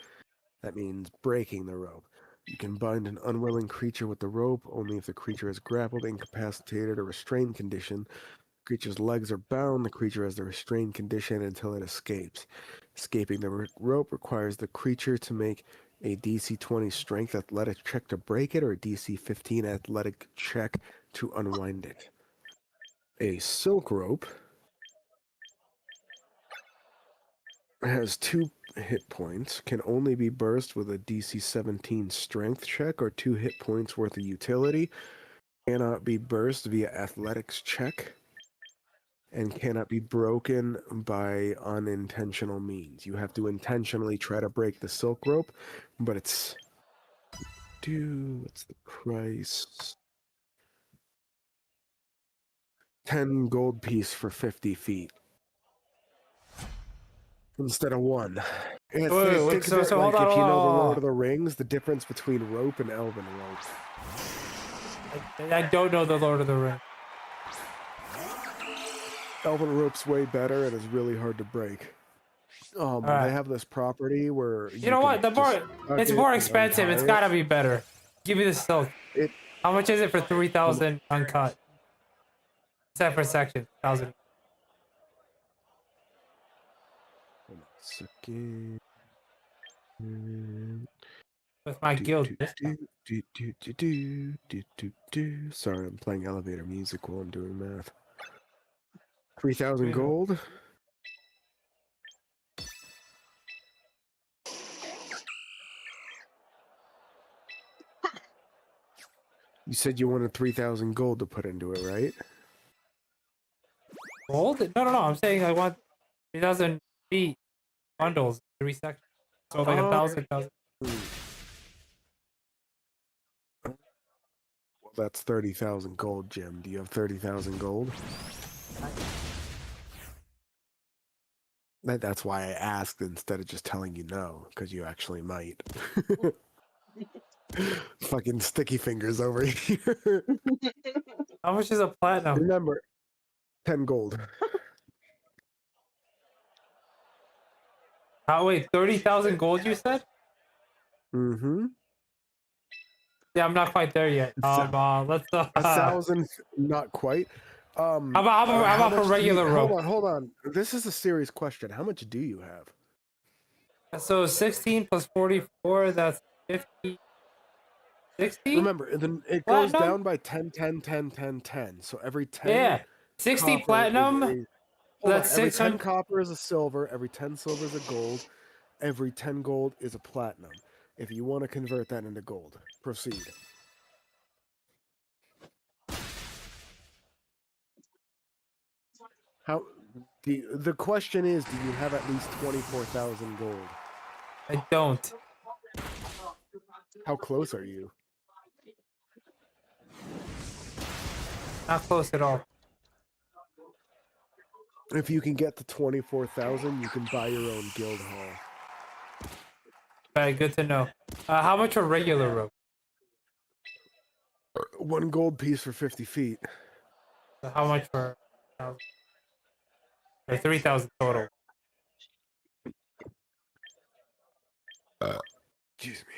That means breaking the rope. You can bind an unwilling creature with the rope only if the creature is grappled, incapacitated, or restrained condition. Creature's legs are bound. The creature has the restrained condition until it escapes. Escaping the rope requires the creature to make a DC 20 strength athletic check to break it or a DC 15 athletic check to unwind it. A silk rope has 2 hit points, can only be burst with a DC 17 strength check or 2 hit points worth of utility, cannot be burst via athletics check, and cannot be broken by unintentional means. You have to intentionally try to break the silk rope, but it's... what's the price? 10 gold piece for 50 feet. Instead of 1. And Wait, think so of it hold like on, if you know the hold on. Lord of the Rings, the difference between rope and elven rope. I don't know the Lord of the Rings. Elven rope's way better and is really hard to break. Alright. They have this property where You know what? It's more expensive. It's gotta be better. Give me the silk. How much is it for 3,000 uncut? Except for section 1,000. Second. With my guild. Sorry, I'm playing elevator music while I'm doing math. 3,000 gold. You said you wanted 3,000 gold to put into it, right? Gold? No. I'm saying I want 3,000 feet bundles, 3 sections. So like 1,000. Well, that's 30,000 gold, Jim. Do you have 30,000 gold? That's why I asked instead of just telling you no, because you actually might. Fucking sticky fingers over here. How much is a platinum? Remember, 10 gold. Oh wait, 30,000 gold you said? Mm-hmm. Yeah, I'm not quite there yet. Let's 1,000, not quite. How about for much do you- regular rope? Hold on. This is a serious question. How much do you have? So 16 plus 44, that's 50. 60? Remember, then it goes Platinum? down by 10, 10, 10, 10, 10. So every 10 Yeah. 60 copper platinum. is a, hold That's on, every 10 600. copper is a silver, every 10 silver is a gold, every 10 gold is a platinum. If you want to convert that into gold, proceed. How the question is, do you have at least 24,000 gold? I don't. How close are you? Not close at all. If you can get to 24,000, you can buy your own guild hall. Alright, good to know. How much for regular rope? 1 gold piece for 50 feet. So how much for 1,000? Or 3,000 total? Excuse me.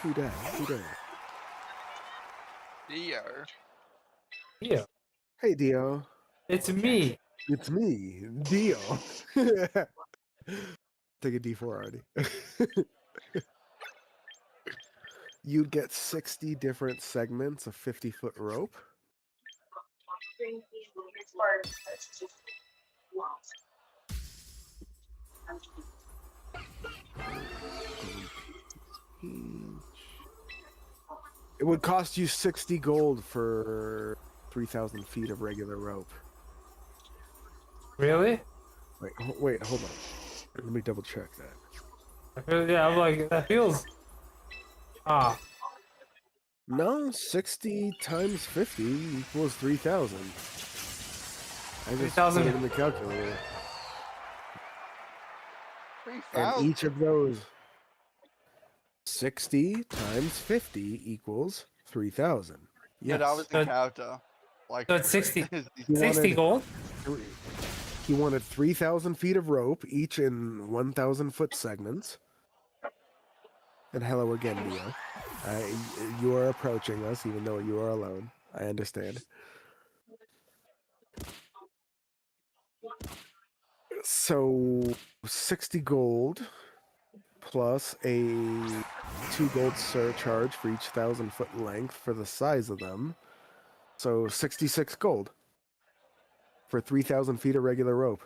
Who dat? Who dat? Dio. Yeah. Hey, Dio. It's me. It's me, Dio. Take a D4 already. You'd get 60 different segments of 50-foot rope. It would cost you 60 gold for 3,000 feet of regular rope. Really? Wait, hold on. Let me double check that. Yeah, I'm like, that feels... Ah. No, 60 times 50 equals 3,000. I just put 3,000. it in the calculator. 3,000. And each of those 60 times 50 equals 3,000. Yeah, Yes. that was So- the character. Like, So it's 60. You 60 wanted- gold? He wanted 3,000 feet of rope, each in 1,000 foot segments. And hello again, Neo. You are approaching us, even though you are alone. I understand. So 60 gold plus a 2 gold surcharge for each 1,000-foot length for the size of them. So 66 gold for 3,000 feet of regular rope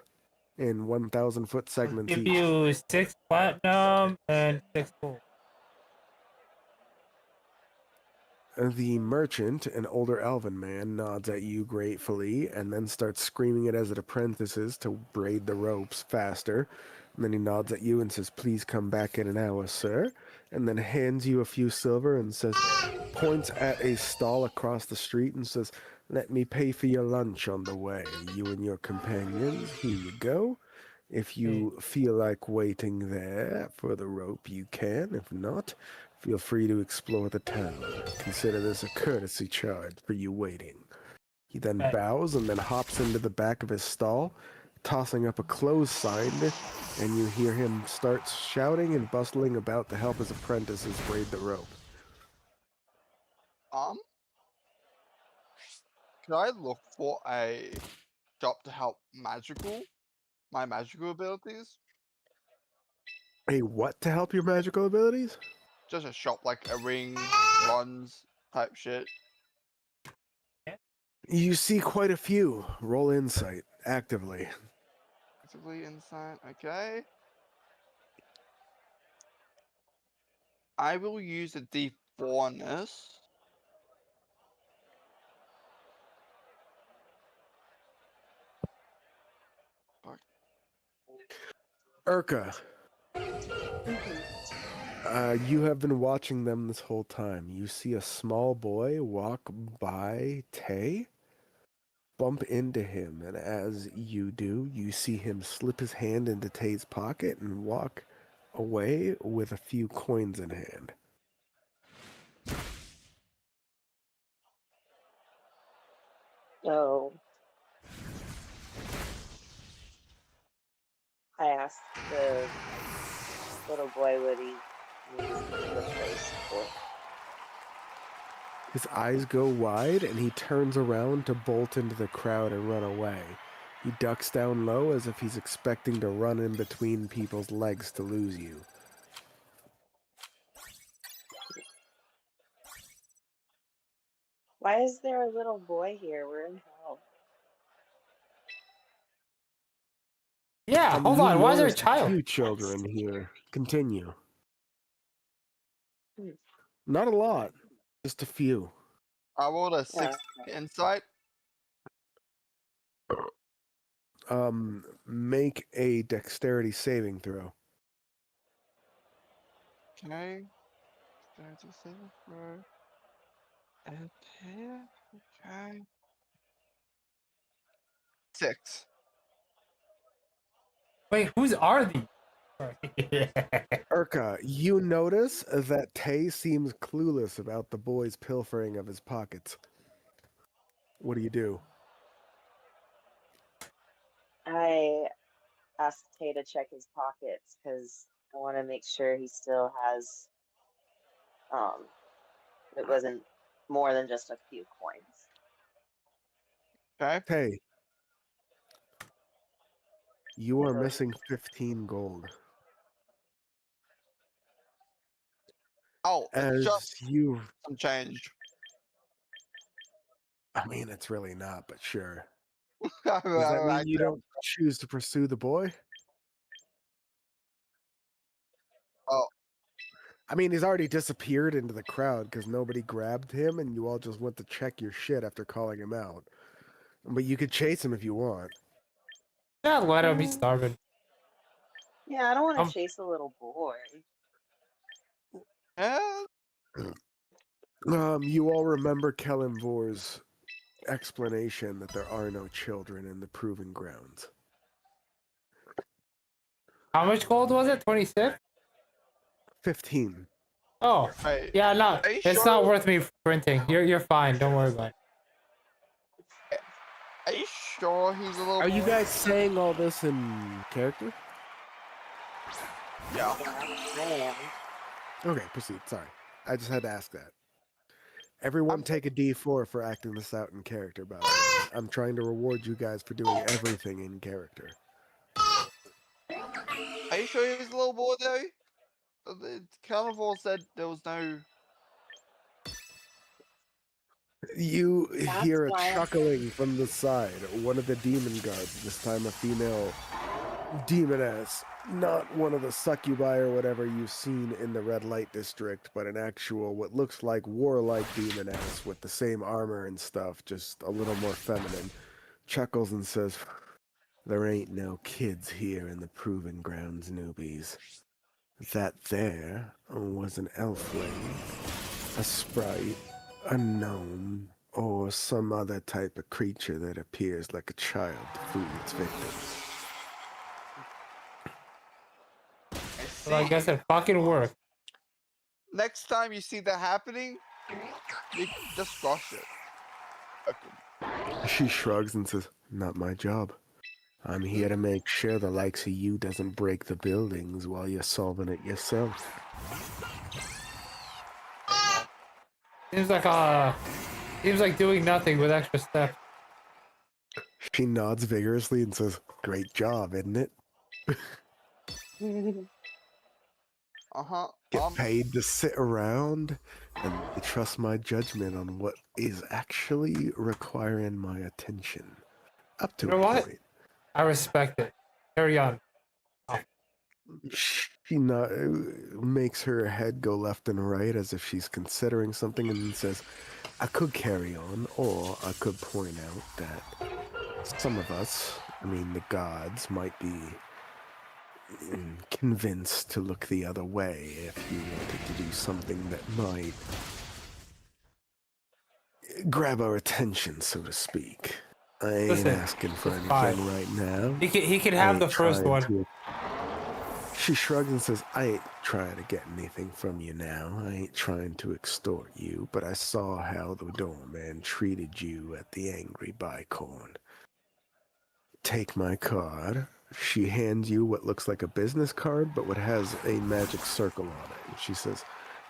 in 1,000-foot segments Give each. you 6 platinum and 6 gold. The merchant, an older elven man, nods at you gratefully and then starts screaming at his apprentices to braid the ropes faster. And then he nods at you and says, "Please come back in an hour, sir." And then hands you a few silver and says, points at a stall across the street and says, "Let me pay for your lunch on the way. You and your companions, here you go. If you feel like waiting there for the rope, you can. If not, feel free to explore the town. Consider this a courtesy charge for you waiting." He then Right. bows and then hops into the back of his stall, tossing up a close sign, and you hear him start shouting and bustling about to help his apprentices braid the rope. Could I look for a shop to help my magical abilities? Hey, what to help your magical abilities? Just a shop like a ring, runs type shit. You see quite a few. Roll insight actively. Actively insight, okay. I will use the D4-ness. Urka, you have been watching them this whole time. You see a small boy walk by Tay, bump into him, and as you do, you see him slip his hand into Tay's pocket and walk away with a few coins in hand. So I asked the little boy what he needs to be replaced for. His eyes go wide, and he turns around to bolt into the crowd and run away. He ducks down low as if he's expecting to run in between people's legs to lose you. Why is there a little boy here? We're in hell. Yeah, hold You on. Why is there a notice child? few children here. Continue. Hmm. Not a lot, just a few. I rolled a Yeah. 6 insight. Make a dexterity saving throw. Okay. There's a saving throw. And here. Okay. 6. Wait, whose are these? Sorry. Urka, you notice that Tay seems clueless about the boy's pilfering of his pockets. What do you do? I asked Tay to check his pockets because I want to make sure he still has, it wasn't more than just a few coins. Okay. Tay, you are So- missing 15 gold. Oh, it's As just you, some change. I mean, it's really not, but sure. I Does that mean you don't. don't choose to pursue the boy? Oh, I mean, he's already disappeared into the crowd because nobody grabbed him, and you all just went to check your shit after calling him out. But you could chase him if you want. Yeah, let him be starving. Yeah, I don't want Um, to chase a little boy. eh, You all remember Kellenvor's explanation that there are no children in the proving grounds. How much gold was it? 26? 15. Oh, wait. yeah, no, Are you it's sure? not worth me printing. You're fine. Don't worry about it. Are you sure he's a little Are you boy? guys saying all this in character? Yeah. Yeah, I am. Okay, proceed. Sorry. I just had to ask that. Everyone take a D4 for acting this out in character, by the way. I'm trying to reward you guys for doing everything in character. Are you sure he's a little boy though? The carnival said there was no. You That's hear a why I'm chuckling from the side. One of the demon guards, this time a female demoness, not one of the succubi or whatever you've seen in the red light district, but an actual, what looks like warlike demoness with the same armor and stuff, just a little more feminine, chuckles and says, "There ain't no kids here in the proving grounds, newbies. That there was an elfling, a sprite, a gnome, or some other type of creature that appears like a child to fool its victims." Well, I guess it fucking worked. Next time you see that happening, you just rush it. Okay. She shrugs and says, "Not my job. I'm here to make sure the likes of you doesn't break the buildings while you're solving it yourself." Seems like doing nothing with extra steps. She nods vigorously and says, "Great job, isn't it? Uh-huh. Get paid to sit around and trust my judgment on what is actually requiring my attention. Up to You know a what? point." I respect it. Carry on. She makes her head go left and right as if she's considering something and then says, "I could carry on, or I could point out that some of us, I mean the gods, might be convinced to look the other way if you wanted to do something that might grab our attention, so to speak. I ain't Listen, asking for it's anything fine. right now. He can I have ain't the first trying one. to-" She shrugs and says, "I ain't trying to get anything from you now. I ain't trying to extort you, but I saw how the doorman treated you at the Angry Bicorn. Take my card, She hands you what looks like a business card, but what has a magic circle on it. And she says,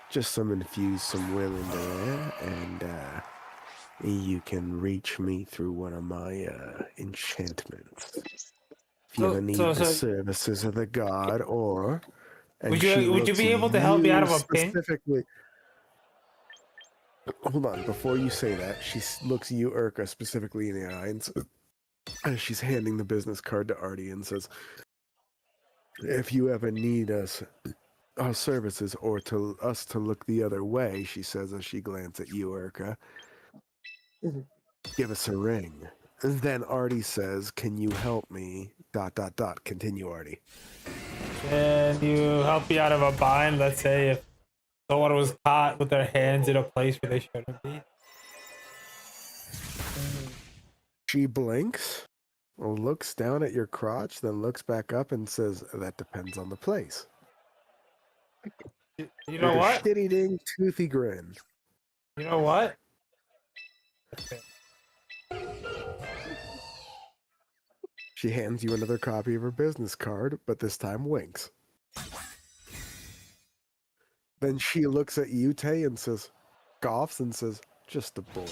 just infuse some will into there, and you can reach me through one of my enchantments. If you ever need the services of the god, or... And would you be able to help me out of a pin? Specifically... Hold on, before you say that, she looks you, Urka, specifically in the eye, and she's handing the business card to Artie and says, if you ever need our services, or us to look the other way, she says as she glances at you, Urka, give us a ring. And then Artie says, can you help me? ... Continue, Artie. Can you help me out of a bind? Let's say if someone was caught with their hands in a place where they shouldn't be. She blinks, looks down at your crotch, then looks back up and says, that depends on the place. You know with what? A shitty-ding, toothy grin. You know what? She hands you another copy of her business card, but this time winks. Then she looks at you, Tay, and scoffs and says, just a boy.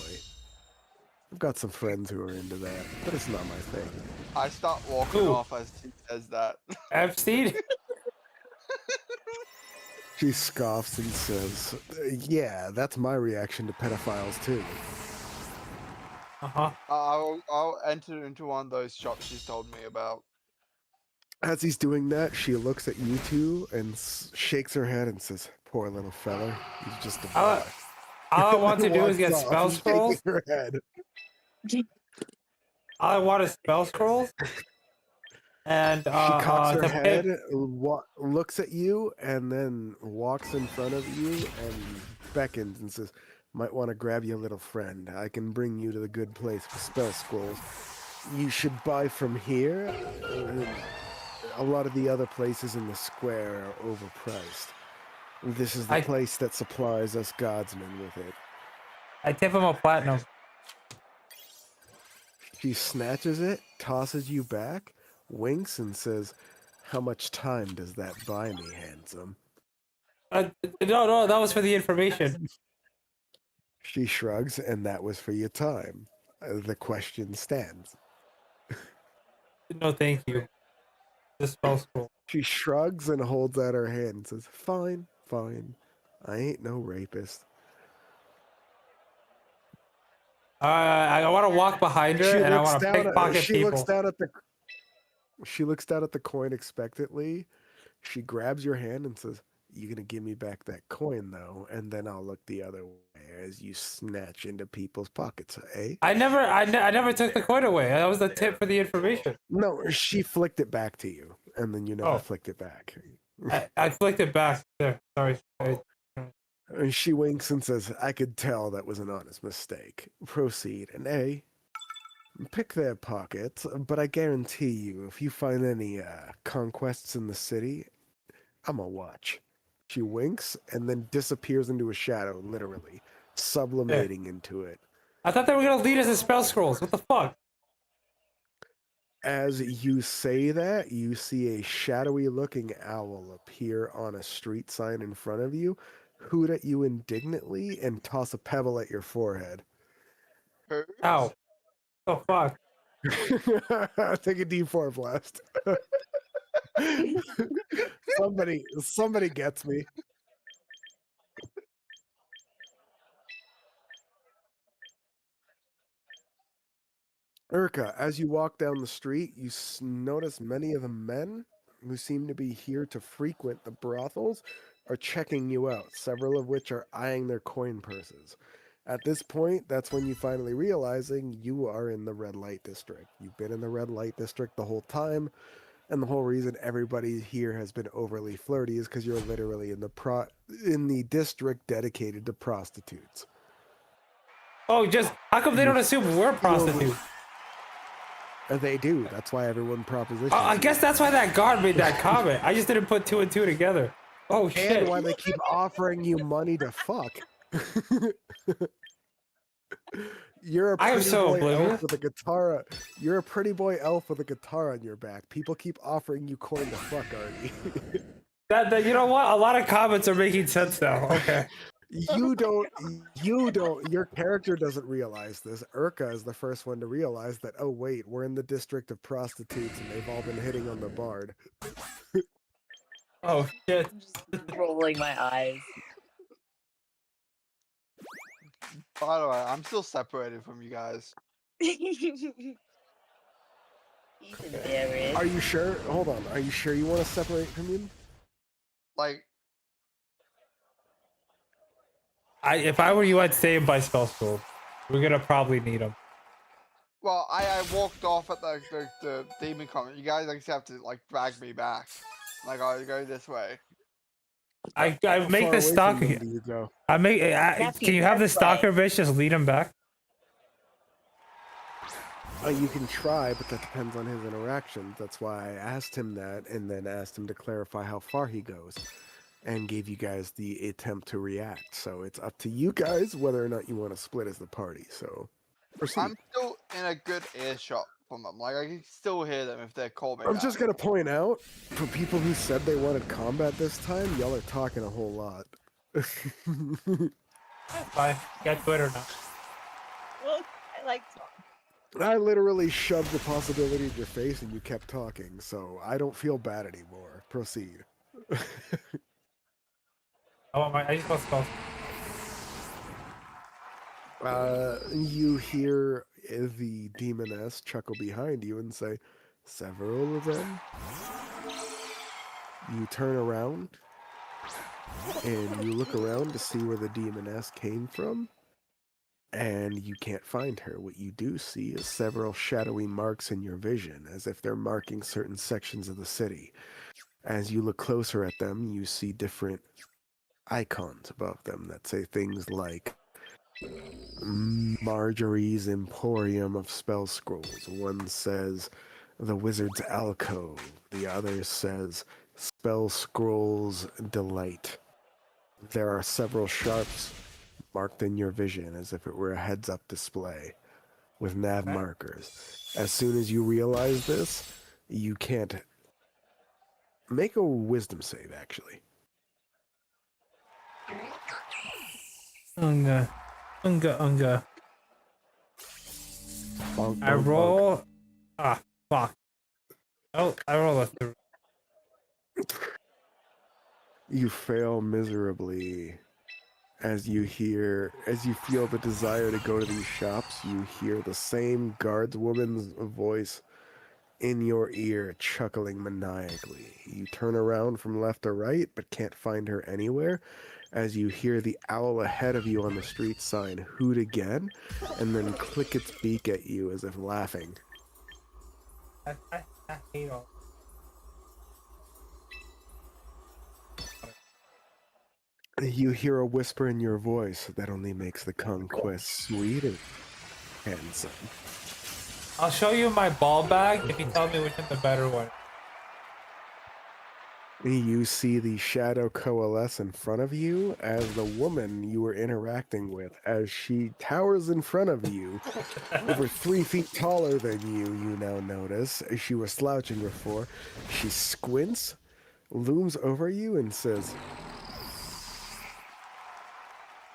I've got some friends who are into that, but it's not my thing. I start walking off as he says that. Epstein? She scoffs and says, yeah, that's my reaction to pedophiles too. Uh-huh. I'll enter into one of those shops she's told me about. As he's doing that, she looks at you two and shakes her head and says, poor little fella, he's just a boy. All I want to do is get spell scrolls. Her head. All I want is spell scrolls. And she cocks her head, pick... looks at you, and then walks in front of you and beckons and says, might want to grab your little friend. I can bring you to the good place for spell scrolls. You should buy from here. A lot of the other places in the square are overpriced. This is the place that supplies us guardsmen with it. I tip him a platinum. She snatches it, tosses you back, winks, and says, how much time does that buy me, handsome? No, that was for the information. She shrugs, and that was for your time. The question stands. No, thank you. The spell scroll. She shrugs and holds out her hand and says, fine, fine. I ain't no rapist. I want to walk behind her and I want to pickpocket people. She looks down at the coin expectantly. She grabs your hand and says, you're going to give me back that coin, though, and then I'll look the other way as you snatch into people's pockets, eh? I never took the coin away. That was the tip for the information. No, she flicked it back to you, and then you never flicked it back. I flicked it back. There, sorry. And she winks and says, I could tell that was an honest mistake. Proceed, and pick their pockets, but I guarantee you, if you find any conquests in the city, I'm a watch. She winks and then disappears into a shadow, literally, sublimating into it. I thought they were going to lead us to spell scrolls. What the fuck? As you say that, you see a shadowy-looking owl appear on a street sign in front of you, hoot at you indignantly, and toss a pebble at your forehead. Ow. Oh, fuck. Take a D4 blast. Somebody gets me. Urka, as you walk down the street, you notice many of the men who seem to be here to frequent the brothels are checking you out, several of which are eyeing their coin purses. At this point, that's when you finally realizing you are in the red light district. You've been in the red light district the whole time, and the whole reason everybody here has been overly flirty is because you're literally in the district dedicated to prostitutes. Oh, how come they don't assume we're prostitutes? They do. That's why everyone propositions. I guess that's why that guard made that comment. I just didn't put two and two together. Oh, shit. And why they keep offering you money to fuck. You're a I am pretty so boy oblivious. elf with a guitar. You're a pretty boy elf with a guitar on your back. People keep offering you coin to fuck, Artie. That you know what? A lot of comments are making sense now. Okay. You don't. Your character doesn't realize this. Urka is the first one to realize that. Oh wait, we're in the district of prostitutes, and they've all been hitting on the bard. Oh shit. I'm just rolling my eyes. By the way, I'm still separated from you guys. He's embarrassed. Are you sure? Hold on. Are you sure you want to separate from him? Like, If I were you, I'd stay in by spell school. We're gonna probably need them. well, I walked off at the demon comment. You guys like have to like drag me back. Like, I go this way. I How make far the away stock. from them do you go? I make. Nephew, Can you have the this way. stalker bitch just lead him back? You can try, but that depends on his interactions. That's why I asked him that, and then asked him to clarify how far he goes, and gave you guys the attempt to react. So it's up to you guys whether or not you want to split as the party. So proceed. I'm still in a good earshot from them. Like, I can still hear them if they call me. I'm back. just gonna point out, for people who said they wanted combat this time, y'all are talking a whole lot. Fine. Get Twitter now. Well, I like talking. I literally shoved the possibility in your face and you kept talking, so I don't feel bad anymore. Proceed. I just want spell. You hear the demoness chuckle behind you and say, "Several of them?" You turn around and you look around to see where the demoness came from, and you can't find her. What you do see is several shadowy marks in your vision, as if they're marking certain sections of the city. As you look closer at them, you see different icons above them that say things like Marjorie's Emporium of Spell Scrolls. One says the Wizard's Alcove. The other says Spell Scrolls Delight. There are several sharps marked in your vision as if it were a heads-up display with nav markers. As soon as you realize this, you can't make a wisdom save, actually. Unga. Bonk, I bonk, bonk. roll. Ah, fuck. Oh, I roll a 3. You fail miserably. As you feel the desire to go to these shops, you hear the same guardswoman's voice in your ear, chuckling maniacally. You turn around from left to right, but can't find her anywhere, as you hear the owl ahead of you on the street sign hoot again, and then click its beak at you as if laughing. I hate all. You hear a whisper in your voice that only makes the conquest sweet and handsome. I'll show you my ball bag if you tell me which is the better one. You see the shadow coalesce in front of you as the woman you were interacting with, as she towers in front of you, over 3 feet taller than you now notice. As she was slouching before, she squints, looms over you, and says,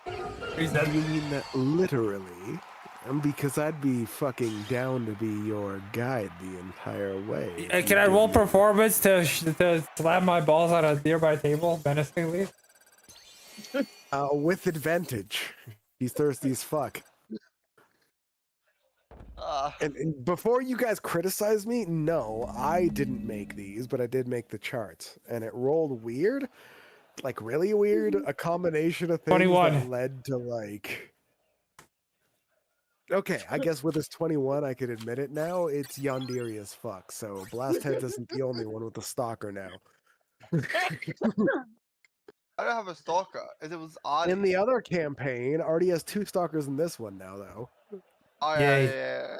"Do you mean that literally? Because I'd be fucking down to be your guide the entire way. Can I roll performance to slam my balls on a nearby table menacingly? With advantage. He's thirsty as fuck. And before you guys criticize me, no, I didn't make these, but I did make the charts. And it rolled weird. Like, really weird. A combination of things 21. that led to, like... Okay, I guess with this 21, I could admit it now. It's Yandere as fuck, so Blastheads isn't the only one with the stalker now. I don't have a stalker. It was Artie. In the other campaign, Artie has 2 stalkers in this one now, though. Oh Yay. yeah.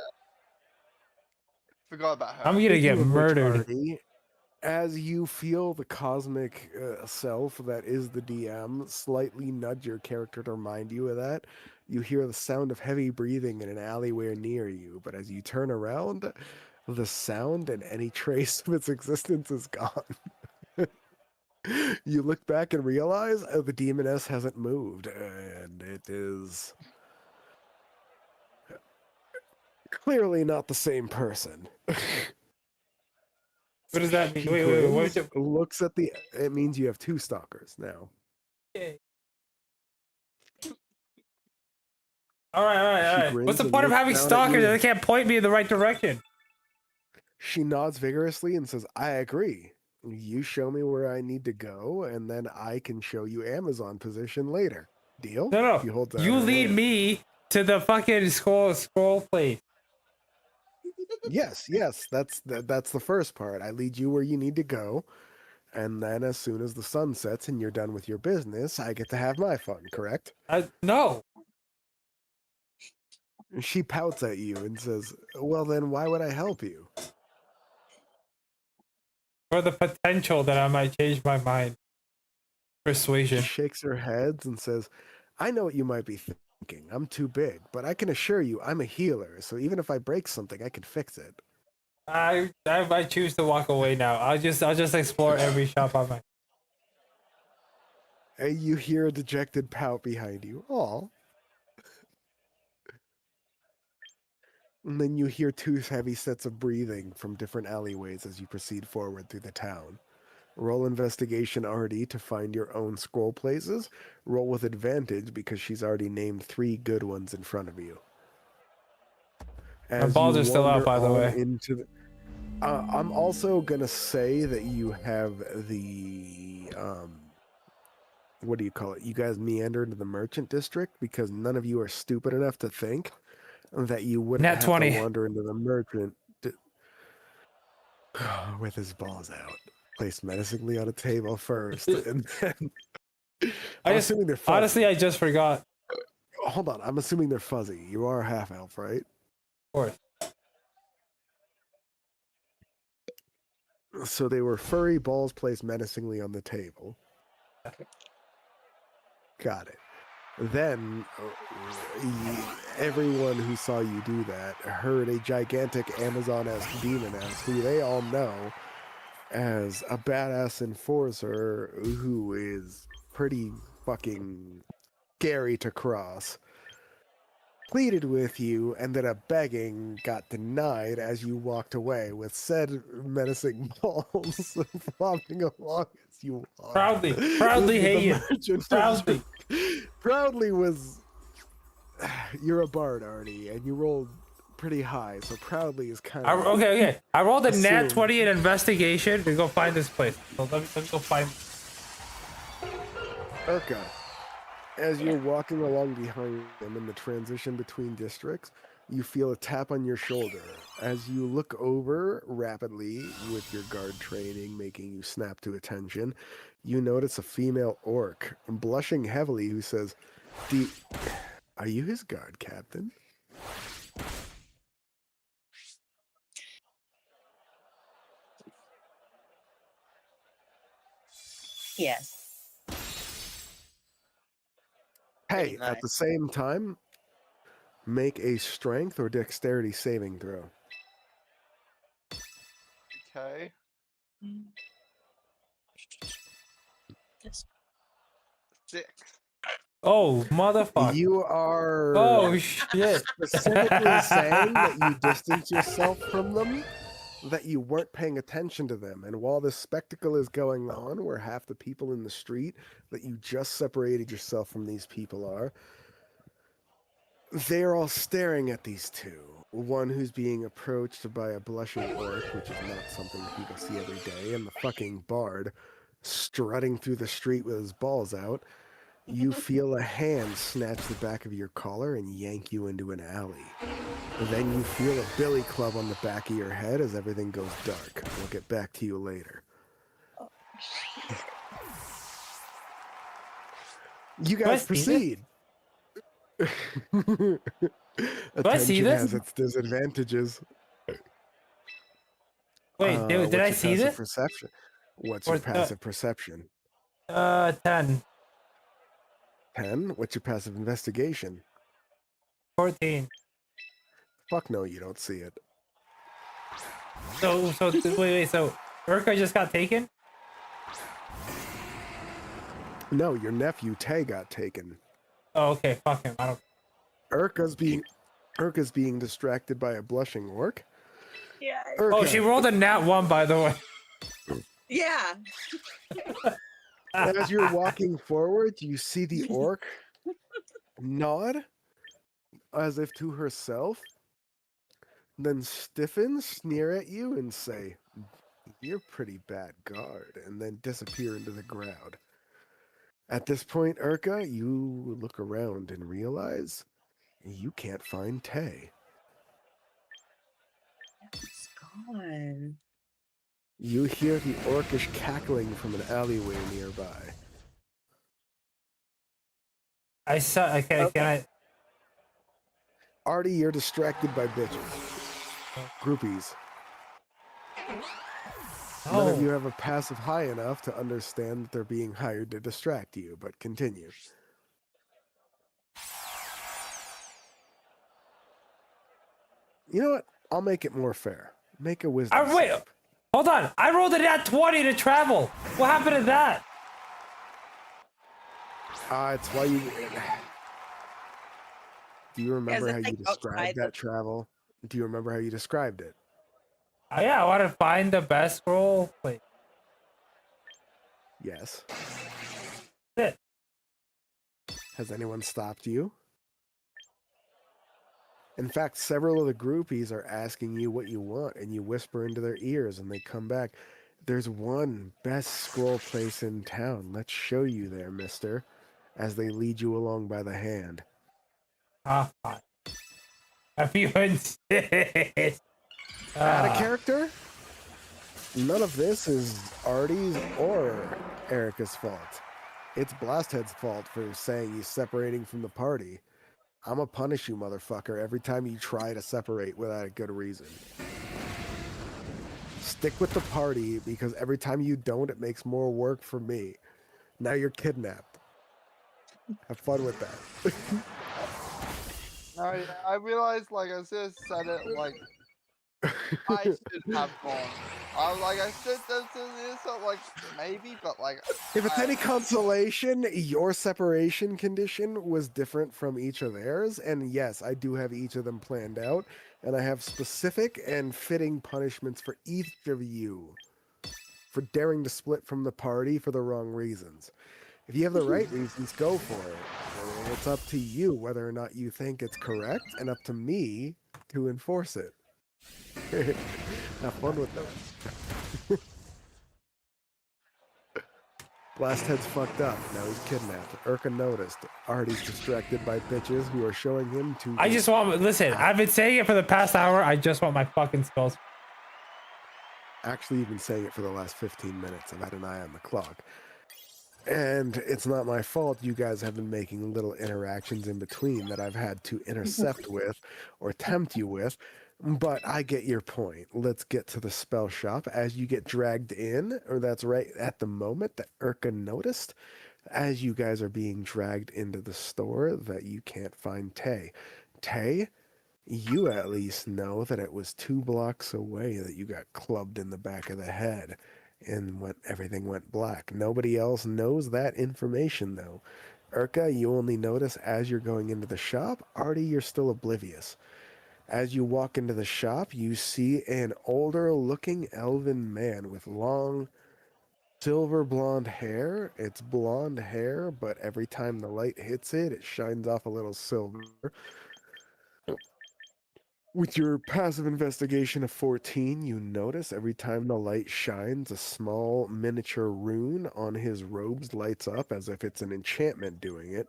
Forgot about her. I'm gonna get Speaking of which, murdered. Artie, as you feel the cosmic self that is the DM slightly nudge your character to remind you of that, You hear the sound of heavy breathing in an alleyway near you, but as you turn around, the sound and any trace of its existence is gone. You look back and realize the demoness hasn't moved, and it is clearly not the same person. What does that mean? He Wait, grins, what? looks at the. It means you have 2 stalkers now. All right, all right, all She right. What's grins the and point of looks having down at stalkers you. if they can't point me in the right direction? She nods vigorously and says, "I agree. You show me where I need to go, and then I can show you Amazon position later. Deal?" No, He no. holds out You her lead hand. me to the fucking scroll place. Yes, that's the first part. I lead you where you need to go, and then as soon as the sun sets and you're done with your business, I get to have my fun, correct? No. She pouts at you and says, "Well, then why would I help you?" For the potential that I might change my mind. She Persuasion. shakes her head and says, "I know what you might be thinking. I'm too big, but I can assure you I'm a healer, so even if I break something, I can fix it." I might choose to walk away now. I'll just explore every shop on my. And you hear a dejected pout behind you. Aw. And then you hear 2 heavy sets of breathing from different alleyways as you proceed forward through the town. Roll investigation RD to find your own scroll places. Roll with advantage because she's already named 3 good ones in front of you. My balls are still out, by the way. Into the, I'm also gonna say that you have the what do you call it? You guys meander into the merchant district because none of you are stupid enough to think that you wouldn't Nat have 20. to wander into the merchant with his balls out, placed menacingly on a table first, and then assuming they're fuzzy. Honestly, I just forgot. Hold on, I'm assuming they're fuzzy. You are half elf, right? Of course. So they were furry balls placed menacingly on the table. Got it. Then everyone who saw you do that heard a gigantic Amazon-esque demon-esque who they all know as a badass enforcer who is pretty fucking scary to cross. Pleaded with you, ended up begging, got denied as you walked away with said menacing balls flopping along as you walked. Proudly into hate the you. merchant Proudly. district. Proudly was... You're a bard, Artie, and you rolled pretty high, so proudly is kind of... Okay. I rolled a nat assumed. 20 in investigation to go find this place. So let me go find. Urka, as you're walking along behind them in the transition between districts, you feel a tap on your shoulder. As you look over rapidly with your guard training making you snap to attention, you notice a female orc, blushing heavily, who says, "Are you his guard captain?" Yes. Hey, Pretty at the same time, make a strength or dexterity saving throw. Okay. Just 6. Oh, motherfucker. You are Oh, shit. specifically saying that you distance yourself from them, that you weren't paying attention to them. And while this spectacle is going on, where half the people in the street that you just separated yourself from these people are, they're all staring at these 2. One who's being approached by a blushing orc, which is not something that people see every day, and the fucking bard strutting through the street with his balls out. You feel a hand snatch the back of your collar and yank you into an alley. Then you feel a billy club on the back of your head as everything goes dark. We'll get back to you later. You guys proceed. Do I see Attention this? has its disadvantages. Wait, did What's I your see passive this? Perception? What's Or, your passive perception? 10. 10. What's your passive investigation? 14. Fuck no, you don't see it. So wait. So Urka just got taken? No, your nephew Tay got taken. Oh, okay. Fuck him. I don't. Urka's being distracted by a blushing orc. Yeah. Oh, she Urka, rolled a nat 1, by the way. Yeah. as you're walking forward, you see the orc nod as if to herself, then stiffen, sneer at you, and say, "You're pretty bad guard," and then disappear into the crowd. At this point, Urka, you look around and realize you can't find Tay. It's gone. You hear the orcish cackling from an alleyway nearby. I saw. Okay, Okay. can I? Artie, you're distracted by bitches. Groupies. None of Oh. you have a passive high enough to understand that they're being hired to distract you, but continue. You know what? I'll make it more fair. Make a wisdom Wait. save. Hold on. I rolled a nat 20 to travel. What happened to that? It's why you... Do you remember it's how you like described outside that travel? Do you remember how you described it? Oh, yeah, I want to find the best scroll. Wait. Yes. Shit. Has anyone stopped you? In fact, several of the groupies are asking you what you want, and you whisper into their ears, and they come back. There's one best scroll place in town. Let's show you there, mister, as they lead you along by the hand. Ah, fine. I feel insist. Add a character? None of this is Artie's or Erica's fault. It's Blasthead's fault for saying he's separating from the party. I'ma punish you, motherfucker, every time you try to separate without a good reason. Stick with the party, because every time you don't, it makes more work for me. Now you're kidnapped. Have fun with that. No, yeah, I realized, like, I just said it, like, I should have gone. I said this, like, maybe, but, like... If it's any consolation, your separation condition was different from each of theirs, and yes, I do have each of them planned out, and I have specific and fitting punishments for each of you for daring to split from the party for the wrong reasons. If you have the right reasons, go for it. It's up to you whether or not you think it's correct, and up to me to enforce it. Have fun with that. Blasthead's fucked up. Now he's kidnapped. Urka noticed. Artie's distracted by bitches who are showing him to... I just want. Listen, I've been saying it for the past hour. I just want my fucking spells. Actually, you've been saying it for the last 15 minutes. I've had an eye on the clock. And it's not my fault you guys have been making little interactions in between that I've had to intercept with or tempt you with. But I get your point. Let's get to the spell shop. As you get dragged in, or that's right at the moment that Urka noticed, as you guys are being dragged into the store, that you can't find Tay. Tay, you at least know that it was 2 blocks away that you got clubbed in the back of the head and everything went black. Nobody else knows that information, though. Urka, you only notice as you're going into the shop. Artie, you're still oblivious. As you walk into the shop, you see an older-looking elven man with long, silver blonde hair. It's blonde hair, but every time the light hits it, it shines off a little silver. With your passive investigation of 14, you notice every time the light shines, a small miniature rune on his robes lights up as if it's an enchantment doing it.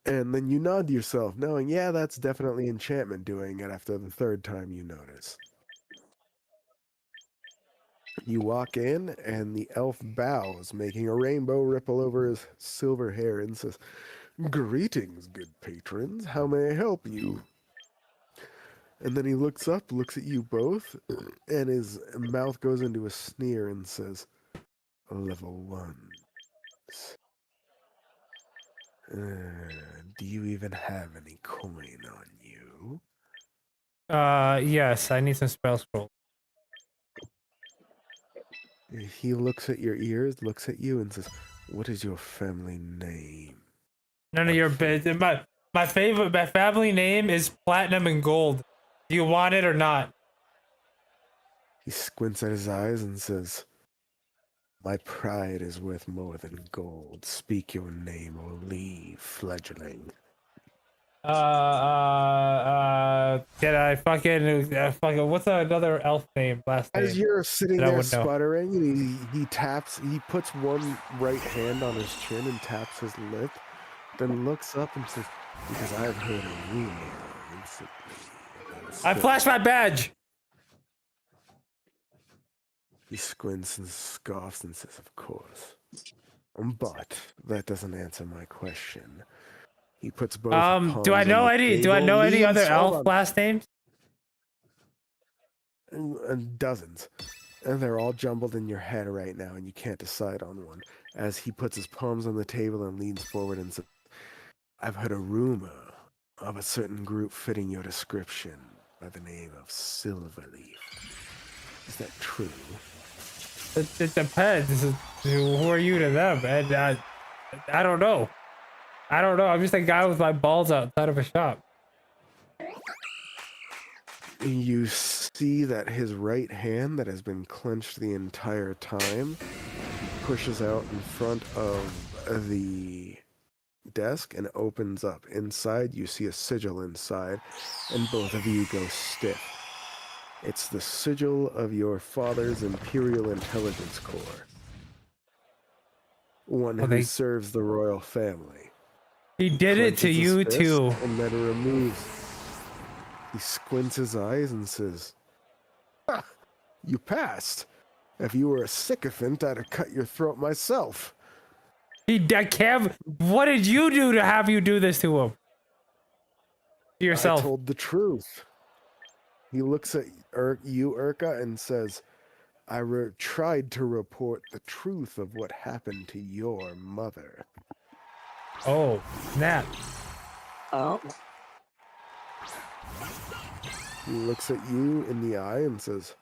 And then you nod to yourself, knowing, yeah, that's definitely enchantment doing it after the 3rd time you notice. You walk in, and the elf bows, making a rainbow ripple over his silver hair, and says, "Greetings, good patrons. How may I help you?" And then he looks up, looks at you both, and his mouth goes into a sneer and says, "Level 1. Do you even have any coin on you? Yes, I need some spell scroll. He looks at your ears, looks at you, and says, "What is your family name?" None of your business. My family name is Platinum and Gold. Do you want it or not? He squints at his eyes and says, "My pride is worth more than gold. Speak your name or leave, fledgling." Can I fucking, what's another elf name, last As name you're sitting that I there would know? sputtering, and he puts one right hand on his chin and taps his lip, then looks up and says, "Because I've heard a rumor recently about a I flashed my badge! He squints and scoffs and says, "Of course. But that doesn't answer my question." He puts both palms Do I on know the any, table, other hold elf on, last names? and dozens. And they're all jumbled in your head right now, and you can't decide on one. As he puts his palms on the table and leans forward and says, "I've heard a rumor of a certain group fitting your description by the name of Silverleaf. Is that true?" It depends. Who are you to them? And I don't know. I'm just a guy with my balls outside of a shop. You see that his right hand that has been clenched the entire time pushes out in front of the desk and opens up. Inside, you see a sigil inside, and both of you go stiff. It's the sigil of your father's Imperial Intelligence Corps. One Well, who serves the royal family. he did it to Clenches his you fist too. And then removes. He squints his eyes and says, "Ha! You passed. If you were a sycophant, I'd have cut your throat myself." Kev, what did you do to have you do this to him? To I yourself. told the truth. He looks at you, Urka, and says, "I tried to report the truth of what happened to your mother." Oh, snap. Oh. He looks at you in the eye and says,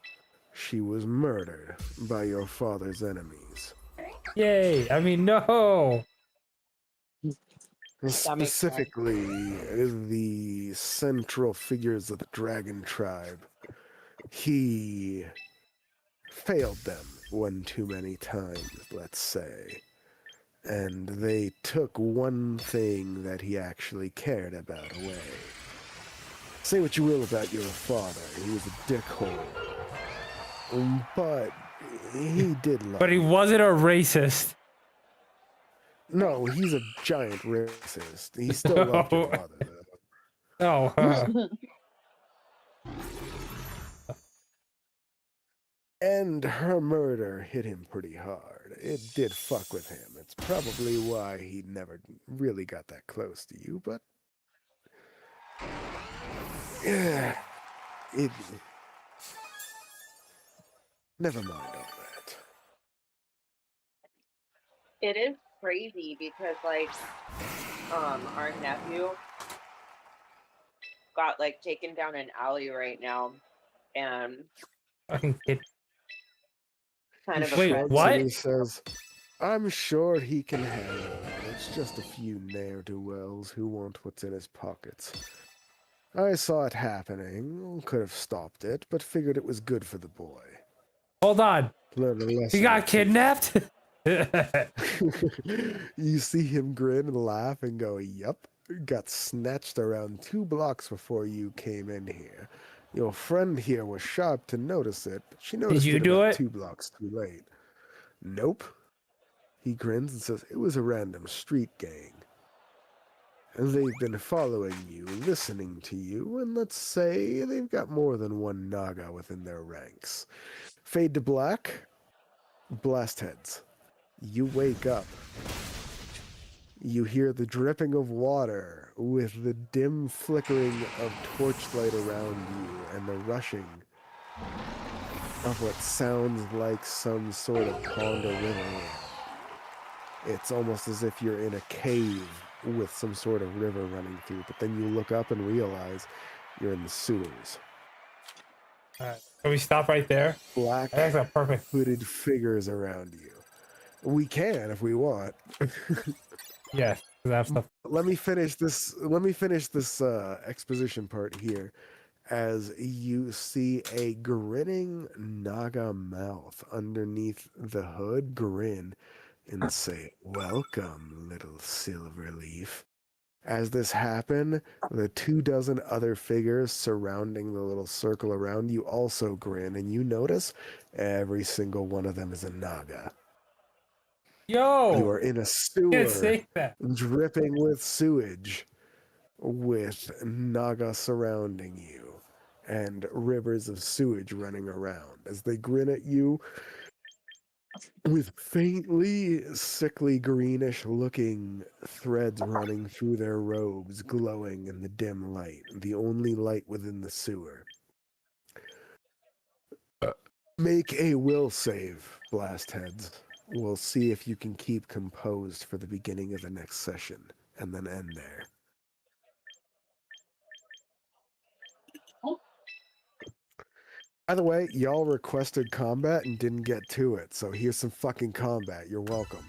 "She was murdered by your father's enemies." Yay. I mean, no. Specifically, the central figures of the dragon tribe. He failed them one too many times, let's say. And they took one thing that he actually cared about away. Say what you will about your father, he was a dickhole. But he did love But he you. wasn't a racist. No, he's a giant racist. He still loved your mother, though. Oh, And her murder hit him pretty hard. It did fuck with him. It's probably why he never really got that close to you, but... yeah, it... never mind all that. It is crazy because like our nephew got like taken down an alley right now and fucking kid. kind of He Wait, oppressed. shrugs what? and he says, "I'm sure he can handle it. It's just a few ne'er-do-wells who want what's in his pockets. I saw it happening, could have stopped it, but figured it was good for the boy. Hold on. Learn a lesson. He got kidnapped? You see him grin and laugh and go, "Yup, got snatched around 2 blocks before you came in here. Your friend here was sharp to notice it, but she noticed you it do about it? 2 blocks too late." "Nope." He grins and says, "It was a random street gang. And they've been following you, listening to you, and let's say they've got more than one Naga within their ranks. Fade to black, blast heads. You wake up. You hear the dripping of water with the dim flickering of torchlight around you and the rushing of what sounds like some sort of pond or river. It's almost as if you're in a cave with some sort of river running through, but then you look up and realize you're in the sewers. Alright. Can we stop right there? Black That's a perfect. hooded figures around you. We can if we want. Yes. That's the. Let me finish this exposition part here. As you see a grinning Naga mouth underneath the hood grin and say, "Welcome, little Silverleaf." As this happened, the 24 other figures surrounding the little circle around you also grin, and you notice every single one of them is a Naga. Yo. You are in a Can't sewer say that. dripping with sewage, with Naga surrounding you, and rivers of sewage running around as they grin at you with faintly sickly greenish looking threads running through their robes, glowing in the dim light, the only light within the sewer. Make a will save, blast heads. We'll see if you can keep composed for the beginning of the next session, and then end there. By the way, y'all requested combat and didn't get to it, so here's some fucking combat. You're welcome.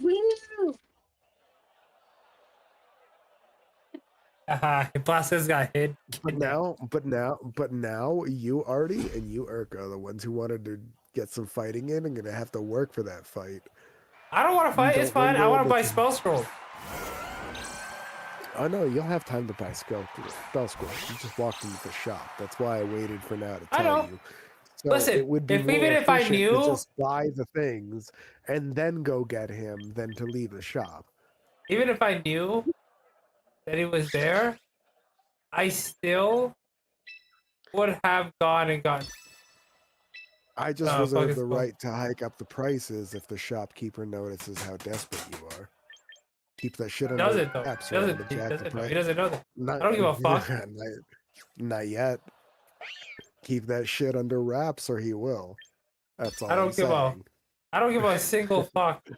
Woo! Haha. Blasted got hit. But now, you, Artie, and you, Urka, the ones who wanted to get some fighting in, are gonna have to work for that fight. I don't want to fight. It's Don't fine. I go want to over buy to- spell scroll. Oh no, you'll have time to buy spell scroll. You just walked into the shop. That's why I waited for now to I tell know. you. So Listen, it would be if more even if I efficient knew- to just buy the things and then go get him than to leave the shop. Even if I knew that he was there, I still would have gone and gotten. I just Oh, reserve fuck, the it's right to hike up the prices if the shopkeeper notices how desperate you are. Keep that shit under Does it though? wraps. He or I'm doesn't. gonna He jack the doesn't know. price. He doesn't know that. Not, I don't give a fuck. not yet. Keep that shit under wraps or he will. That's all I don't I'm give a- saying. I don't give a single fuck.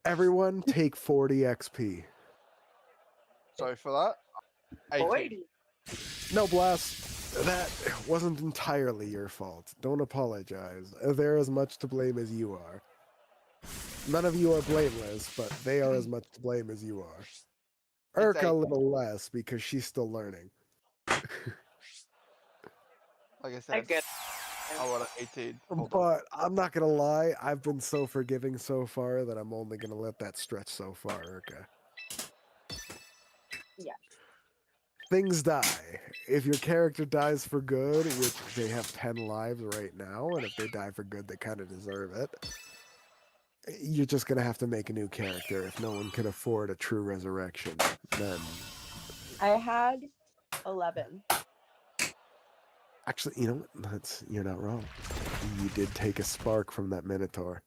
Everyone take 40 XP. Sorry for that. 18. 40. No, Blast, that wasn't entirely your fault. Don't apologize. They're as much to blame as you are. None of you are blameless, but they are as much to blame as you are. Urka a 18. little less because she's still learning. Like I I said, get. I want 18. But I'm not gonna lie, I've been so forgiving so far that I'm only gonna let that stretch so far, Urka. Yeah. Things die. If your character dies for good, which they have 10 lives right now, and if they die for good, they kind of deserve it. You're just gonna have to make a new character. If no one can afford a true resurrection, then I had 11. actually, you know what? You're not wrong. You did take a spark from that Minotaur.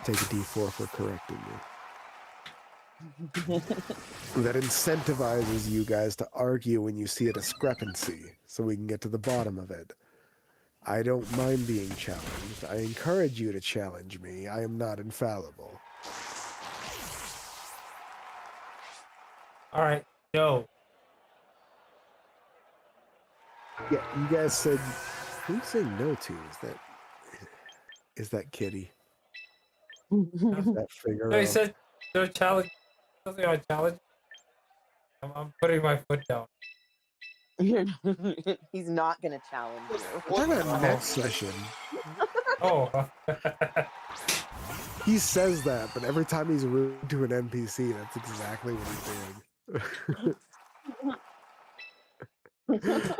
Take a D4 for correcting me. That incentivizes you guys to argue when you see a discrepancy, so we can get to the bottom of it. I don't mind being challenged. I encourage you to challenge me. I am not infallible. All right, no. Yeah, you guys said. Who you saying no to? Is that Kitty? That figure? No, he said no challenge. Something on challenge. I'm putting my foot down. He's not gonna challenge you. We're talking about next session. Oh. He says that, but every time he's rude to an NPC, that's exactly what he's doing.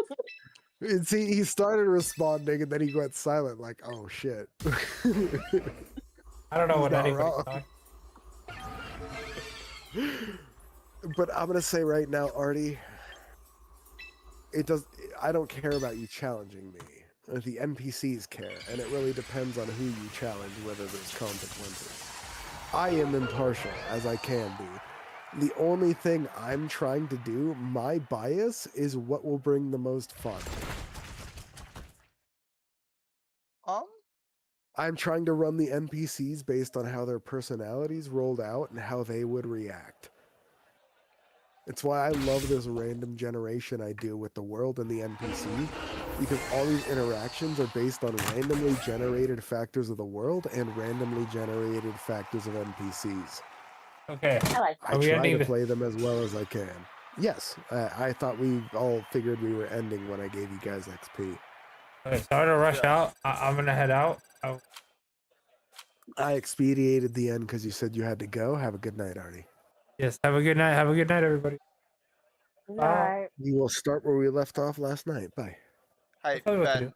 And see, he started responding, and then he went silent, like, "Oh shit." I don't know He's what not anybody's wrong. talking. But I'm gonna say right now, Artie, I don't care about you challenging me. The NPCs care, and it really depends on who you challenge, whether there's consequences. I am impartial, as I can be. The only thing I'm trying to do, my bias, is what will bring the most fun. I'm trying to run the NPCs based on how their personalities rolled out and how they would react. It's why I love this random generation I do with the world and the NPC, because all these interactions are based on randomly generated factors of the world and randomly generated factors of NPCs. Okay. I like I Are we try ending to the- play them as well as I can. Yes, I thought we all figured we were ending when I gave you guys XP. Okay, sorry to rush Yeah. out. I'm gonna head out. I expedited the end because you said you had to go. Have a good night, Arnie. Yes. Have a good night. Have a good night, everybody. Right. We will start where we left off last night. Bye. Hey, That's probably what to Ben. do.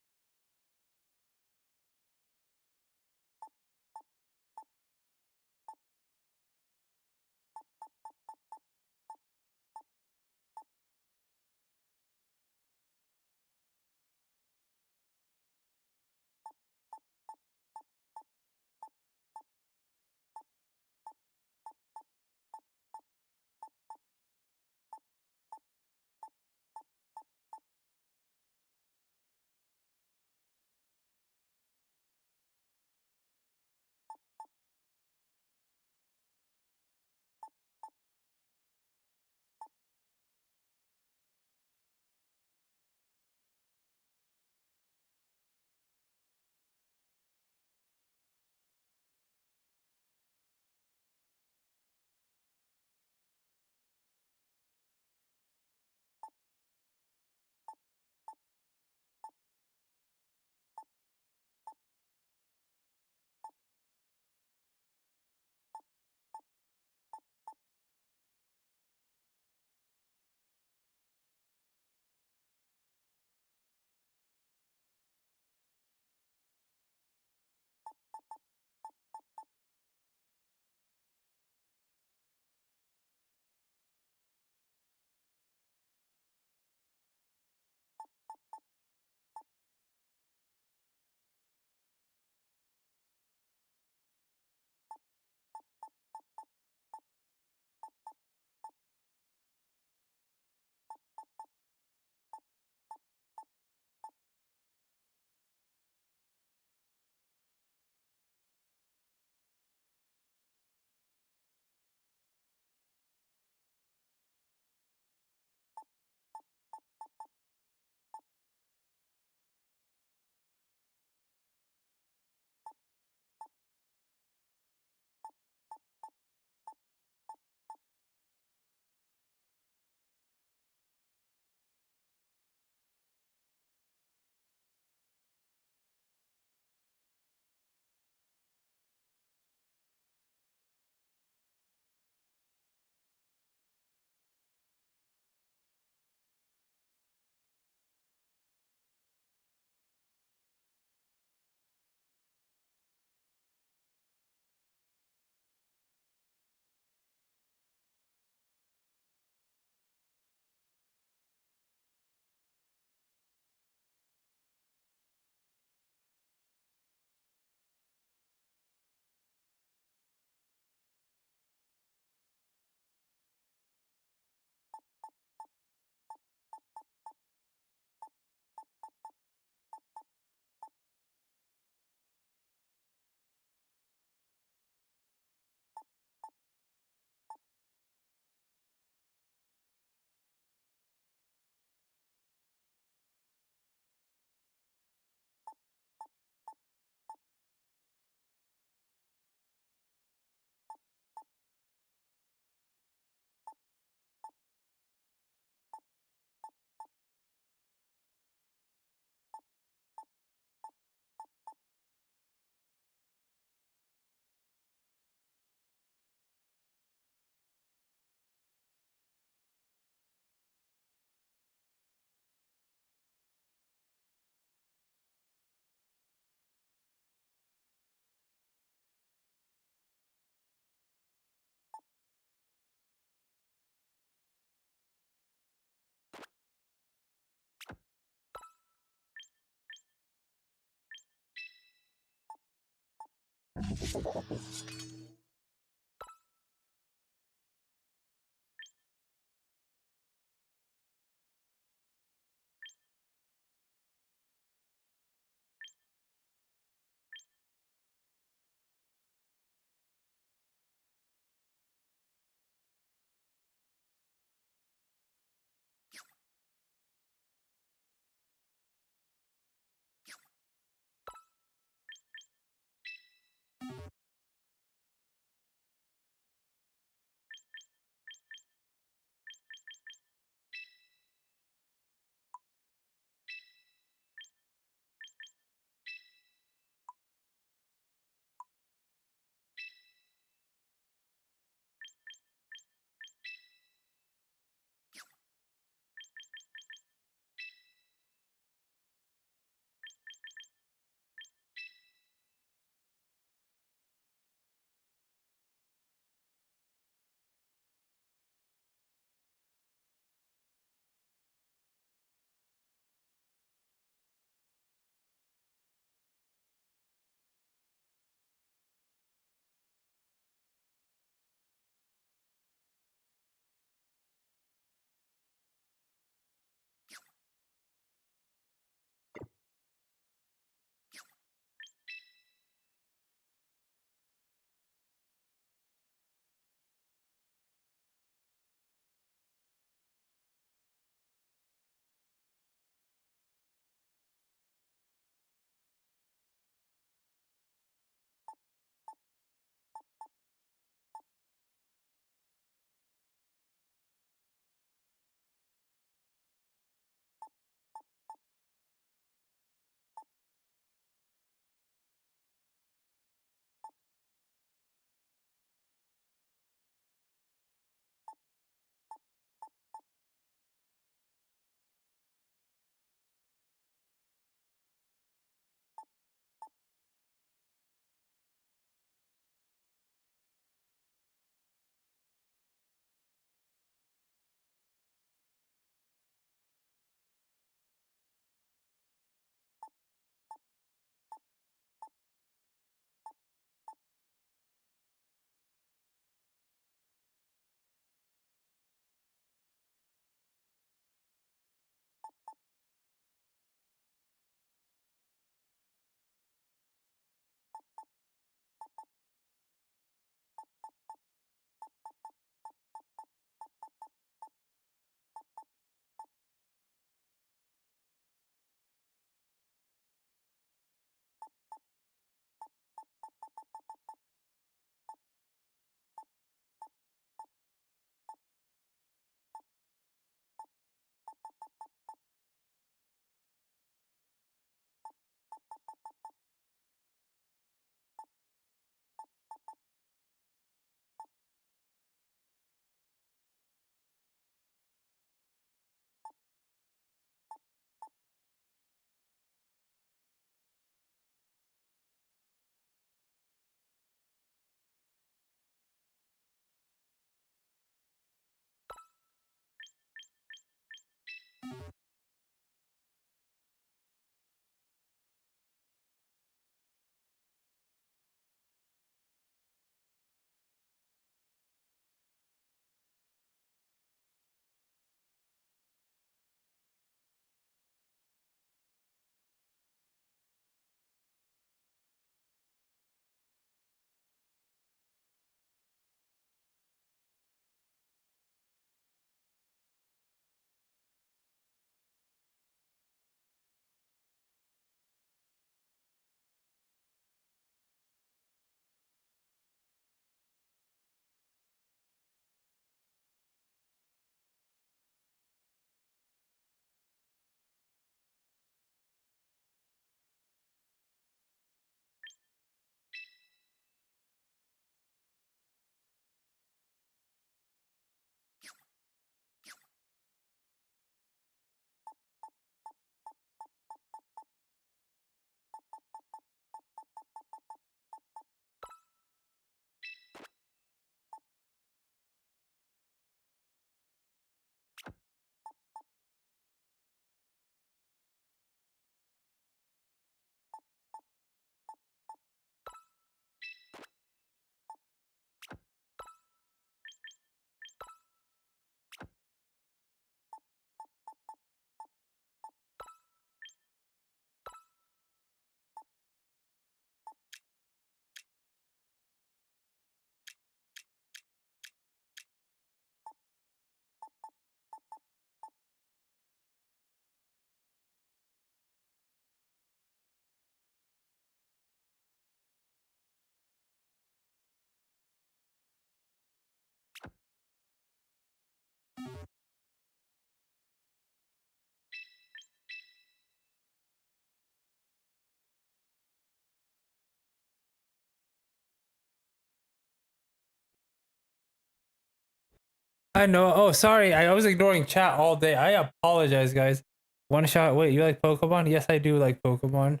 I know. Oh, sorry. I was ignoring chat all day. I apologize, guys. One shot. Wait, you like Pokemon? Yes, I do like Pokemon.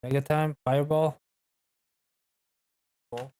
Mega Time, Fireball. Cool.